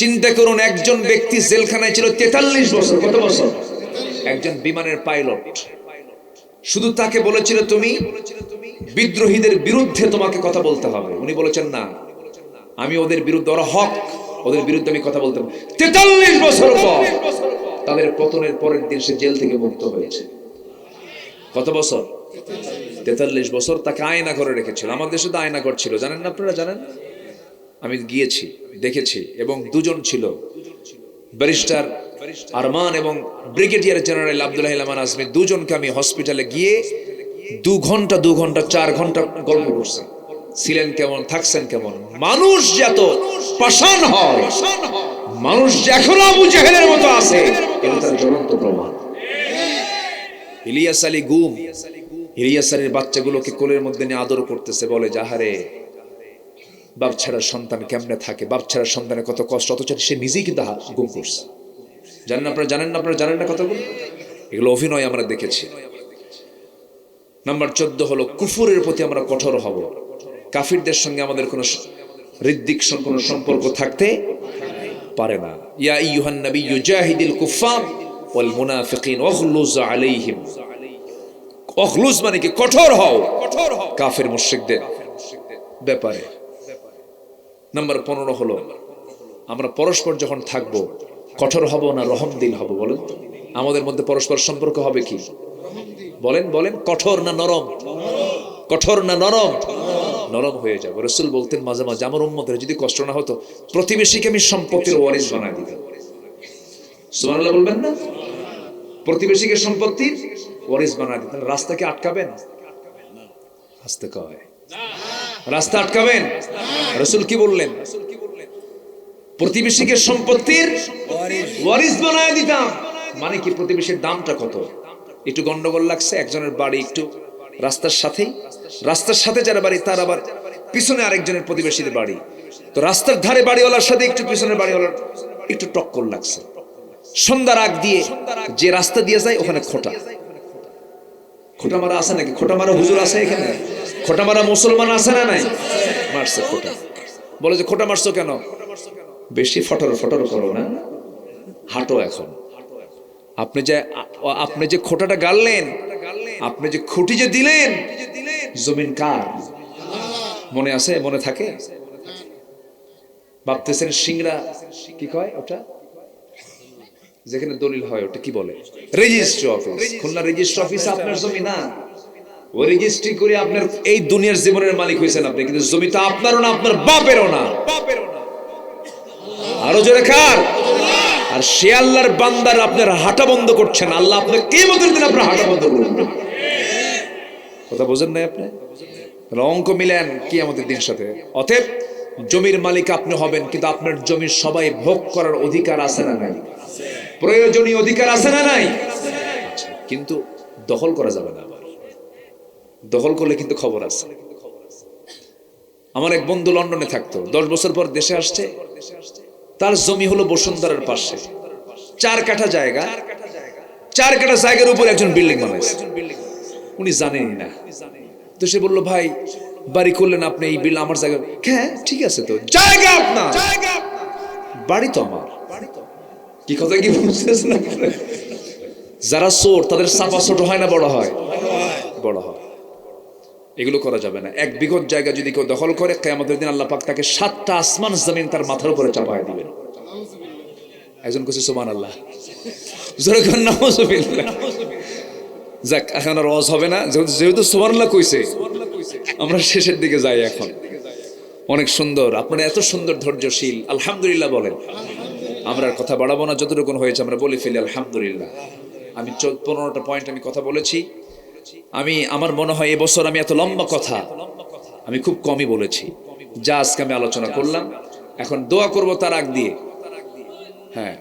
[SPEAKER 1] চিন্তা করুন, একজন ব্যক্তি জেলখানায় ছিল 43 বছর। কত বছর? একজন বিমানের পাইলট। শুধু তাকে বলেছিল তুমি বিদ্রোহীদের বিরুদ্ধে তোমাকে কথা বলতে হবে। উনি বলেছেন না, আমি ওদের বিরুদ্ধে, ওরা হক, ওদের বিরুদ্ধে আমি কথা বলতে হবে। 43 বছর পর তাদের পতনের পরের দিন সে জেল থেকে মুক্ত হয়েছে। কত বছর? 43 বছর। তাকে আয়না করে রেখেছিল। আমার দেশে তো আয়না ঘর ছিল, জানেন না আপনারা? জানেন? আমি গিয়েছি, দেখেছি। এবং দুজন ছিল, ব্যারিস্টার আরমান এবং ব্রিগেডিয়ার জেনারেল আব্দুল্লাহ ইলামান আজমি। দুজনকে আমি হসপিটালে গিয়ে 2 ঘন্টা 4 ঘন্টা গল্প করছি। ছিলেন কেমন, থাকছেন কেমন। মানুষ যত পাষাণ হয়, মানুষ যে এখনো আবু জেহেলের মতো আছে, এটা তার জ্বলন্ত প্রমাণ। ইলিয়াস আলী গুম, ইলিয়াস আলীর বাচ্চাগুলোকে কোলের মধ্যে নিয়ে আদর করতেছে, বলে যাহারে বাপ ছাড়া সন্তান কেমনে থাকে, বাপ ছাড়া সন্তানের কত কষ্ট, অথচ সে নিজেই কিন্তু গুম করছে। জানেন আপনারা? জানেন না? আপনারা জানেন না কথাগুলো? এগুলো অভিনয় আমরা দেখেছি। নাম্বার 14 হলো কুফরের প্রতি আমরা কঠোর হব। কাফিরদের সঙ্গে আমাদের কোনো হৃদ্দিক কোনো সম্পর্ক থাকতে পারে না। ইয়া আইয়ুহান নাবিয়্যু জাহিদিল কুফার ওয়াল মুনাফিকিন ওয়াগলুজ আলাইহিম। অখলুস মানে কি কঠোর হও কাফের মুশরিকদের ব্যাপারে। নাম্বার 15 হলো আমরা পরস্পর যখন থাকবো কঠোর হব না রহমদিল হব? বলেন তো, আমাদের মধ্যে পরস্পর সম্পর্ক হবে কি? বলেন বলেন, কঠোর না নরম? কঠোর না নরম? নরম হয়ে যাবে। রাসূল বলতেন মাঝে মাঝে আমার উম্মতের যদি কষ্ট না হতো প্রতিবেশীকে আমি সম্পত্তির ওয়ারিস বানায় দিতাম। সুবহানাল্লাহ বলবেন না? প্রতিবেশীকে সম্পত্তির ওয়ারিস বানায় দিতেন। রাস্তাকে আটকাবেন? আসতে কয় রাস্তা আটকাবেন? রাসূল কি বললেন? প্রতিবেশীকে সম্পত্তির ওয়ারিস বানায় দিতাম। মানে কি? প্রতিবেশীর দামটা কত? একটু গন্ডগোল লাগছে, একজনের বাড়ি একটু রাস্তার সাথে যারা বাড়ি তার আবার পিছনে আরেকজনের প্রতিবেশীদের বাড়ি, তো রাস্তার ধারে বাড়িওয়ালার সাথে একটু পিছনের বাড়িওয়ালার একটু টক্কর লাগছে। সন্ধ্যার আগ দিয়ে যে রাস্তা দিয়ে যায় ওখানে খোটা মারা আছে নাকি? খোটা মারা হুজুর আছে এখানে? খোটা মারা মুসলমান আছে না নাই? মারছে খোটা। বলে যে খোটা মারছো কেন? বেশি ফটর করো না, হাঁটো। এখন আপনি যে খোটাটা গাড়লেন, আপনি যে খুঁটি যে দিলেন, জমিন কার? মনে আছে? মনে থাকে? ভাবতেছেন সিংড়া কি কয় ওটা, যেখানে দলিল হয় ওটা কি বলে? Registry office. Khulna registry office আপনার জমি না। ওই রেজিস্ট্রি করে আপনার এই দুনিয়ার জীবনের মালিক হয়েছেন আপনি, কিন্তু জমিটা আপনারও না, আপনার বাপেরও না। আরো জোরে কার? আর সে আল্লাহর বান্দার আপনার হাঁটা বন্ধ করছেন, আল্লাহ আপনার কিয়ামতের দিন আপনার হাঁটা বন্ধ করবেন। কথা বোঝেন নাই আপনি? অঙ্ক মিলেন কিয়ামতের দিন সাথে। অতএব জমির মালিক আপনি হবেন, কিন্তু আপনার জমির সবাই ভোগ করার অধিকার আছে না নাই? প্রয়োজনীয় অধিকার আছে না নাই? কিন্তু দখল করা যাবে না। আবার দখল করলে কিন্তু খবর আছে। আমার এক বন্ধু লন্ডনে থাকতো, 10 বছর পর দেশে আসছে। তার জমি হলো বসুন্ধরার পাশে, 4 কাঠা জায়গা। 4 কাঠা জায়গার উপর একজন বিল্ডিং বানাইছে, উনি জানেনই না। তো সে বলল, ভাই বাড়ি করলেন আপনি, এই বিল আমার জায়গা। হ্যাঁ ঠিক আছে, তো জায়গা আপনার, বাড়ি তো আমার। কি কথা কি বুঝতেছেন? যারা চোর তাদের চাপা ছোট হয় না বড় হয়? বড় হয়। এগুলো করা যাবে না। 1 বিঘত জায়গা যদি কেউ দখল করে, কিয়ামতের দিন আল্লাহ পাক তাকে 7টা আসমান জমিন তার মাথার উপরে চাপায় দিবেন। একজন কইছে সুবহানাল্লাহ, জোরে কোন নাউজুবিল্লাহ। যাক, এখন আর ওয়াজ হবে না, যেহেতু সুবহানাল্লাহ কইছে আমরা শেষের দিকে যাই। এখন অনেক সুন্দর, আপনারা এত সুন্দর ধৈর্যশীল, আলহামদুলিল্লাহ বলেন। আমরা আর কথা বাড়াবো না, যতটুকু হয়েছে আমরা বলে ফেলি আলহামদুলিল্লাহ। আমি 15টা পয়েন্ট আমি কথা বলেছি। আমার মনে হয় এবছর আমি এত লম্বা কথা আমি খুব কমই বলেছি, যা আজকে আমি আলোচনা করলাম। এখন দোয়া করব তার আগ দিয়ে। হ্যাঁ